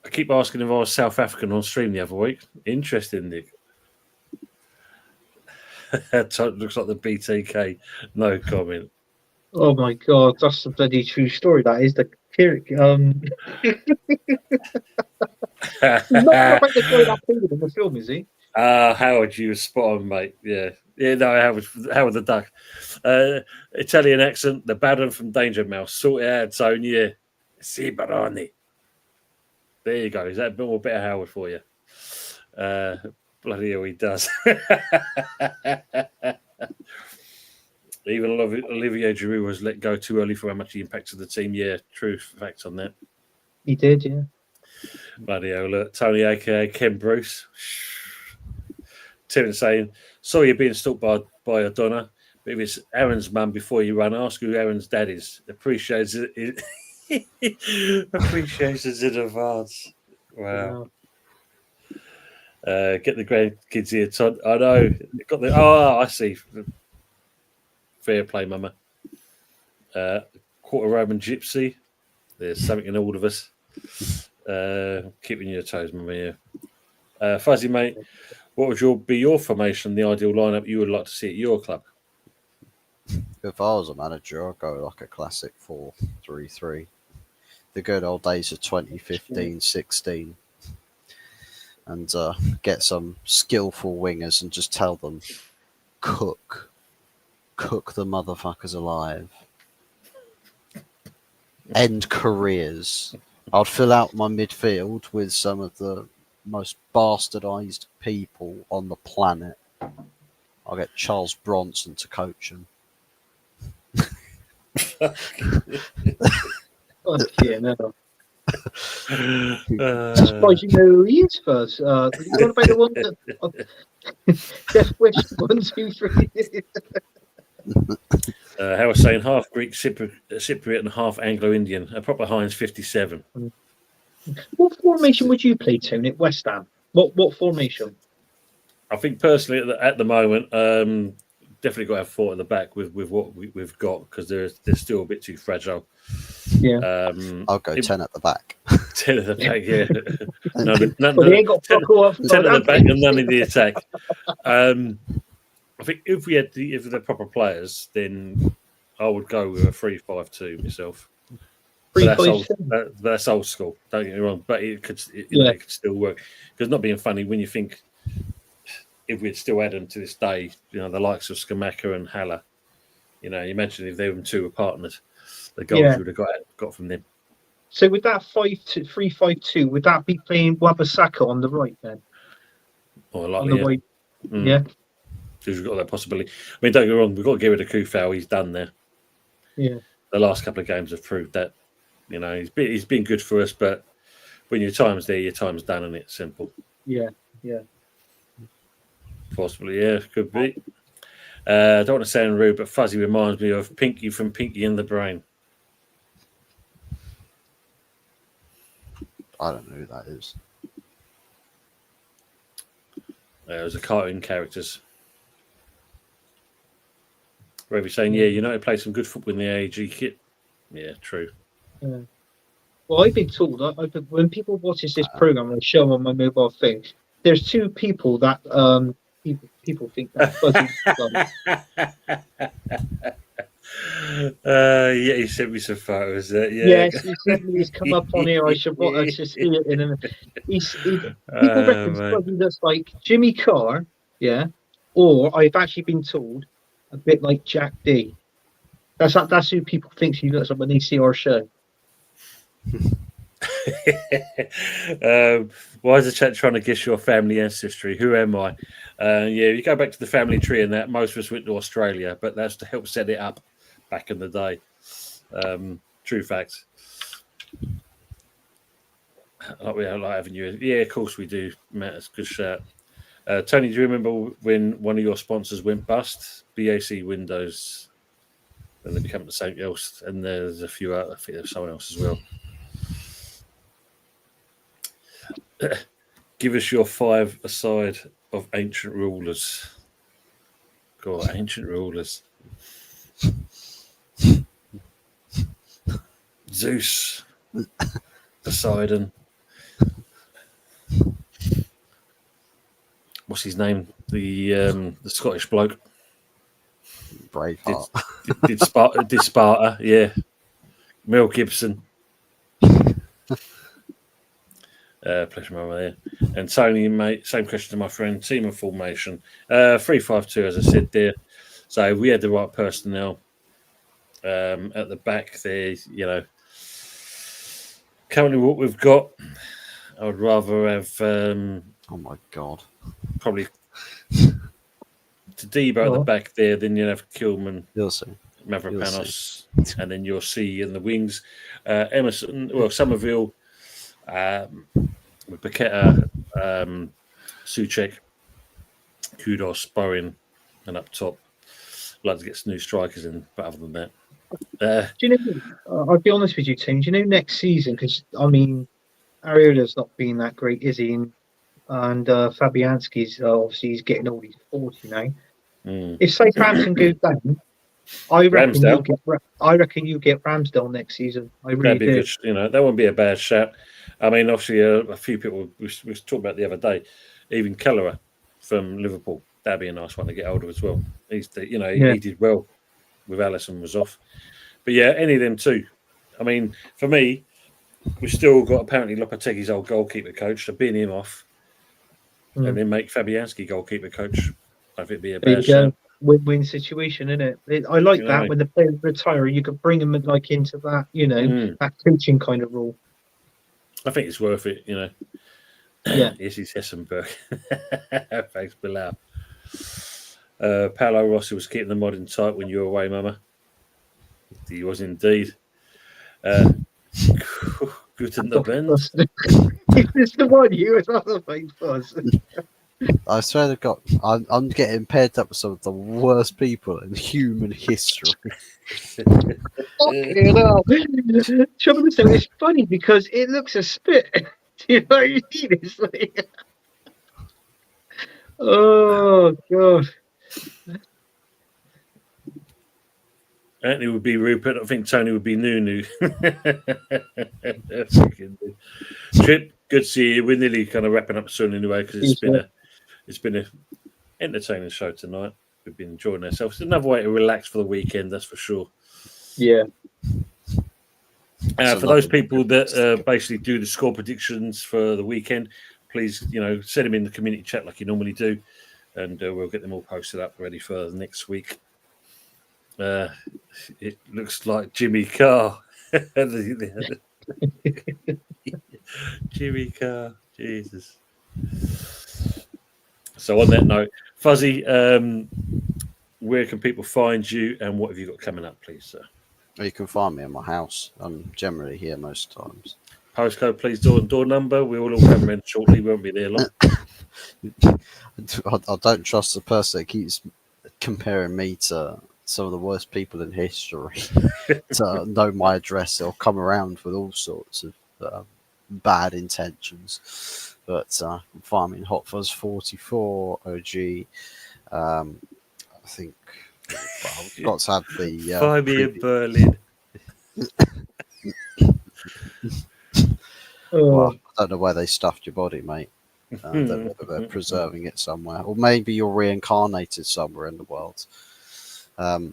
[SPEAKER 2] I keep asking if I was South African on stream the other week. Interesting, Nick. Looks like the BTK. No comment.
[SPEAKER 1] Oh my God, that's a bloody true story. That is the He's not about to throw that finger in the film, is he?
[SPEAKER 2] Howard, you were spot on, mate. Yeah, no, Howard the Duck. Italian accent, the bad one from Danger Mouse. Sort it out, Tone. Yeah, si Baroni. There you go. Is that a bit more better, Howard, for you? Bloody hell, he does. Even Olivier Giroud was let go too early for how much he impacted the team. Yeah, true facts on that.
[SPEAKER 1] He did, yeah.
[SPEAKER 2] Bloody hell, look, Tony, a.k.a. Ken Bruce. Tim saying, sorry you're being stalked by a Donna, but if it's Aaron's mum before you run, ask who Aaron's dad is. Appreciates it. Appreciates it in advance. Wow. Get the grandkids here, Todd. I know. Got the. Oh, I see. Fair play, Mama. Quarter Roman Gypsy. There's something in all of us. Keeping your toes, Mama. Yeah. Fuzzy, mate. What would be your formation, the ideal lineup you would like to see at your club?
[SPEAKER 3] If I was a manager, I'd go like a classic 4-3-3. The good old days of 2015-16. And get some skillful wingers and just tell them, cook the motherfuckers alive. End careers. I'd fill out my midfield with some of the most bastardized people on the planet. I'll get Charles Bronson to coach them.
[SPEAKER 1] Yeah, no. Surprised you know who he is first. What about the one that Death Wish 1, 2, 3?
[SPEAKER 2] How was saying half Greek Cypriot and half Anglo-Indian. A proper Heinz 57.
[SPEAKER 1] What formation would you play, Tony, at West Ham? What formation?
[SPEAKER 2] I think personally at the moment, definitely got to have 4 at the back with what we've got, because they're still a bit too fragile.
[SPEAKER 1] Yeah.
[SPEAKER 3] I'll go 10 at the back.
[SPEAKER 2] 10 at the back, yeah.
[SPEAKER 1] Well, they ain't got fuck all off.
[SPEAKER 2] 10 at the back and none in the attack. I think if they're proper players, then I would go with a 3-5-2 myself. But that's old school. Don't get me wrong, but it could still work. Because not being funny, when you think if we'd still had them to this day, the likes of Skamaka and Haller, imagine if them two were partnered, the goals you would have got from them.
[SPEAKER 1] So with that 3-5-2, would that be playing Wabasaka on the right then?
[SPEAKER 2] Or likely,
[SPEAKER 1] on the right, yeah.
[SPEAKER 2] Because we've got that possibility. I mean, don't get me wrong, we've got to get rid of Kufau. He's done there.
[SPEAKER 1] Yeah.
[SPEAKER 2] The last couple of games have proved that. He's been good for us, but when your time's there, your time's done, and it's simple.
[SPEAKER 1] Yeah.
[SPEAKER 2] Possibly, yeah, could be. I don't want to sound rude, but Fuzzy reminds me of Pinky from Pinky and the Brain.
[SPEAKER 3] I don't know who that is.
[SPEAKER 2] It was a cartoon characters. Where he's saying, United play some good football in the AEG kit. Yeah, true.
[SPEAKER 1] Yeah. Well, I've been told when people watch this program and I show them on my mobile phone, there's two people that people think that Fuzzy.
[SPEAKER 2] He sent me some photos.
[SPEAKER 1] Yes, he's come up on here. I should see it in him. People reckon Fuzzy looks like Jimmy Carr, or I've actually been told a bit like Jack D. That's who people think he looks like when they see our show.
[SPEAKER 2] Why is the chat trying to guess your family ancestry? Who am I? You go back to the family tree and that. Most of us went to Australia, but that's to help set it up back in the day. True facts. Like having you. Yeah, of course we do, Matt. It's a good shout. Tony, do you remember when one of your sponsors went bust? BAC Windows. And they become something else. And there's a few out. I think there's someone else as well. Give us your 5 aside of ancient rulers. God, ancient rulers. Zeus, Poseidon. What's his name? The Scottish bloke.
[SPEAKER 3] Braveheart.
[SPEAKER 2] Did Sparta, yeah. Mel Gibson. Pleasure, Mama there. And Tony, mate, same question to my friend. Team and formation. 3-5-2, as I said there. So we had the right personnel at the back there, Currently what we've got, I would rather have...
[SPEAKER 3] oh, my God.
[SPEAKER 2] Probably Tadibo at the back there, then you'll have Kilman, Mavropanos, and then you'll see in the wings Emerson, Somerville, with Paqueta, Souček, Kudos, Bowen, and up top. I'd like to get some new strikers in, but other than that.
[SPEAKER 1] Do you know, I'll be honest with you, Tim, do you know next season, because, Ariola's not been that great, is he? And Fabianski's, obviously, he's getting old, he's 40 now. If Southampton goes down, I reckon you get Ramsdale next season. I really
[SPEAKER 2] That'd be good. That wouldn't be a bad shout. I mean, obviously, a few people we talked about the other day, even Kelleher from Liverpool. That'd be a nice one to get hold of as well. He did well with Alisson was off, but yeah, any of them too. I mean, for me, we've still got apparently Lopetegui's old goalkeeper coach to bin him off, and then make Fabianski goalkeeper coach. I think it'd be a bad shout.
[SPEAKER 1] Win-win situation, isn't it? I like that when the players retire, you can bring them into that, that coaching kind of role.
[SPEAKER 2] I think it's worth it, Yeah. Yes, it's Hessenberg. Thanks, Bilal. Paolo Rossi was keeping the mod in tight when you were away, Mama. He was indeed. Guten Abend.
[SPEAKER 1] It's the one you was on the face fuzz.
[SPEAKER 3] I swear to God, I'm getting paired up with some of the worst people in human history.
[SPEAKER 1] It's funny because it looks a spit. Do you know what I mean? It's like, oh God.
[SPEAKER 2] Anthony would be Rupert. I think Tony would be Nunu. Trip, good to see you. We're nearly kind of wrapping up soon anyway because it's been a entertaining show tonight. We've been enjoying ourselves. It's another way to relax for the weekend, that's for sure.
[SPEAKER 1] Yeah.
[SPEAKER 2] For those people that basically do the score predictions for the weekend, please, send them in the community chat like you normally do, and we'll get them all posted up ready for next week. It looks like Jimmy Carr. Jimmy Carr, Jesus. So on that note, Fuzzy, where can people find you and what have you got coming up, please, sir?
[SPEAKER 3] You can find me in my house. I'm generally here most times.
[SPEAKER 2] Postcode, please, door number. We will all come in shortly. We won't be there long.
[SPEAKER 3] I don't trust the person that keeps comparing me to some of the worst people in history to know my address. They'll come around with all sorts of bad intentions. But find me in Hot Fuzz 44 OG. I think I've got to have the.
[SPEAKER 2] Find me in Berlin.
[SPEAKER 3] Well, I don't know where they stuffed your body, mate. They're preserving it somewhere, or maybe you're reincarnated somewhere in the world. I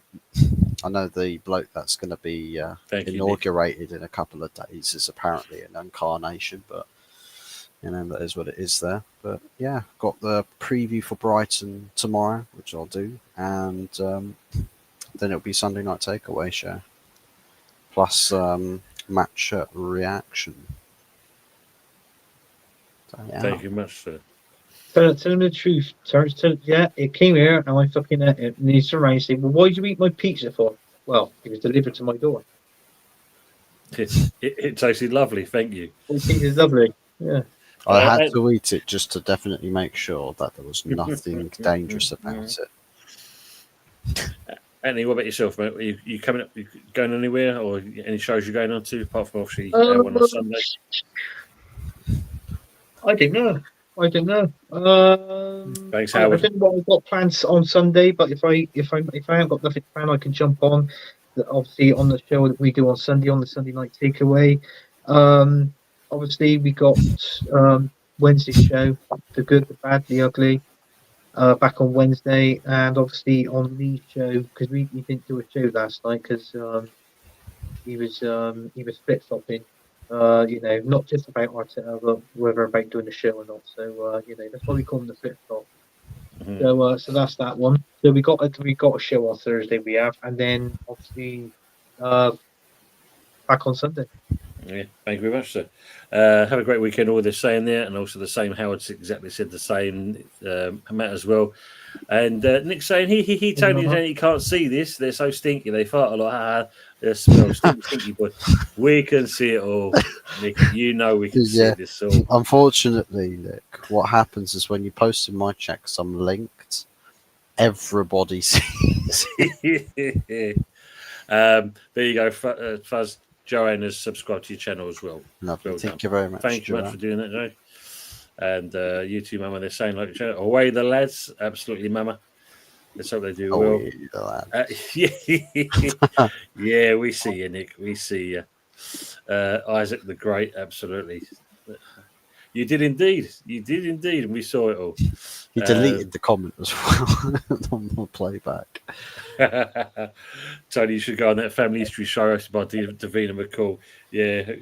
[SPEAKER 3] know the bloke that's going to be inaugurated in a couple of days is apparently an incarnation, but that is what it is there. But yeah, got the preview for Brighton tomorrow, which I'll do, and then it'll be Sunday night takeaway show plus match reaction. So, yeah.
[SPEAKER 2] Thank you much, sir.
[SPEAKER 1] Tell him the truth. It came here and I fucking it needs to ring and say, well, why did you eat my pizza for? Well, it was delivered to my door.
[SPEAKER 2] It tasted lovely, thank you.
[SPEAKER 1] It tasted lovely, yeah.
[SPEAKER 3] I had to eat it just to definitely make sure that there was nothing dangerous about it.
[SPEAKER 2] Anthony, what about yourself, mate? Are you coming up? You going anywhere, or any shows you're going on to, apart from obviously one on Sunday?
[SPEAKER 1] I don't know.
[SPEAKER 2] Thanks,
[SPEAKER 1] I
[SPEAKER 2] Howard.
[SPEAKER 1] don't know what I've got plans on Sunday, but if I haven't got nothing planned, I can jump on. Obviously, on the show that we do on Sunday, on the Sunday night takeaway. Obviously, we got Wednesday show, the good, the bad, the ugly, back on Wednesday, and obviously on Lee's show because we didn't do a show last night because he was flip flopping. Not just about Arteta, but whether about doing the show or not. So that's why we call him the flip flop. Mm-hmm. So that's that one. So we got a show on Thursday we have, and then obviously back on Sunday.
[SPEAKER 2] Yeah, thank you very much, sir. Have a great weekend. All they're saying there, and also the same. Howard exactly said the same. Matt as well. And Nick's saying he Tony he can't see this. They're so stinky. They fart a lot. They smell stinky, but we can see it all. Nick, we can see this all.
[SPEAKER 3] Unfortunately, Nick, what happens is when you post in my chat, 'cause I'm linked, everybody sees.
[SPEAKER 2] There you go, Fuzz. Joanne has subscribed to your channel as well.
[SPEAKER 3] Lovely. Well Thank you very much.
[SPEAKER 2] Thank you much for doing that, Joe. And you too, Mama. They're saying like away the lads. Absolutely, Mama. Let's hope they do well. Yeah, we see you, Nick. We see you. Isaac the Great. Absolutely. You did indeed, and we saw it all.
[SPEAKER 3] He deleted the comment as well on the playback.
[SPEAKER 2] Tony, you should go on that family history show hosted by Davina McCall. Yeah,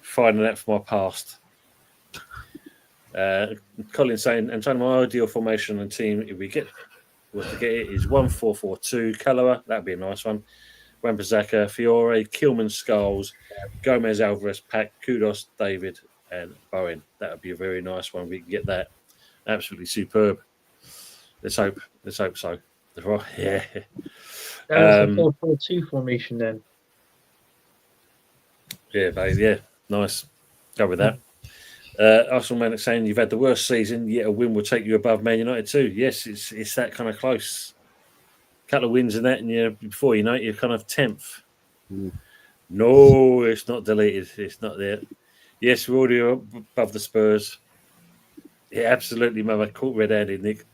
[SPEAKER 2] finding that from my past. Colin saying, Antonio, my ideal formation and team, if we was to get it, is 1-4-4-2. Callaway, that'd be a nice one. Wan-Bissaka, Fiore, Kilman, Scholes, Gomez, Alvarez, Pack, Kudos, David, and Bowen. That would be a very nice one. We can get that. Absolutely superb. Let's hope so. Yeah.
[SPEAKER 1] That was a 4-4-2 formation then.
[SPEAKER 2] Yeah, babe. Yeah, nice. Go with that. Arsenal man is saying you've had the worst season, yet a win will take you above Man United too. Yes, it's that kind of close. A couple of wins in that, and before you know it, you're kind of 10th. No, it's not deleted. It's not there. Yes, we're already above the Spurs. Yeah, absolutely, Mama. Caught red-handed, Nick.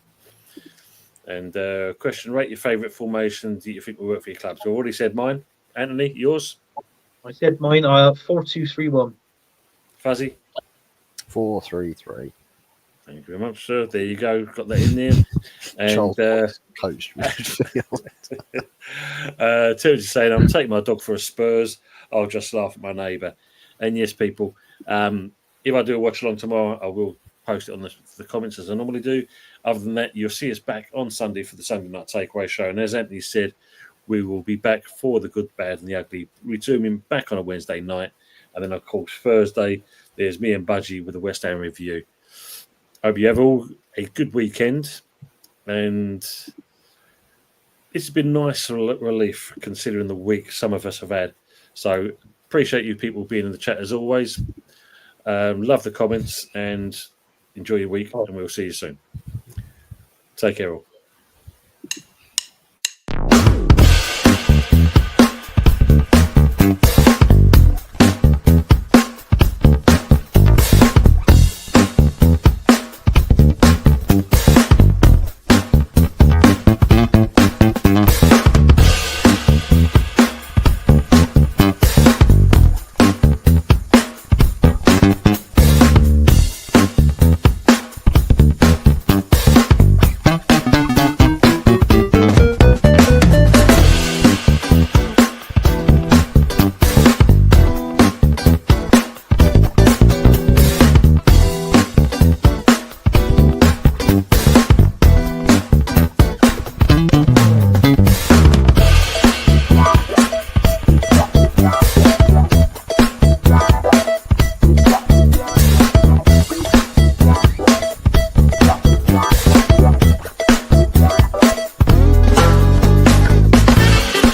[SPEAKER 2] And question: rate your favourite formations that you think will work for your clubs. I've already said mine. Anthony, yours?
[SPEAKER 1] I said mine. 4-2-3-1.
[SPEAKER 2] Fuzzy.
[SPEAKER 3] 4-3-3.
[SPEAKER 2] Thank you very much, sir. There you go. Got that in there. And
[SPEAKER 3] coach midfield.
[SPEAKER 2] Terry's saying, I'm taking my dog for a Spurs. I'll just laugh at my neighbour. And yes, people, if I do a watch along tomorrow, I will post it on the comments as I normally do. Other than that, you'll see us back on Sunday for the Sunday Night Takeaway show. And as Anthony said, we will be back for the good, bad, and the ugly, resuming back on a Wednesday night. And then, of course, Thursday, there's me and Budgie with the West Ham review. Hope you have all a good weekend. And it's been nice relief considering the week some of us have had. So appreciate you people being in the chat as always. Love the comments and enjoy your week, and we'll see you soon. Take care all.